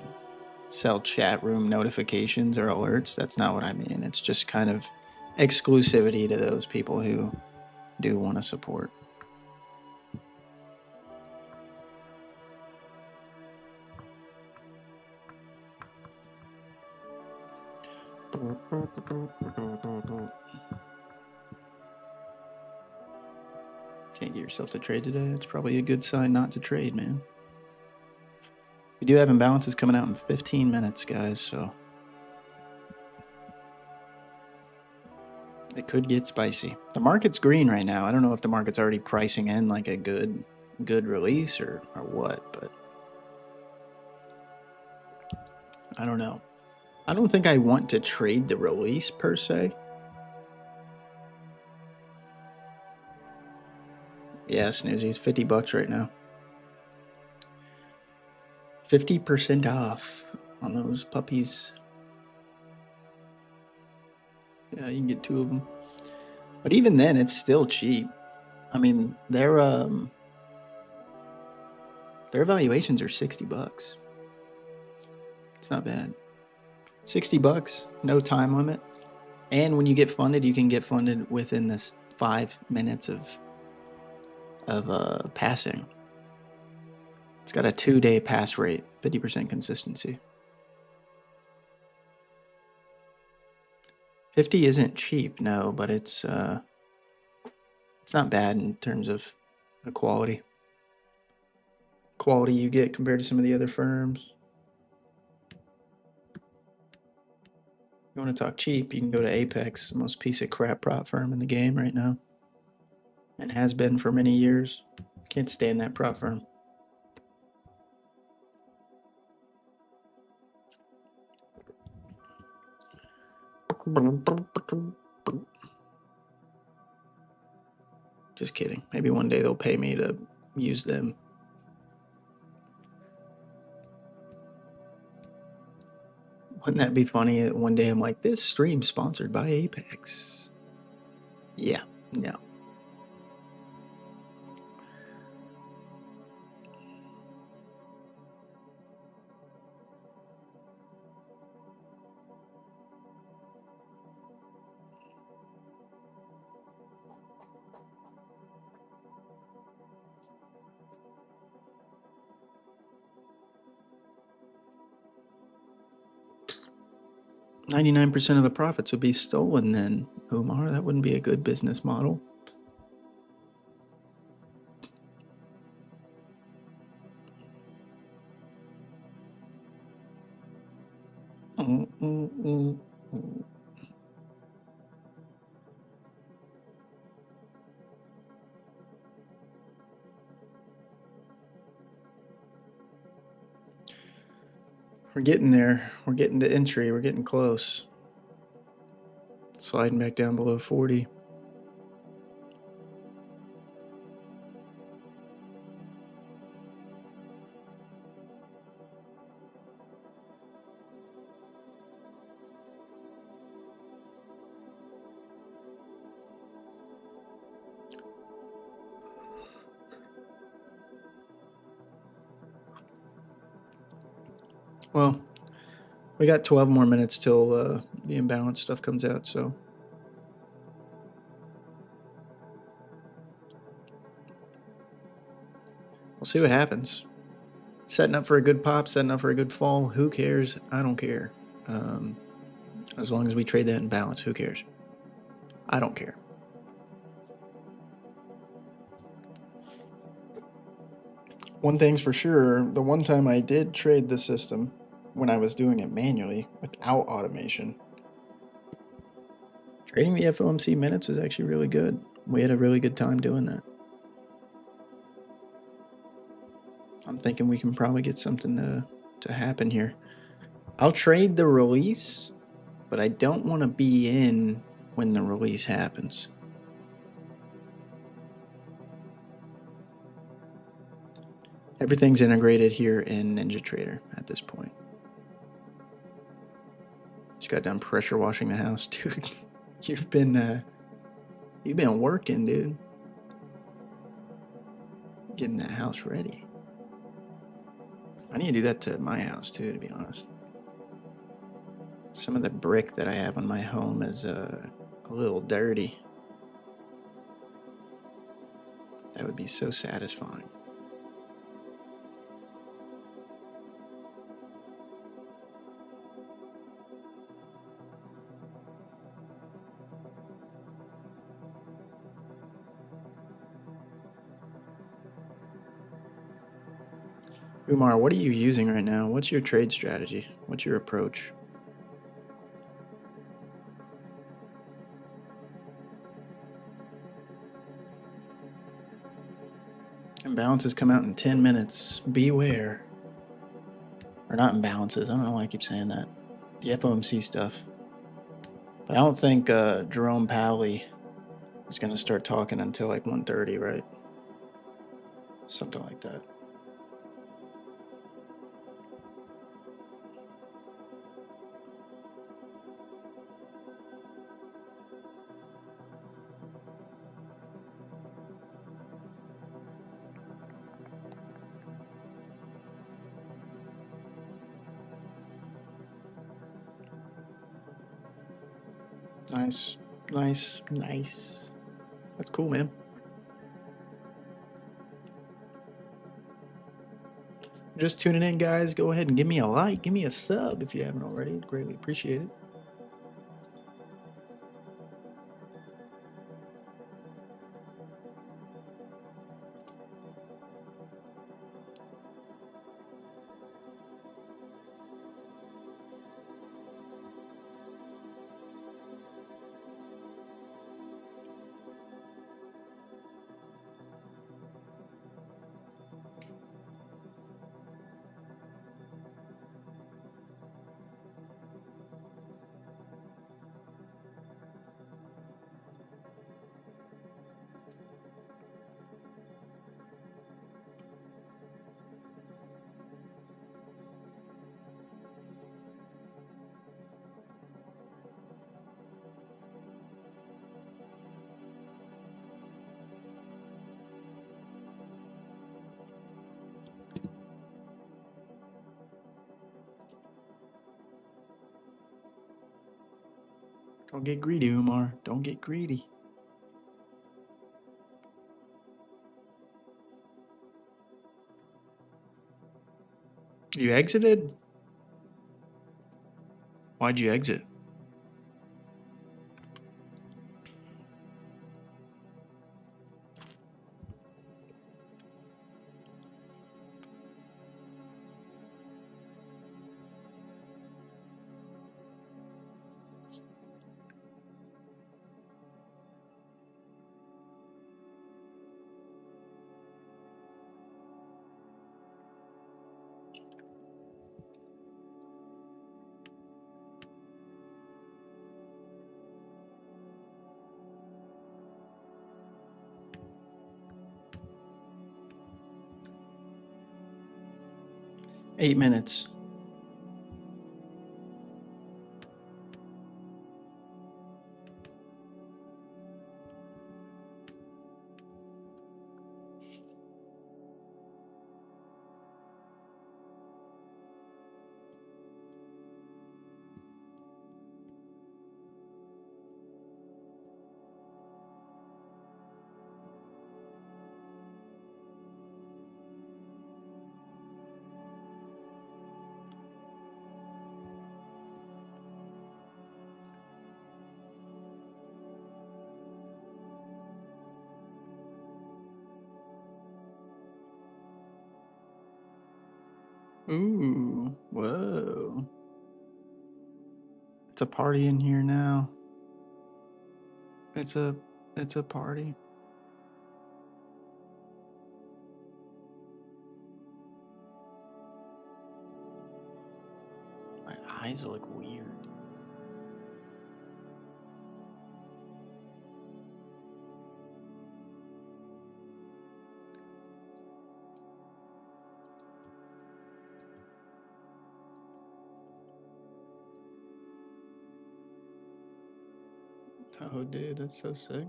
S1: sell chat room notifications or alerts. That's not what I mean. It's just kind of exclusivity to those people who do want to support. Can't get yourself to trade today. It's probably a good sign not to trade, man. We do have imbalances coming out in 15 minutes, guys, so it could get spicy. The market's green right now. I don't know if the market's already pricing in like a good release or what, but I don't know. I don't think I want to trade the release per se. Yeah, Snoozy's $50 right now. 50% off on those puppies. Yeah, you can get 2 of them. But even then, it's still cheap. I mean, their valuations are $60. It's not bad. $60, no time limit. And when you get funded, you can get funded within this 5 minutes of passing. It's got a 2-day pass rate, 50% consistency. 50 isn't cheap, no, but it's not bad in terms of the quality you get compared to some of the other firms. You want to talk cheap, you can go to Apex, the most piece of crap prop firm in the game right now, and has been for many years. Can't stand that prop firm. Just kidding. Maybe one day they'll pay me to use them. Wouldn't that be funny? One day I'm like, this stream sponsored by Apex. Yeah, no. $99% of the profits would be stolen then, Umar. That wouldn't be a good business model. We're getting there. We're getting to entry. We're getting close. Sliding back down below 40. Well, we got 12 more minutes till the imbalance stuff comes out, so We'll see what happens. Setting up for a good pop, setting up for a good fall. Who cares? I don't care. As long as we trade that in balance, who cares? I don't care. One thing's for sure, the one time I did trade the system, when I was doing it manually without automation, trading the FOMC minutes was actually really good. We had a really good time doing that. I'm thinking we can probably get something to happen here. I'll trade the release, but I don't want to be in when the release happens. Everything's integrated here in NinjaTrader at this point. Just got done pressure washing the house, dude. You've been working, dude. Getting that house ready. I need to do that to my house too, to be honest. Some of the brick that I have on my home is a little dirty. That would be so satisfying. Umar, what are you using right now? What's your trade strategy? What's your approach? Imbalances come out in 10 minutes. Beware. Or not imbalances. I don't know why I keep saying that. The FOMC stuff. But I don't think Jerome Powell is going to start talking until like 1:30, right? Something like that. Nice. Nice. Nice. That's cool, man. Just tuning in, guys. Go ahead and give me a like. Give me a sub if you haven't already. I'd greatly appreciate it. Don't get greedy, Umar. Don't get greedy. You exited? Why'd you exit? Eight minutes. Ooh, whoa. It's a party in here now. It's a party. My eyes look weird. Oh, dude, that's so sick.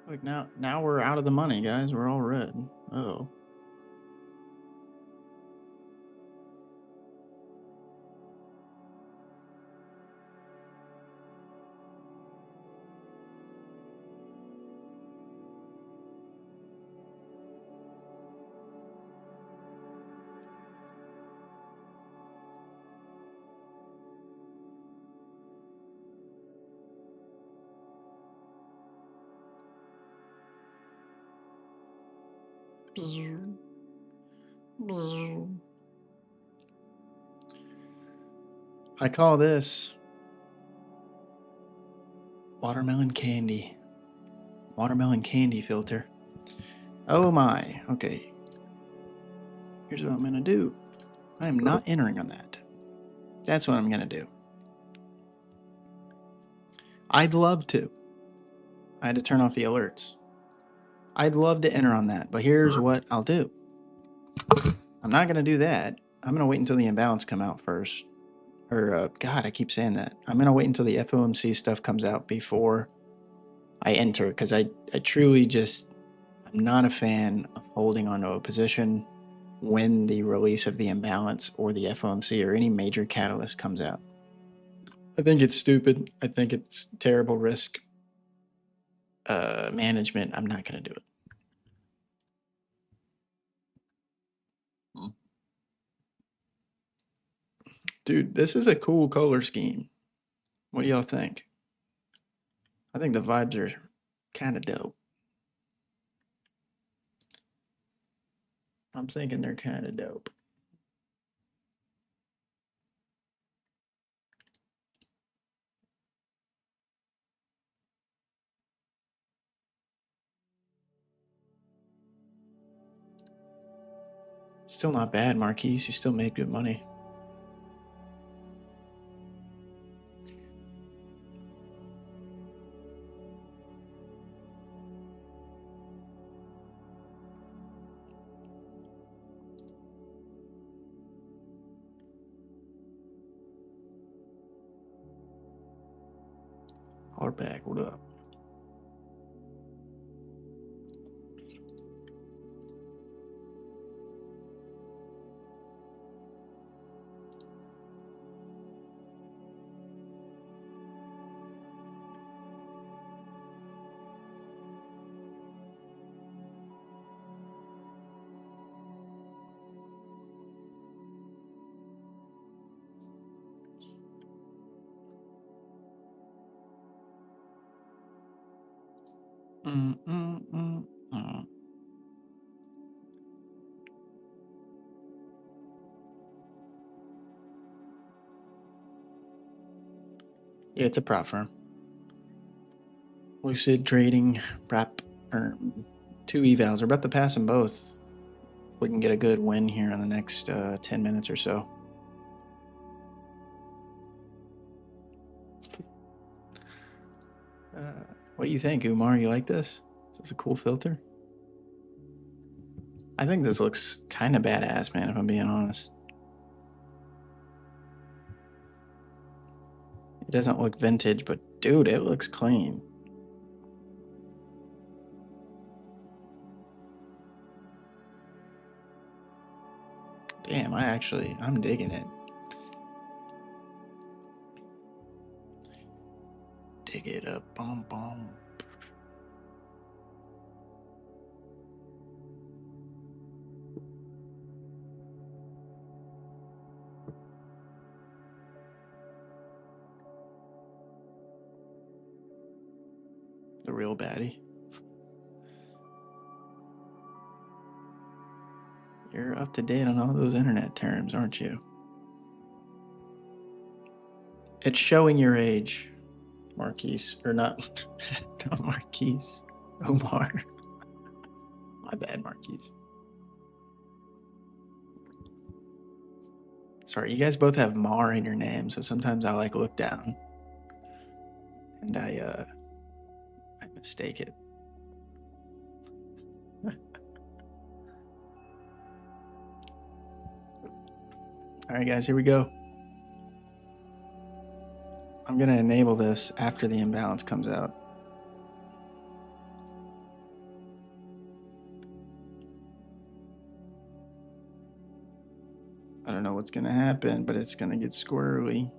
S1: Like now we're out of the money, guys. We're all red. Oh. I call this watermelon candy. Watermelon candy filter. Oh my. Okay. Here's what I'm going to do. I am not entering on that. That's what I'm going to do. I'd love to. I had to turn off the alerts. I'd love to enter on that, but here's what I'll do. I'm not going to do that. I'm going to wait until the imbalance come out first. Or, God, I keep saying that. I'm going to wait until the FOMC stuff comes out before I enter, because I truly just, I'm not a fan of holding onto a position when the release of the imbalance or the FOMC or any major catalyst comes out. I think it's stupid. I think it's terrible risk management. I'm not going to do it. Dude, this is a cool color scheme. What do y'all think? I think the vibes are kind of dope. I'm thinking they're kind of dope. Still not bad, Marquise. You still make good money. Hardback, what up? Yeah, it's a prop firm. Lucid trading, prop firm. 2 evals. We're about to pass them both. We can get a good win here in the next 10 minutes or so. What do you think, Umar? You like this? Is this a cool filter? I think this looks kind of badass, man, if I'm being honest. It doesn't look vintage, but dude, it looks clean. Damn, I'm digging it. Dig it up, boom, boom. The real baddie. You're up to date on all those internet terms, aren't you? It's showing your age, Marquise. Or not, not Marquise. Omar. My bad, Marquise. Sorry, you guys both have Mar in your name, so sometimes I like look down and I mistake it. All right, guys, here we go. I'm gonna enable this after the imbalance comes out. I don't know what's gonna happen, but it's gonna get squirrely.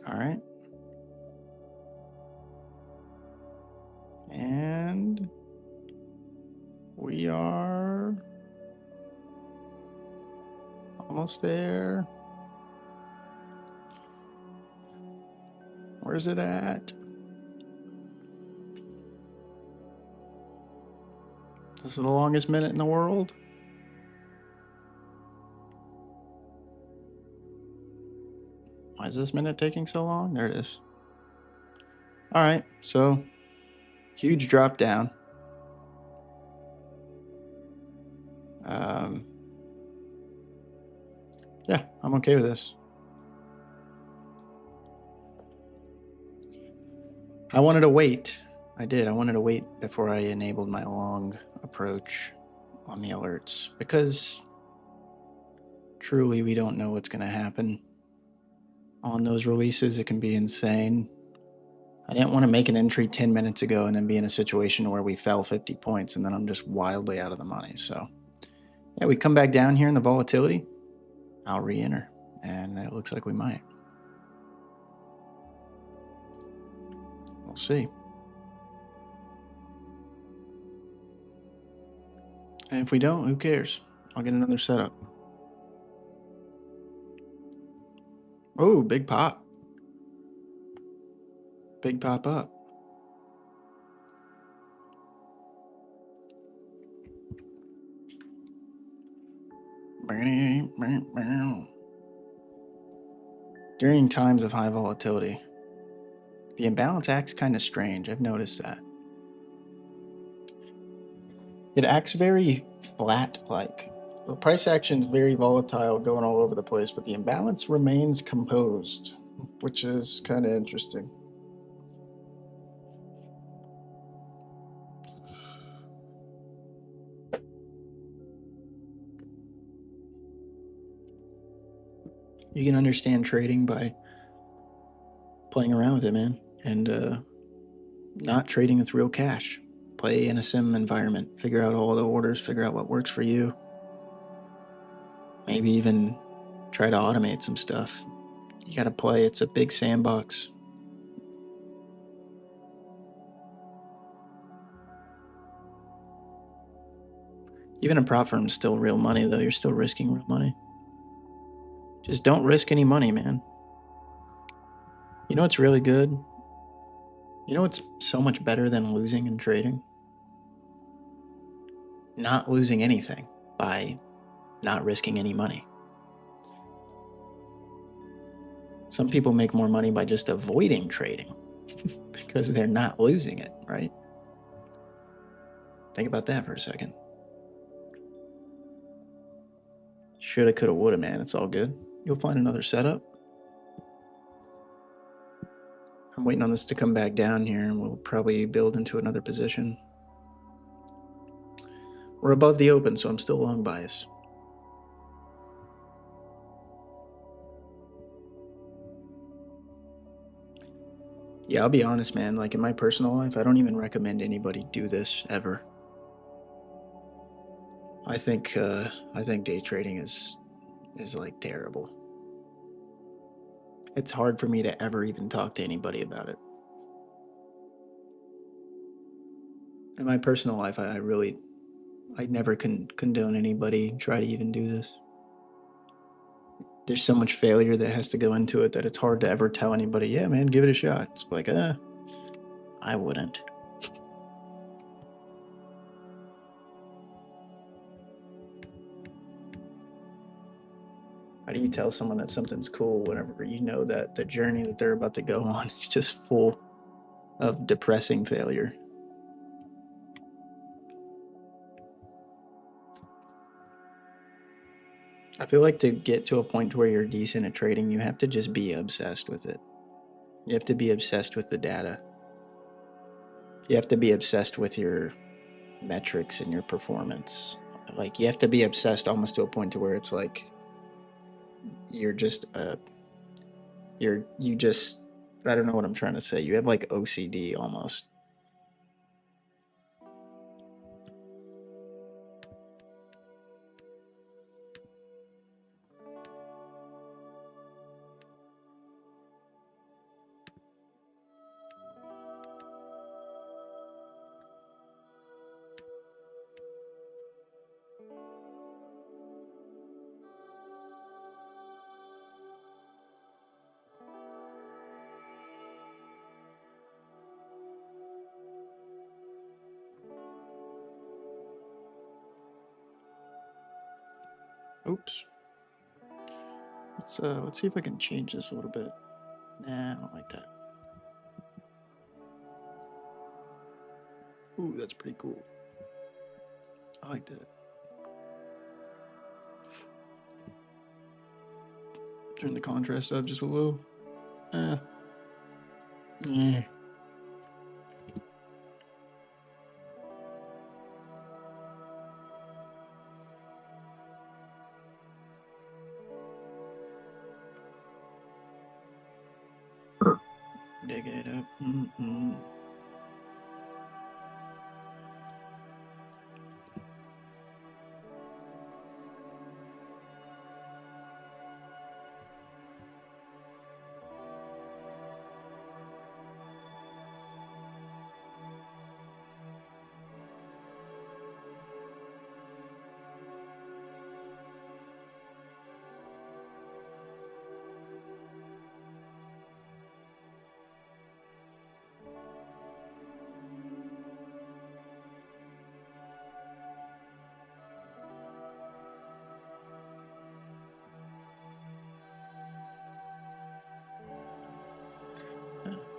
S1: All right. And we are almost there. Where's it at? This is the longest minute in the world. Why is this minute taking so long? There it is. All right, so huge drop down. Yeah, I'm okay with this. I wanted to wait. I did. I wanted to wait before I enabled my long approach on the alerts because truly we don't know what's going to happen on those releases. It can be insane. I didn't want to make an entry 10 minutes ago and then be in a situation where we fell 50 points and then I'm just wildly out of the money. So yeah, we come back down here in the volatility. I'll re-enter, and it looks like we might. We'll see. And if we don't, who cares? I'll get another setup. Oh, big pop. Big pop up. During times of high volatility, the imbalance acts kind of strange. I've noticed that. It acts very flat-like. The price action is very volatile, going all over the place, but the imbalance remains composed, which is kind of interesting. You can understand trading by playing around with it, man, and not trading with real cash. Play in a sim environment. Figure out all the orders. Figure out what works for you. Maybe even try to automate some stuff. You gotta play. It's a big sandbox. Even a prop firm is still real money, though. You're still risking real money. Just don't risk any money, man. You know what's really good? You know what's so much better than losing in trading? Not losing anything by not risking any money. Some people make more money by just avoiding trading because they're not losing it, right? Think about that for a second. Shoulda, coulda, woulda, man. It's all good. You'll find another setup. I'm waiting on this to come back down here, and we'll probably build into another position. We're above the open, so I'm still long bias. Yeah, I'll be honest, man. Like in my personal life, I don't even recommend anybody do this ever. I think day trading is like terrible. It's hard for me to ever even talk to anybody about it. In my personal life, I never condone anybody try to even do this. There's so much failure that has to go into it that it's hard to ever tell anybody, yeah, man, give it a shot. It's like, I wouldn't. How do you tell someone that something's cool whenever you know that the journey that they're about to go on is just full of depressing failure? I feel like to get to a point where you're decent at trading, you have to just be obsessed with it. You have to be obsessed with the data. You have to be obsessed with your metrics and your performance. Like, you have to be obsessed almost to a point to where it's like you're just you just, I don't know what I'm trying to say. You have like OCD almost. Oops. Let's see if I can change this a little bit. Nah, I don't like that. Ooh, that's pretty cool. I like that. Turn the contrast up just a little. Yeah. Dig it up.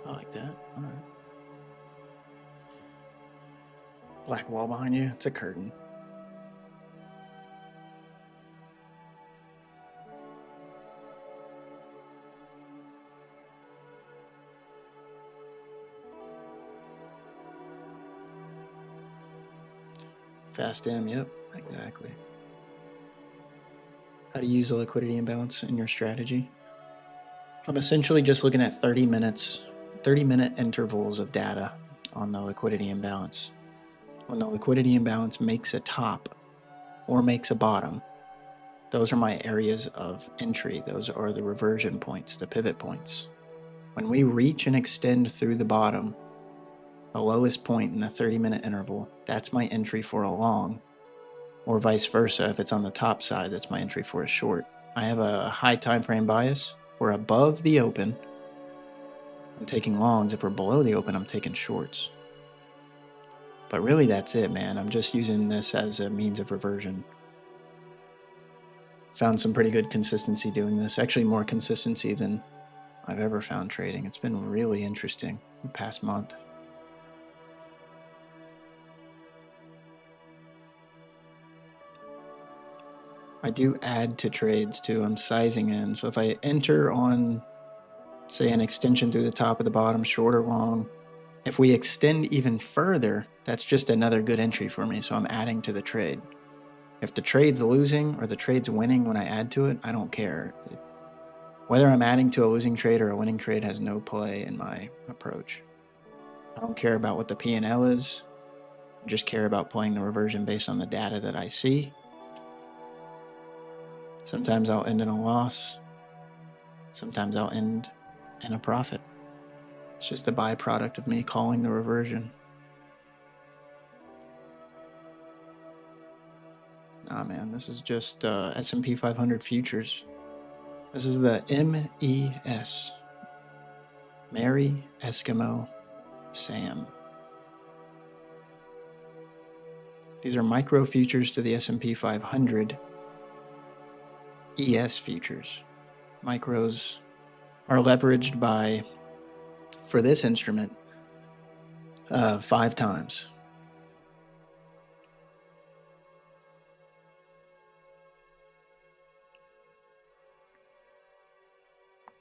S1: I like that. All right. Black wall behind you. It's a curtain. Fast M. Yep. Exactly. How to use the liquidity imbalance in your strategy. I'm essentially just looking at 30-minute intervals of data on the liquidity imbalance. When the liquidity imbalance makes a top or makes a bottom, those are my areas of entry. Those are the reversion points, the pivot points. When we reach and extend through the bottom, the lowest point in the 30-minute interval, that's my entry for a long, or vice versa. If it's on the top side, that's my entry for a short. I have a high time frame bias. If we're above the open, I'm taking longs. If we're below the open, I'm taking shorts. But really, that's it, man. I'm just using this as a means of reversion. Found some pretty good consistency doing this. Actually, more consistency than I've ever found trading. It's been really interesting the past month. I do add to trades too. I'm sizing in. So if I enter on, say, an extension through the top of the bottom, short or long, if we extend even further, that's just another good entry for me. So I'm adding to the trade. If the trade's losing or the trade's winning when I add to it, I don't care. Whether I'm adding to a losing trade or a winning trade has no play in my approach. I don't care about what the P&L is. I just care about playing the reversion based on the data that I see. Sometimes I'll end in a loss. Sometimes I'll end in a profit. It's just a byproduct of me calling the reversion. Nah, man, this is just S&P 500 futures. This is the MES. Mary Eskimo Sam. These are micro futures to the S&P 500 ES futures. Micros are leveraged by, for this instrument, 5 times.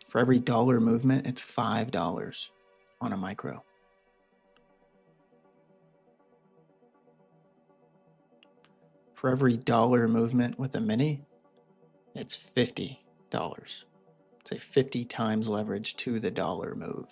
S1: For every dollar movement, it's $5 on a micro. For every dollar movement with a mini, it's $50. It's a 50 times leverage to the dollar move.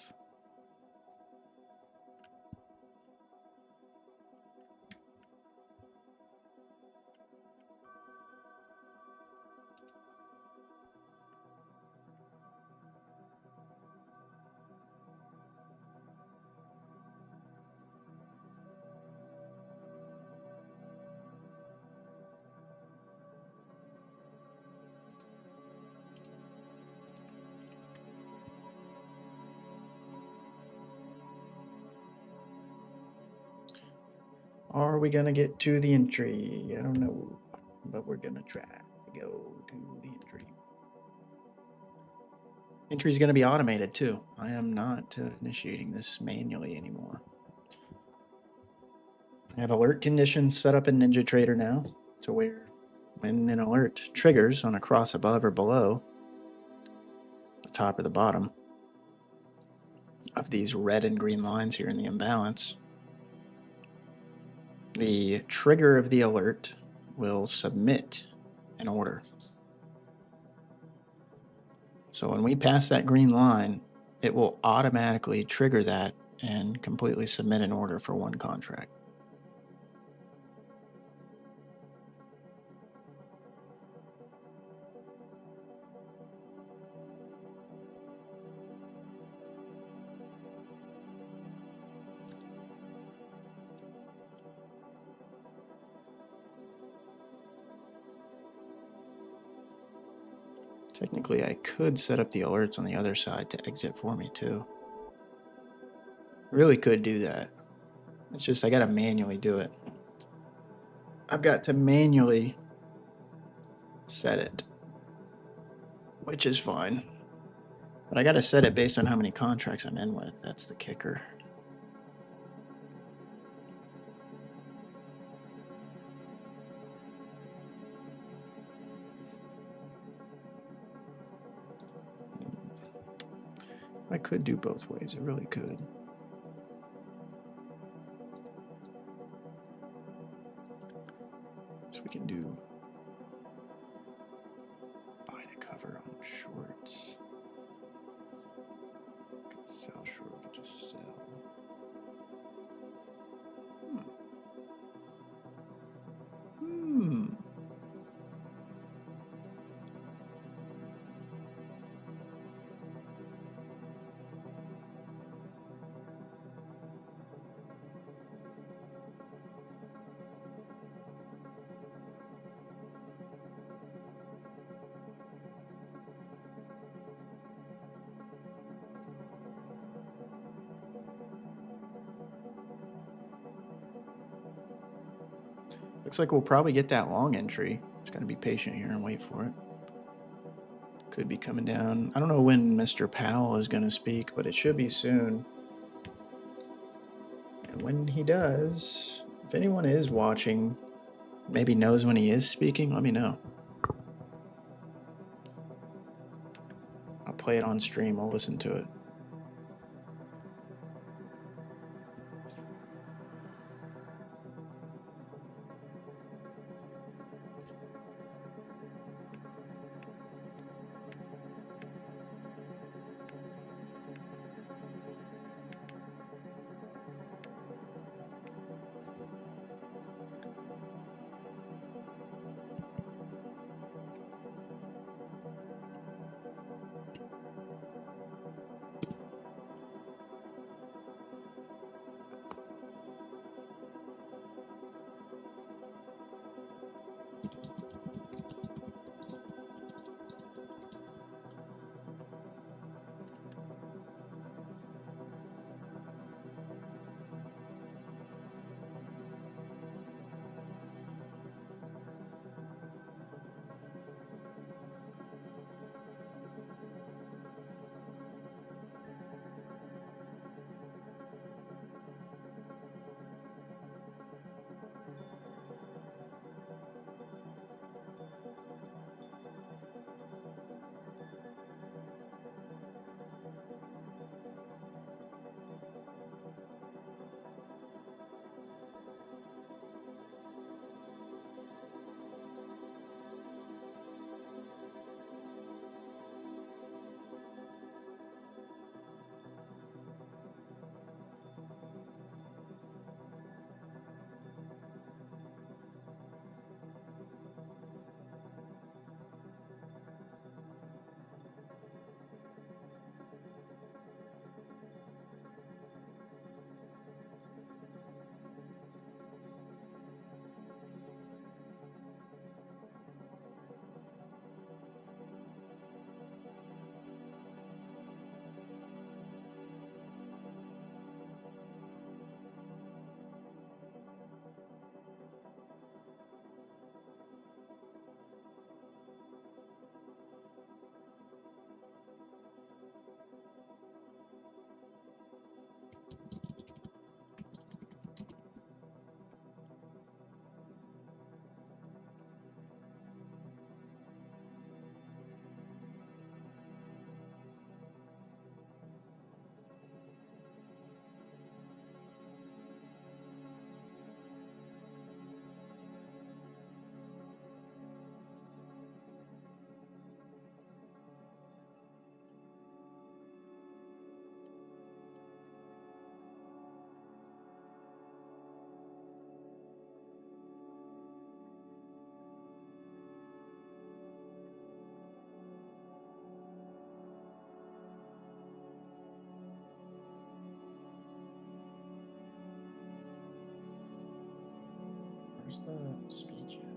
S1: Are we going to get to the entry? I don't know, but we're going to try to go to the entry. Entry is going to be automated too. I am not initiating this manually anymore. I have alert conditions set up in NinjaTrader now to where when an alert triggers on a cross above or below the top or the bottom of these red and green lines here in the imbalance, the trigger of the alert will submit an order. So when we pass that green line, it will automatically trigger that and completely submit an order for one contract. Technically, I could set up the alerts on the other side to exit for me too. Really could do that. It's just I gotta manually do it. I've got to manually set it, which is fine. But I gotta set it based on how many contracts I'm in with. That's the kicker. I could do both ways. I really could. So we can do buy to cover on shorts. Could sell short, could just sell. Looks like we'll probably get that long entry. Just gotta be patient here and wait for it. Could be coming down. I don't know when Mr. Powell is gonna speak, but it should be soon. And when he does, if anyone is watching, maybe knows when he is speaking, let me know. I'll play it on stream. I'll listen to it. Where's the speech at?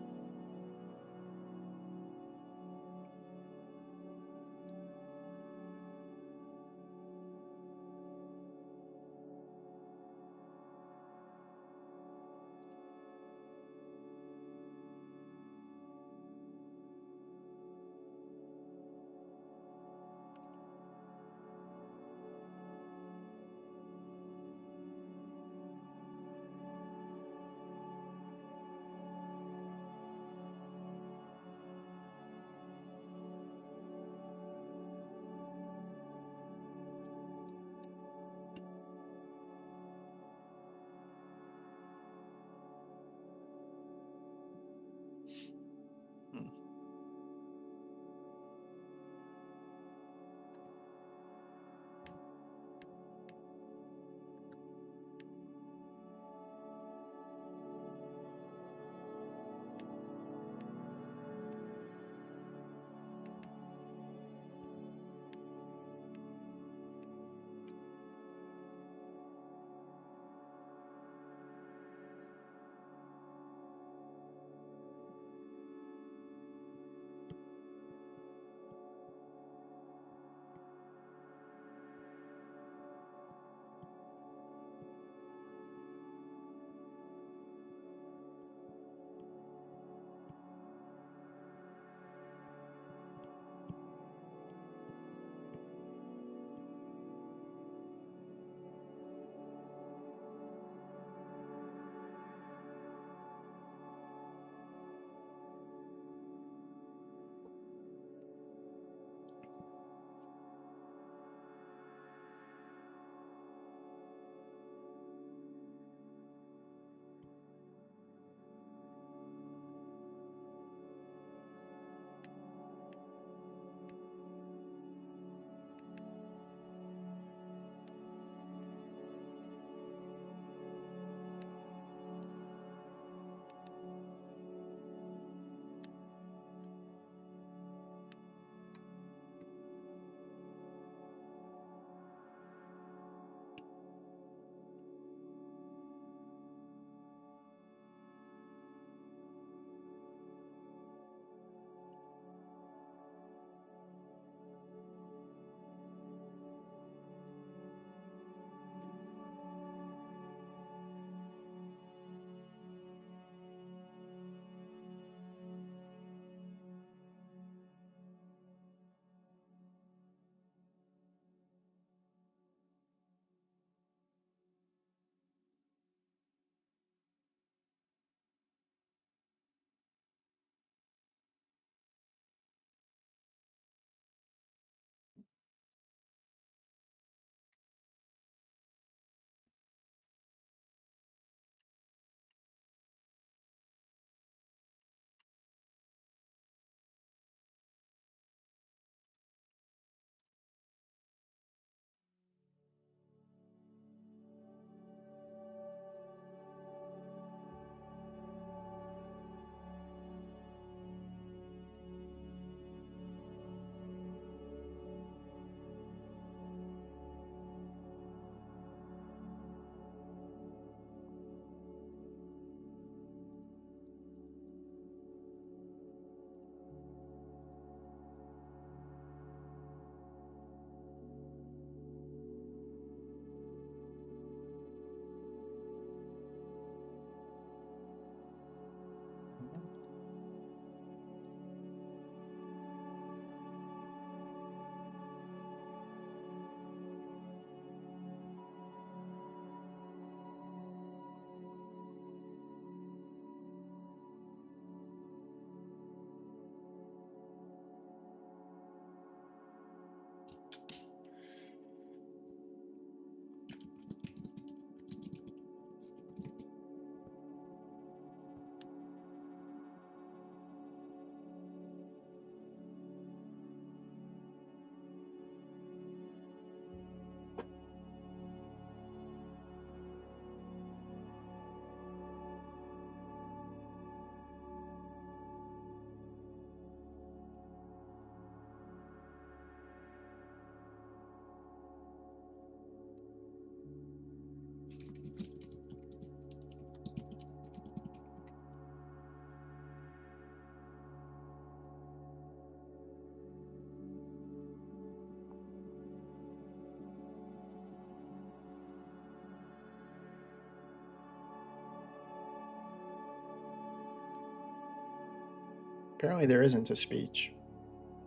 S1: Apparently there isn't a speech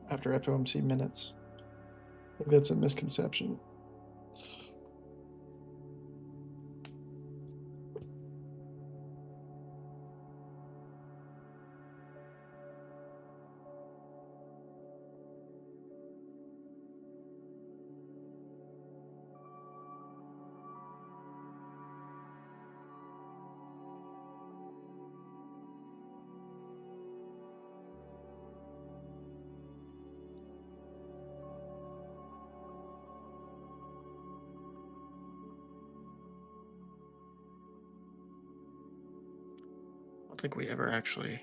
S1: after FOMC minutes. I think that's a misconception. I don't think we ever actually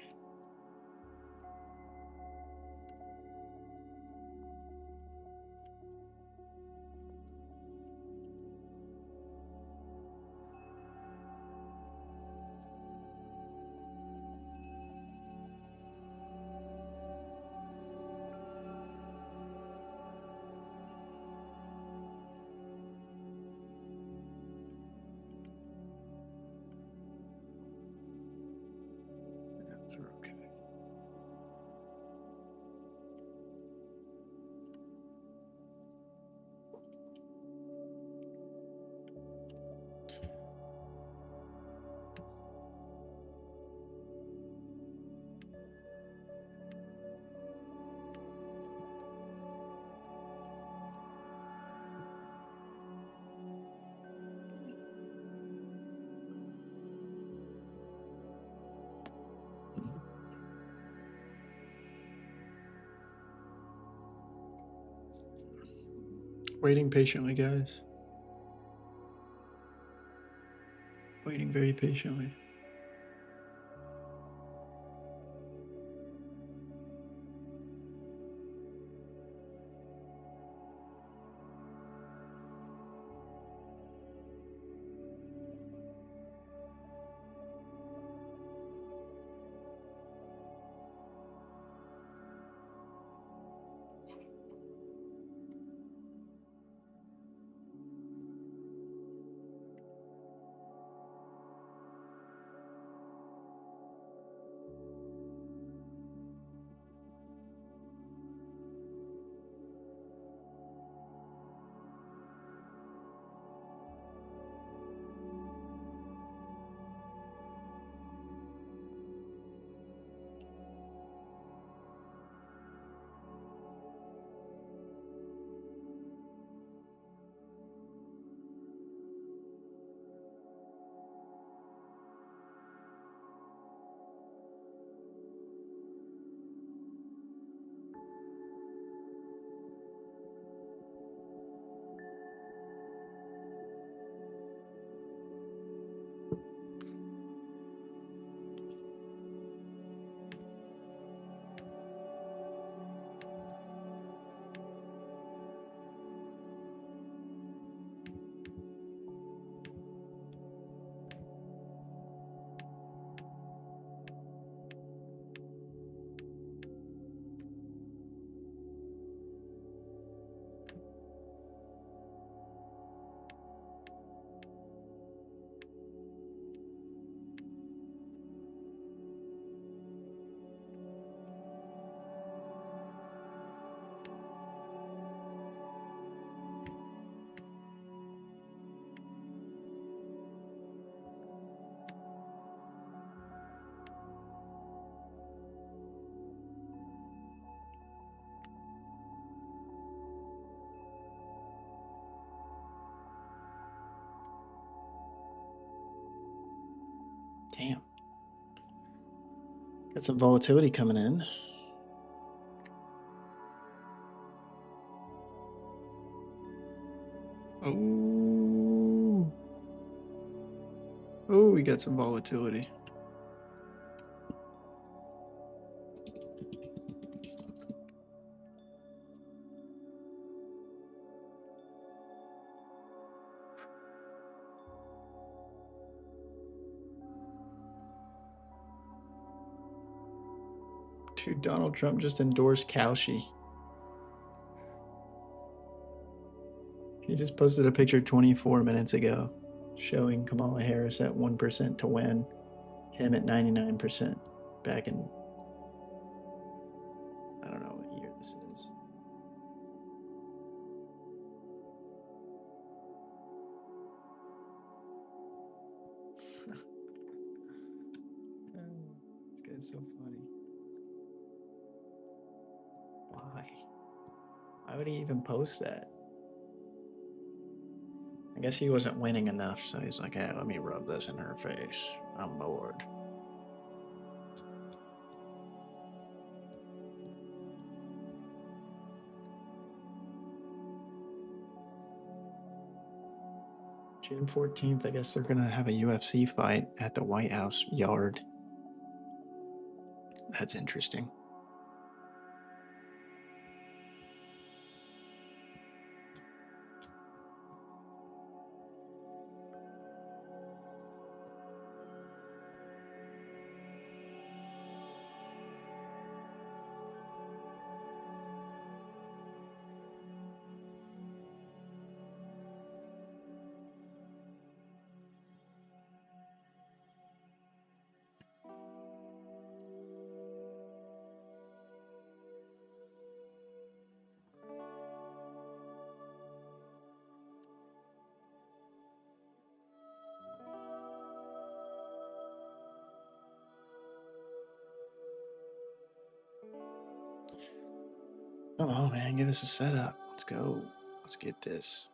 S1: okay. Waiting patiently, guys. Waiting very patiently. Damn. Got some volatility coming in. Oh. Oh, we got some volatility. Dude, Donald Trump just endorsed Kalshi. He just posted a picture 24 minutes ago showing Kamala Harris at 1% to win, him at 99% back in This guy's so funny. Why? Why would he even post that? I guess he wasn't winning enough, so he's like, hey, let me rub this in her face. I'm bored. June 14th, I guess they're going to have a UFC fight at the White House yard. That's interesting. Come on, man, give us a setup. Let's go. Let's get this.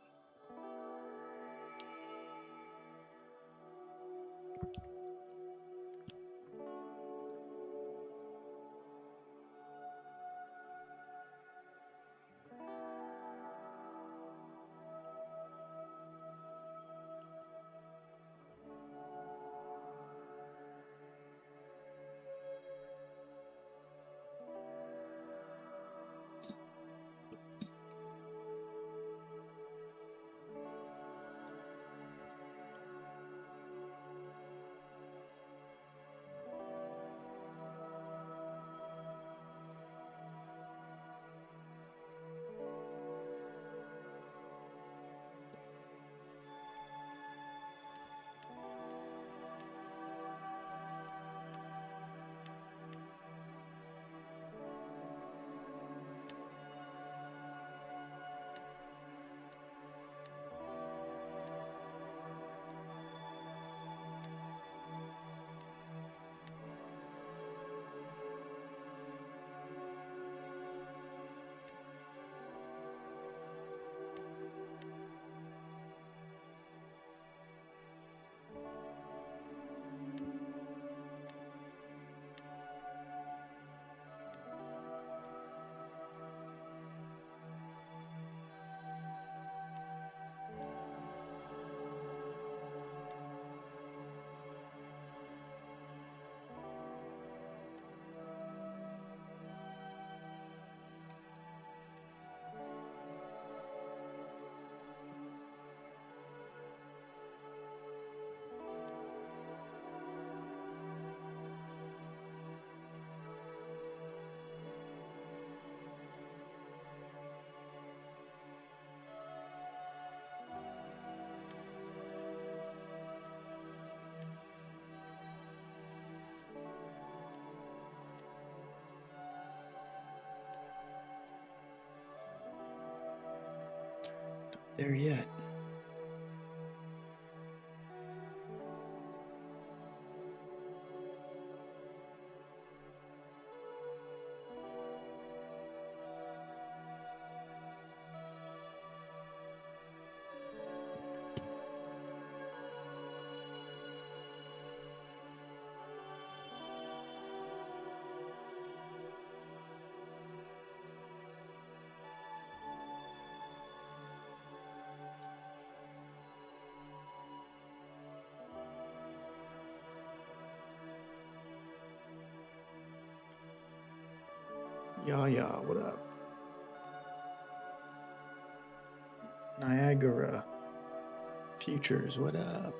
S1: There yet. Yeah, what up? Niagara Futures, what up?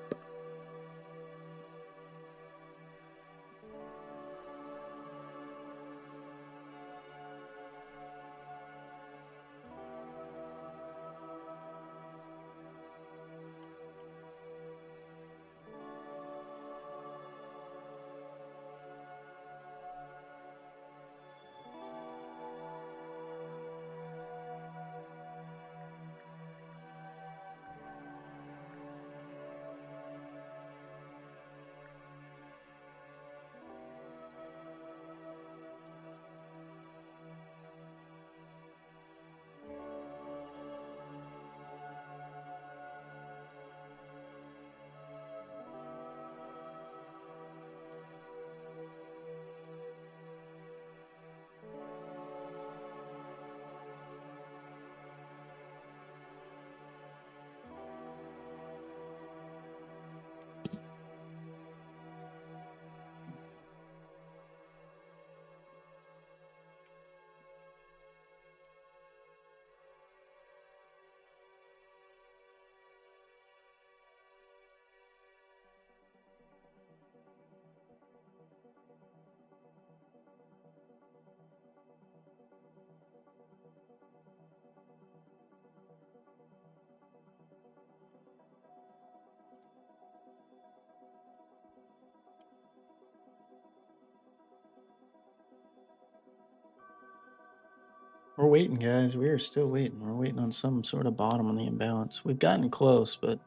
S1: We're waiting, guys. We are still waiting. We're waiting on some sort of bottom on the imbalance. We've gotten close, but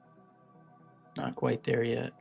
S1: not quite there yet.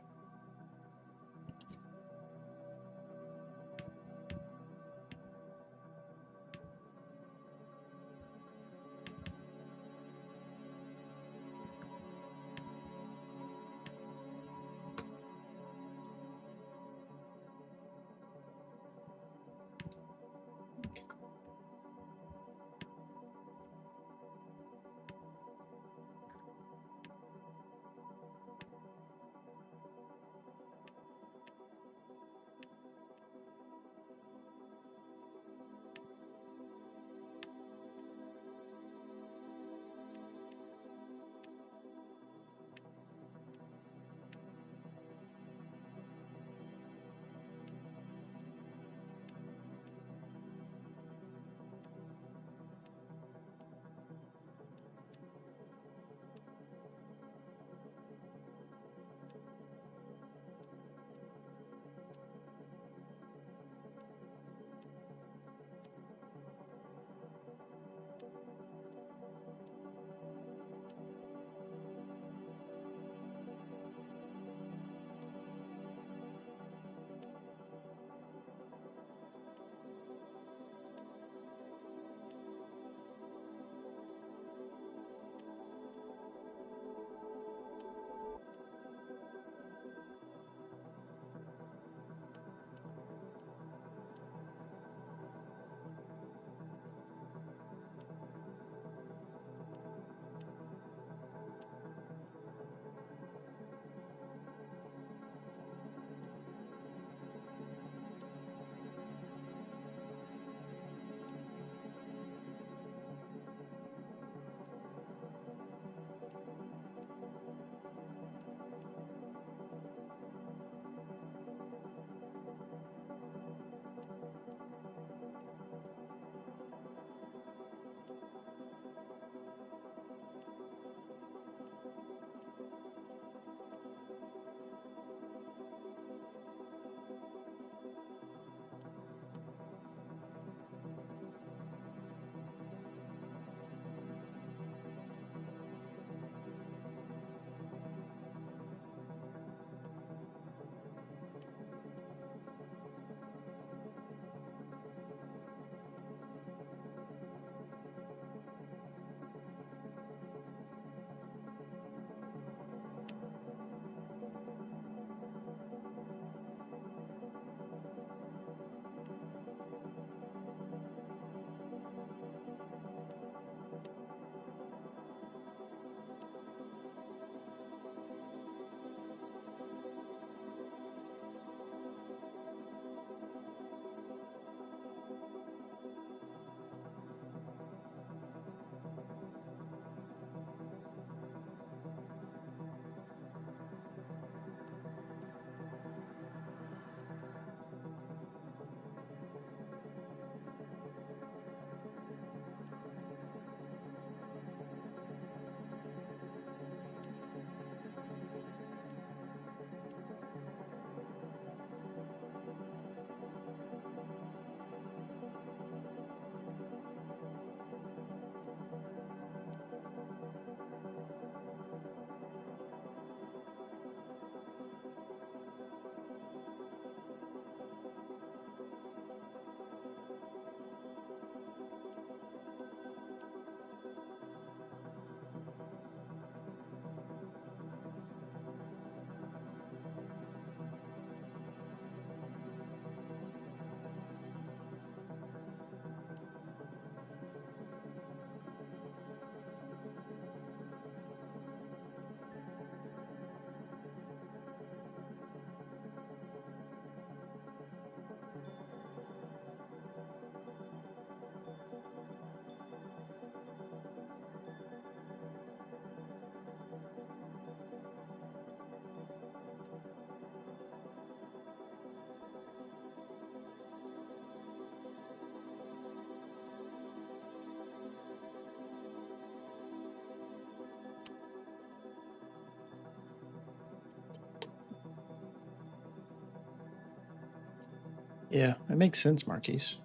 S1: Yeah, it makes sense, Marquise.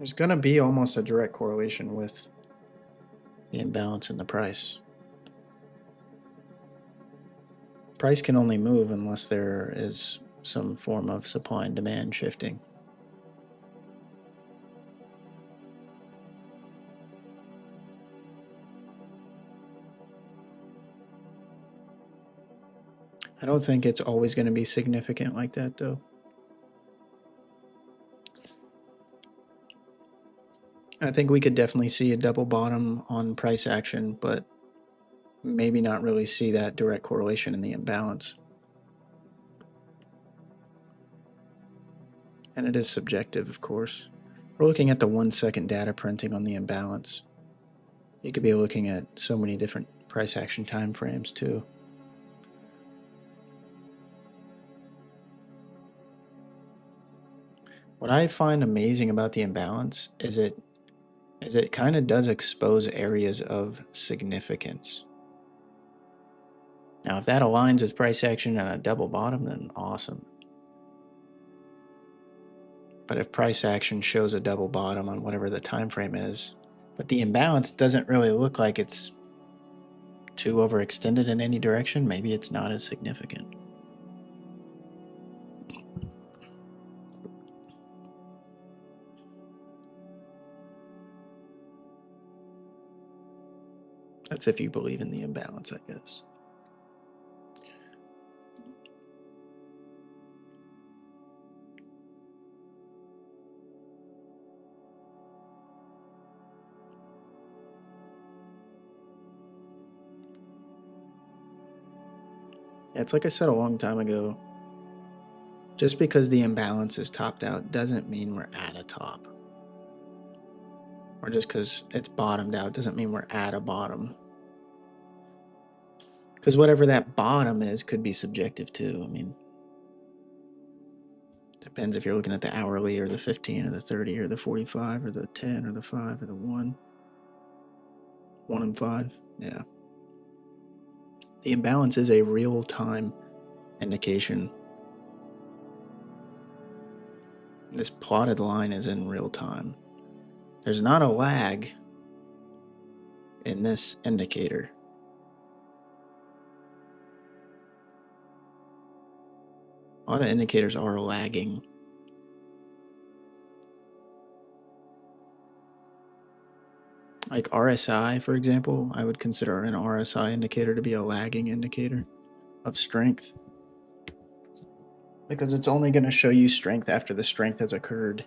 S1: there's going to be almost a direct correlation with the imbalance in the price. Price can only move unless there is some form of supply and demand shifting. I don't think it's always going to be significant like that, though. I think we could definitely see a double bottom on price action, but maybe not really see that direct correlation in the imbalance. And it is subjective, of course. We're looking at the 1 second data printing on the imbalance. You could be looking at so many different price action time frames too. What I find amazing about the imbalance is it kind of does expose areas of significance. Now, if that aligns with price action and a double bottom, then awesome. But if price action shows a double bottom on whatever the time frame is, but the imbalance doesn't really look like it's too overextended in any direction, maybe it's not as significant. That's if you believe in the imbalance, I guess. Yeah, it's like I said a long time ago. Just because the imbalance is topped out doesn't mean we're at a top. Or just because it's bottomed out doesn't mean we're at a bottom. Because whatever that bottom is could be subjective too. I mean, depends if you're looking at the hourly or the 15 or the 30 or the 45 or the 10 or the 5 or the 1. 1 and 5. Yeah. The imbalance is a real-time indication. This plotted line is in real time. There's not a lag in this indicator. A lot of indicators are lagging. Like RSI, for example, I would consider an RSI indicator to be a lagging indicator of strength, because it's only going to show you strength after the strength has occurred.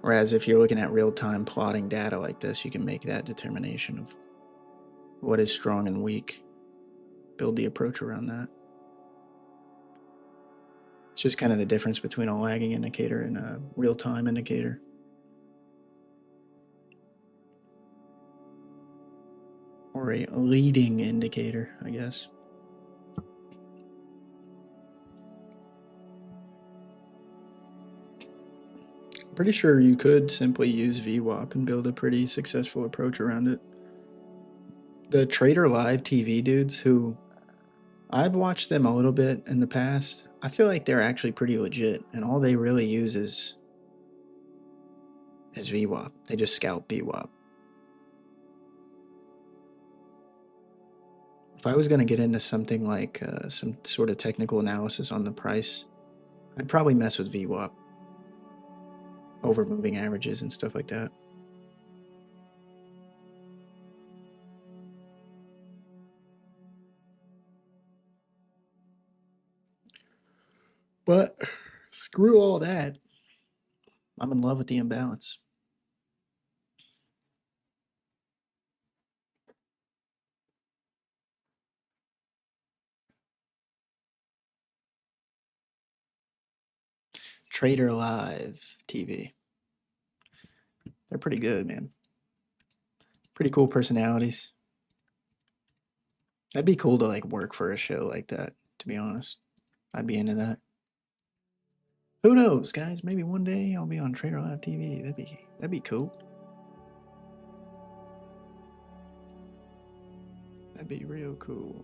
S1: Whereas if you're looking at real-time plotting data like this, you can make that determination of what is strong and weak, build the approach around that. It's just kind of the difference between a lagging indicator and a real-time indicator. Or a leading indicator, I guess. Pretty sure you could simply use VWAP and build a pretty successful approach around it. The Trader Live TV dudes, who I've watched them a little bit in the past, I feel like they're actually pretty legit, and all they really use is VWAP. They just scalp VWAP. If I was going to get into something like some sort of technical analysis on the price, I'd probably mess with VWAP over moving averages and stuff like that. But screw all that. I'm in love with the imbalance. Trader Live TV. They're pretty good, man. Pretty cool personalities. That'd be cool to like work for a show like that, to be honest. I'd be into that. Who knows, guys? Maybe one day I'll be on Trader Live TV. That'd be cool. That'd be real cool.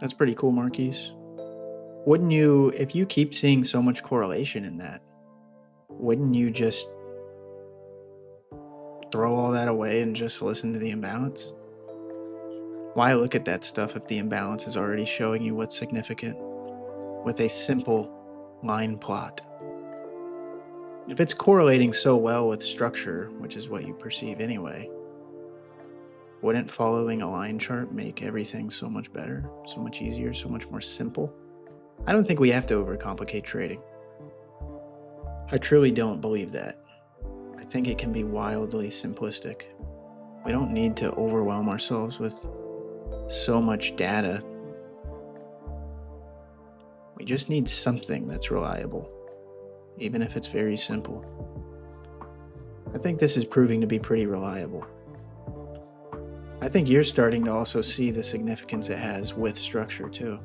S1: That's pretty cool, Marquise. Wouldn't you, if you keep seeing so much correlation in that, wouldn't you just throw all that away and just listen to the imbalance? Why look at that stuff if the imbalance is already showing you what's significant with a simple line plot? If it's correlating so well with structure, which is what you perceive anyway, wouldn't following a line chart make everything so much better, so much easier, so much more simple? I don't think we have to overcomplicate trading. I truly don't believe that. I think it can be wildly simplistic. We don't need to overwhelm ourselves with so much data. We just need something that's reliable, even if it's very simple. I think this is proving to be pretty reliable. I think you're starting to also see the significance it has with structure too.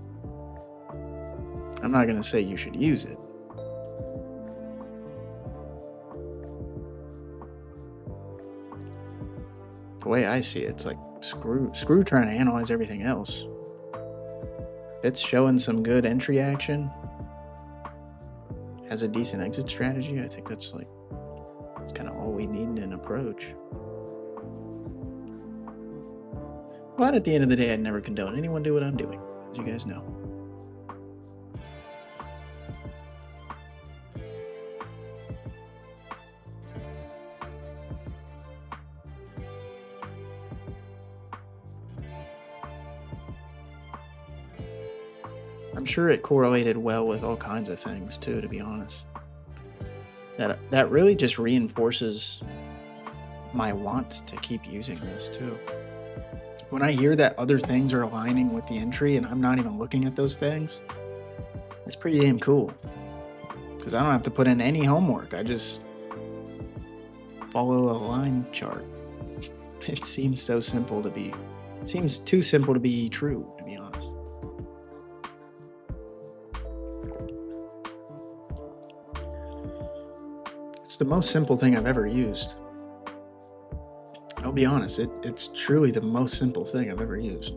S1: I'm not going to say you should use it. The way I see it, it's like screw trying to analyze everything else. If it's showing some good entry action, has a decent exit strategy, I think that's kind of all we need in an approach. But at the end of the day, I'd never condone anyone do what I'm doing, as you guys know. I'm sure it correlated well with all kinds of things too, to be honest. That really just reinforces my want to keep using this too. When I hear that other things are aligning with the entry and I'm not even looking at those things, it's pretty damn cool. Because I don't have to put in any homework. I just follow a line chart. It seems too simple to be true, to be honest. It's the most simple thing I've ever used. I'll be honest, it's truly the most simple thing I've ever used.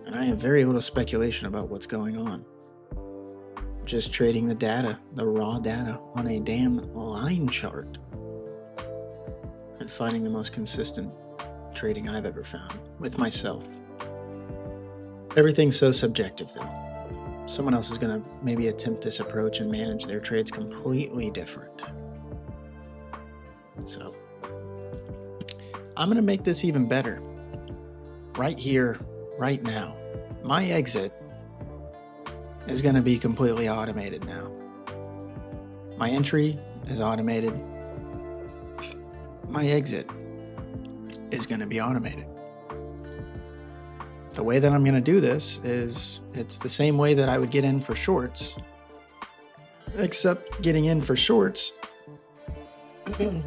S1: And I have very little speculation about what's going on. Just trading the data, the raw data, on a damn line chart. And finding the most consistent trading I've ever found with myself. Everything's so subjective though. Someone else is going to maybe attempt this approach and manage their trades completely different. So I'm going to make this even better. Right here, right now. My exit is going to be completely automated now. My entry is automated. My exit is going to be automated. The way that I'm going to do this is it's the same way that I would get in for shorts, except getting in for shorts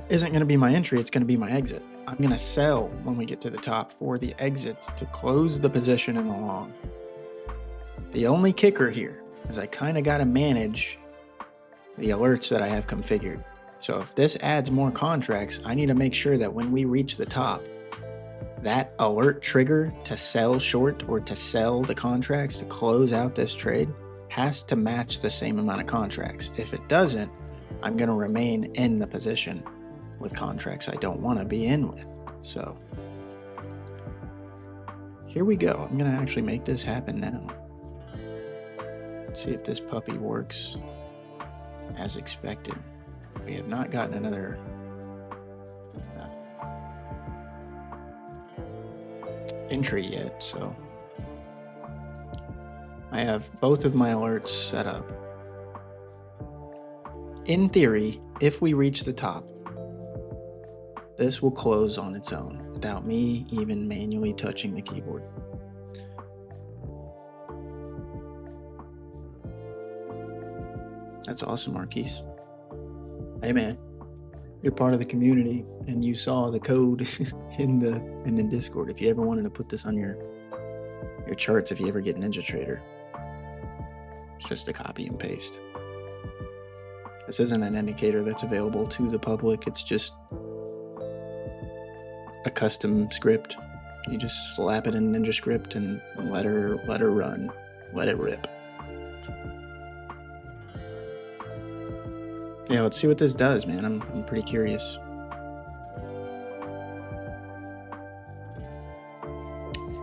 S1: isn't going to be my entry, it's going to be my exit. I'm going to sell when we get to the top for the exit to close the position in the long. The only kicker here is I kind of got to manage the alerts that I have configured. So if this adds more contracts, I need to make sure that when we reach the top, that alert trigger to sell short or to sell the contracts to close out this trade has to match the same amount of contracts. If it doesn't, I'm going to remain in the position with contracts I don't want to be in with. So here we go. I'm going to actually make this happen now. Let's see if this puppy works as expected. We have not gotten another entry yet, so I have both of my alerts set up. In theory, if we reach the top, this will close on its own without me even manually touching the keyboard. That's awesome, Marquise. Hey man, you're part of the community and you saw the code in the Discord. If you ever wanted to put this on your charts, if you ever get NinjaTrader, it's just a copy and paste. This isn't an indicator that's available to the public. It's just a custom script You just slap it in Ninja Script and let her run. Let it rip. Yeah, let's see what this does, man. I'm pretty curious.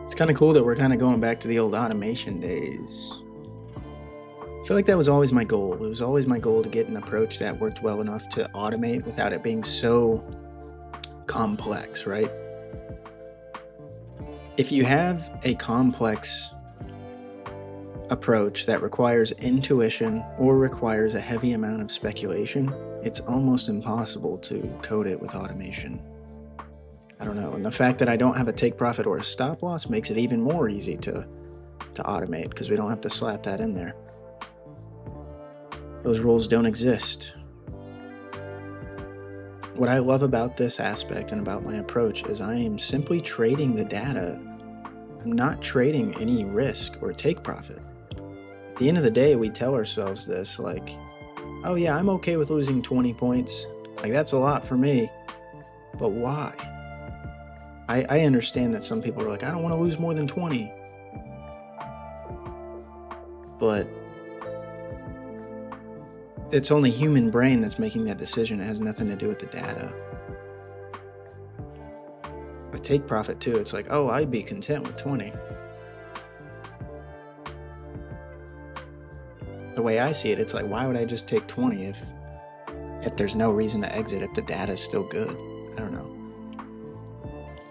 S1: It's kind of cool that we're kind of going back to the old automation days. I feel like that was always my goal. It was always my goal to get an approach that worked well enough to automate without it being so complex, right? If you have a complex approach that requires intuition or requires a heavy amount of speculation, it's almost impossible to code it with automation. I don't know. And the fact that I don't have a take profit or a stop loss makes it even more easy to automate, because we don't have to slap that in there. Those rules don't exist. What I love about this aspect and about my approach is I am simply trading the data. I'm not trading any risk or take profit. At the end of the day, we tell ourselves this, like, oh yeah, I'm okay with losing 20 points. Like, that's a lot for me. But why? I understand that some people are like, I don't want to lose more than 20. But it's only human brain that's making that decision. It has nothing to do with the data. A take profit too, it's like, oh, I'd be content with 20. The way I see it, it's like, why would I just take 20 if there's no reason to exit, if the data's still good? I don't know.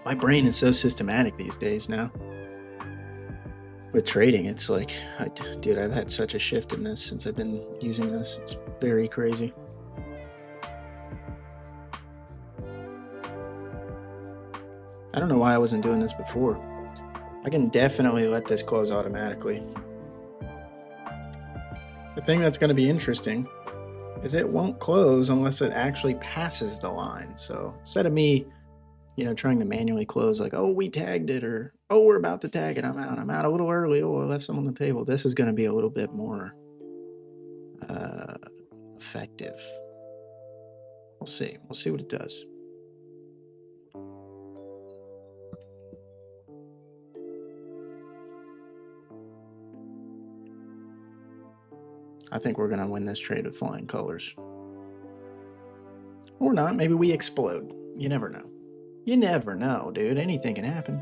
S1: My brain is so systematic these days now. With trading, it's like, dude, I've had such a shift in this since I've been using this. It's very crazy. I don't know why I wasn't doing this before. I can definitely let this close automatically. The thing that's going to be interesting is it won't close unless it actually passes the line. So instead of me, trying to manually close, like, oh, we tagged it, or, oh, we're about to tag it, I'm out a little early, oh, I left some on the table. This is going to be a little bit more effective. We'll see what it does. I think we're going to win this trade with flying colors. Or not. Maybe we explode. You never know. You never know, dude. Anything can happen.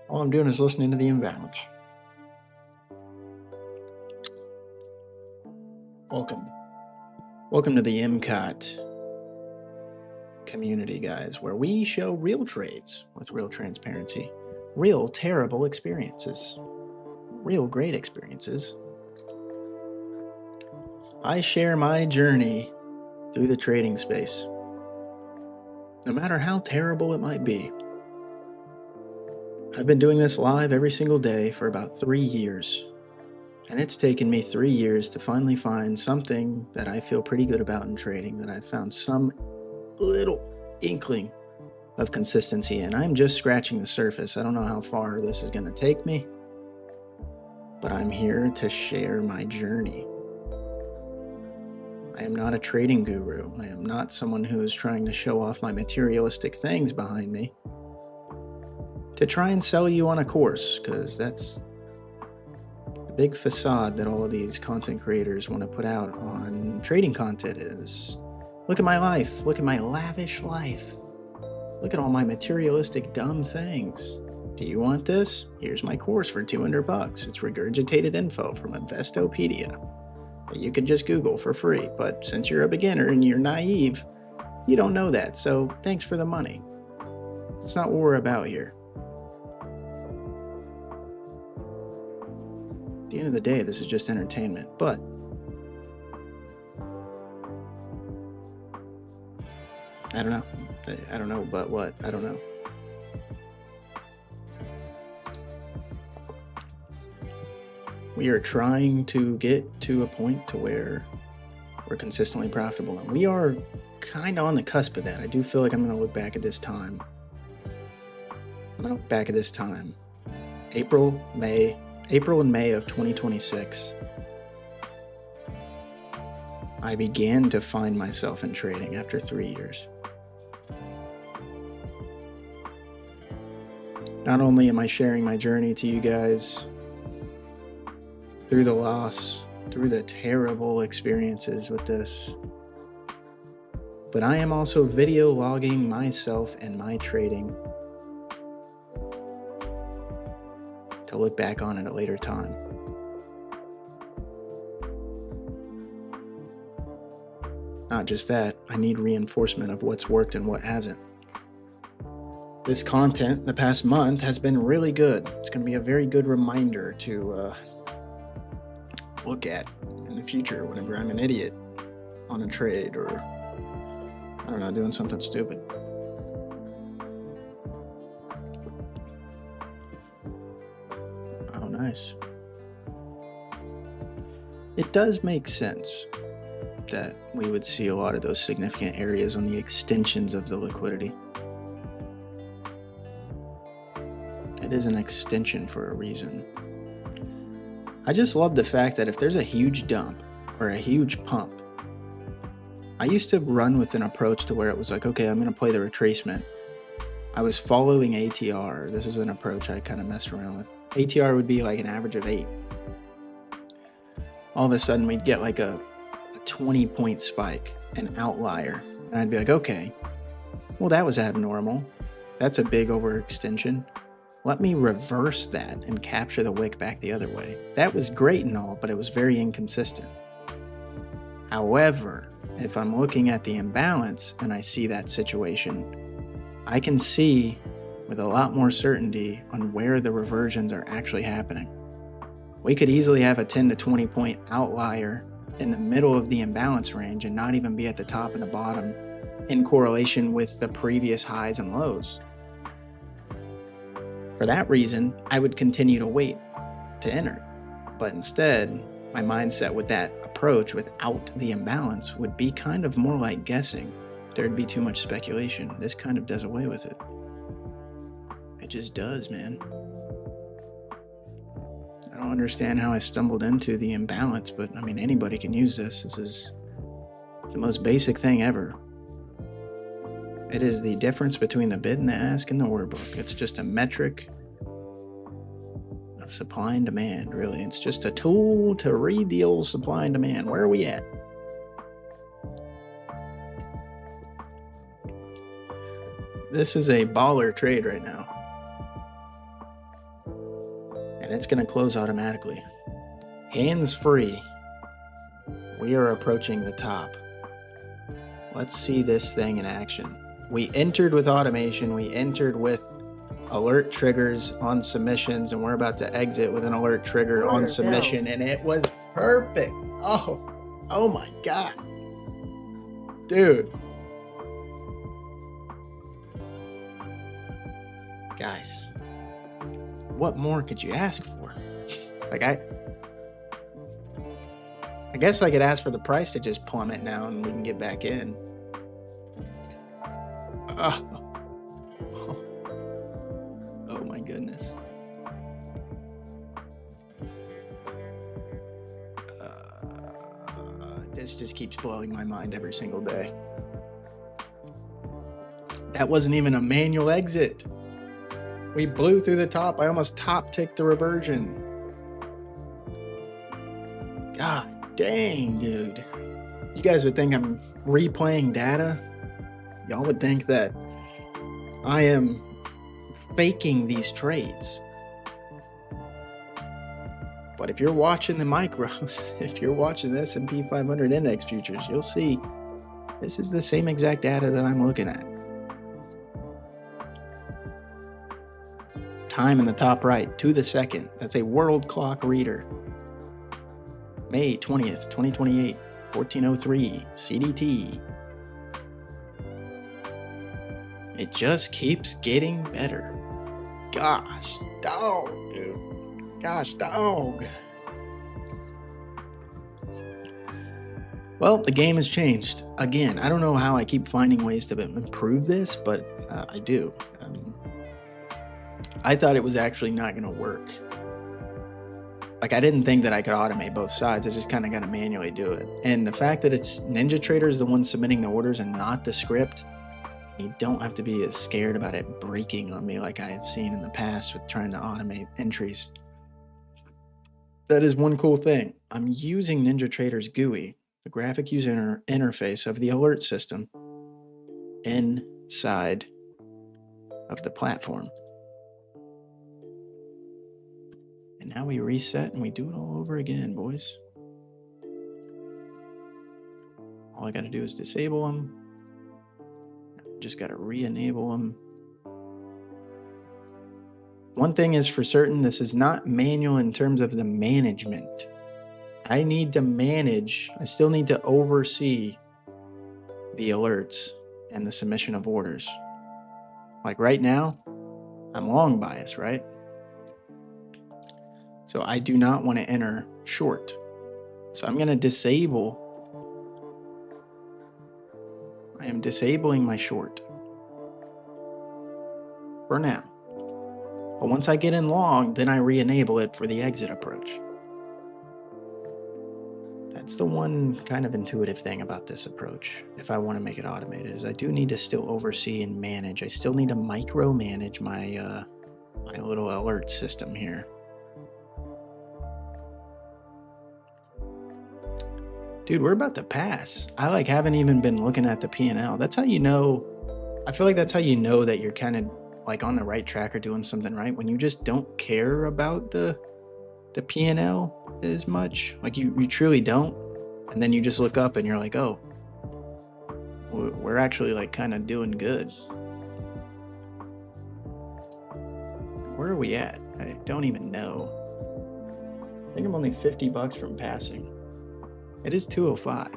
S1: All I'm doing is listening to the imbalance. Welcome to the MCOT community, guys, where we show real trades with real transparency, real terrible experiences, real great experiences. I share my journey through the trading space, no matter how terrible it might be. I've been doing this live every single day for about 3 years, and it's taken me 3 years to finally find something that I feel pretty good about in trading, that I've found some little inkling of consistency in. I'm just scratching the surface. I don't know how far this is going to take me, but I'm here to share my journey. I am not a trading guru. I am not someone who is trying to show off my materialistic things behind me to try and sell you on a course, because that's the big facade that all of these content creators want to put out on trading content is, look at my life, look at my lavish life, look at all my materialistic dumb things. Do you want this? Here's my course for $200. It's regurgitated info from Investopedia that you could just Google for free. But since you're a beginner and you're naive, you don't know that. So thanks for the money. That's not what we're about here. At the end of the day, this is just entertainment. But I don't know, but what? I don't know. We are trying to get to a point to where we're consistently profitable, and we are kind of on the cusp of that. I do feel like I'm going to look back at this time. April and May of 2026. I began to find myself in trading after 3 years. Not only am I sharing my journey to you guys through the loss, through the terrible experiences with this, but I am also video logging myself and my trading to look back on at a later time. Not just that, I need reinforcement of what's worked and what hasn't. This content the past month has been really good. It's going to be a very good reminder to look at in the future whenever I'm an idiot on a trade or, I don't know, doing something stupid. Oh, nice. It does make sense that we would see a lot of those significant areas on the extensions of the liquidity. It is an extension for a reason. I just love the fact that if there's a huge dump or a huge pump, I used to run with an approach to where it was like, okay, I'm going to play the retracement. I was following ATR. This is an approach I kind of messed around with. ATR would be like an average of 8. All of a sudden, we'd get like a 20-point spike, an outlier. And I'd be like, okay, well, that was abnormal. That's a big overextension. Let me reverse that and capture the wick back the other way. That was great and all, but it was very inconsistent. However, if I'm looking at the imbalance and I see that situation, I can see with a lot more certainty on where the reversions are actually happening. We could easily have a 10 to 20 point outlier in the middle of the imbalance range and not even be at the top and the bottom in correlation with the previous highs and lows. For that reason, I would continue to wait to enter. But instead, my mindset with that approach without the imbalance would be kind of more like guessing. There'd be too much speculation. This kind of does away with it. It just does, man. I don't understand how I stumbled into the imbalance, but I mean, anybody can use this. This is the most basic thing ever. It is the difference between the bid and the ask in the order book. It's just a metric of supply and demand, really. It's just a tool to reveal supply and demand. Where are we at? This is a baller trade right now. And it's going to close automatically. Hands free. We are approaching the top. Let's see this thing in action. We entered with automation. We entered with alert triggers on submissions, and we're about to exit with an alert trigger on submission, and it was perfect. Oh my God. Dude. Guys, what more could you ask for? Like, I guess I could ask for the price to just plummet now and we can get back in. Oh my goodness. This just keeps blowing my mind every single day. That wasn't even a manual exit. We blew through the top. I almost top ticked the reversion. God dang, dude. You guys would think I'm replaying data. Y'all would think that I am faking these trades. But if you're watching the micros, if you're watching the S&P 500 index futures, you'll see this is the same exact data that I'm looking at. Time in the top right, to the second. That's a world clock reader. May 20th, 2028, 1403, CDT. It just keeps getting better. Gosh, dog, dude. Gosh, dog. Well, the game has changed. Again, I don't know how I keep finding ways to improve this, but I do. I thought it was actually not going to work. Like, I didn't think that I could automate both sides. I just kind of got to manually do it. And the fact that it's NinjaTrader is the one submitting the orders and not the script, You don't have to be as scared about it breaking on me like I have seen in the past with trying to automate entries. That is one cool thing. I'm using NinjaTrader's GUI, the graphic user interface of the alert system, inside of the platform. And now we reset and we do it all over again, boys. All I got to do is disable them. Just got to re-enable them. One thing is for certain, this is not manual in terms of the management. I need to manage, I still need to oversee the alerts and the submission of orders. Like right now, I'm long bias, right? So I do not want to enter short. So I'm going to disable. I am disabling my short for now. But once I get in long, then I re-enable it for the exit approach. That's the one kind of intuitive thing about this approach, if I want to make it automated, is I do need to still oversee and manage. I still need to micromanage my my little alert system here. Dude, we're about to pass. I haven't even been looking at the P&L. That's how you know. I feel like that's how you know that you're kind of like on the right track or doing something right, when you just don't care about the P&L as much. Like you truly don't. And then you just look up and you're like, oh, we're actually like kind of doing good. Where are we at? I don't even know. I think I'm only $50 from passing. It is 205.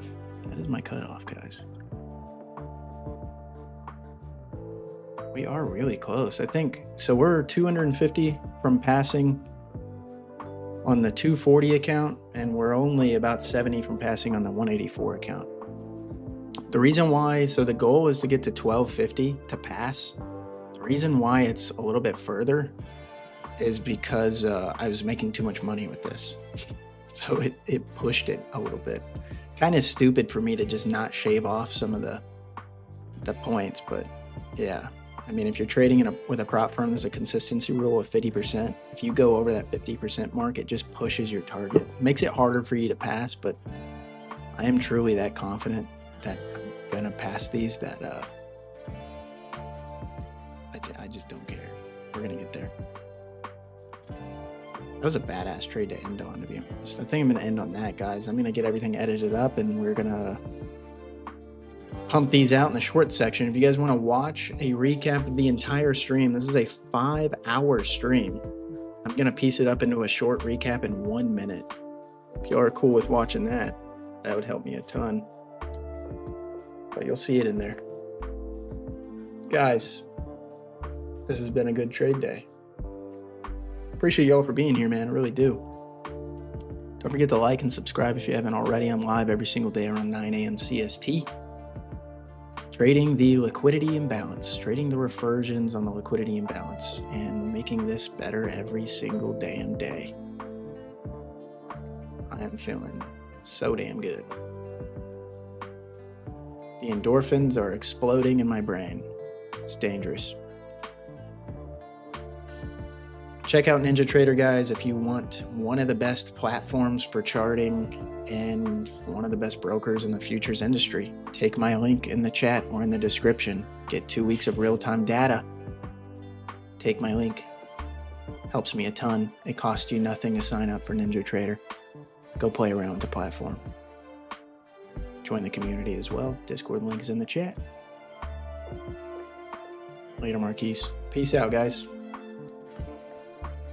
S1: That is my cutoff, guys. We are really close. I think, so we're 250 from passing on the 240 account, and we're only about 70 from passing on the 184 account. The reason why, so the goal is to get to 1250 to pass. The reason why it's a little bit further is because I was making too much money with this. So it pushed it a little bit. Kind of stupid for me to just not shave off some of the points, but yeah. I mean, if you're trading with a prop firm, there's a consistency rule of 50%. If you go over that 50% mark, it just pushes your target. It makes it harder for you to pass, but I am truly that confident that I'm gonna pass these that I just don't care. We're gonna get there. That was a badass trade to end on, to be honest. I think I'm gonna end on that, guys. I'm gonna get everything edited up and we're gonna pump these out in the short section. If you guys want to watch a recap of the entire stream, this is a 5-hour stream. I'm gonna piece it up into a short recap in 1 minute. If y'all are cool with watching that, that would help me a ton. But you'll see it in there. Guys, this has been a good trade day. Appreciate y'all for being here, man. I really do. Don't forget to like and subscribe if you haven't already. I'm live every single day around 9 a.m. CST. Trading the liquidity imbalance, trading the reversions on the liquidity imbalance, and making this better every single damn day. I am feeling so damn good. The endorphins are exploding in my brain. It's dangerous. Check out NinjaTrader, guys, if you want one of the best platforms for charting and one of the best brokers in the futures industry. Take my link in the chat or in the description. Get 2 weeks of real-time data. Take my link. Helps me a ton. It costs you nothing to sign up for NinjaTrader. Go play around with the platform. Join the community as well. Discord link is in the chat. Later, Marquise. Peace out, guys.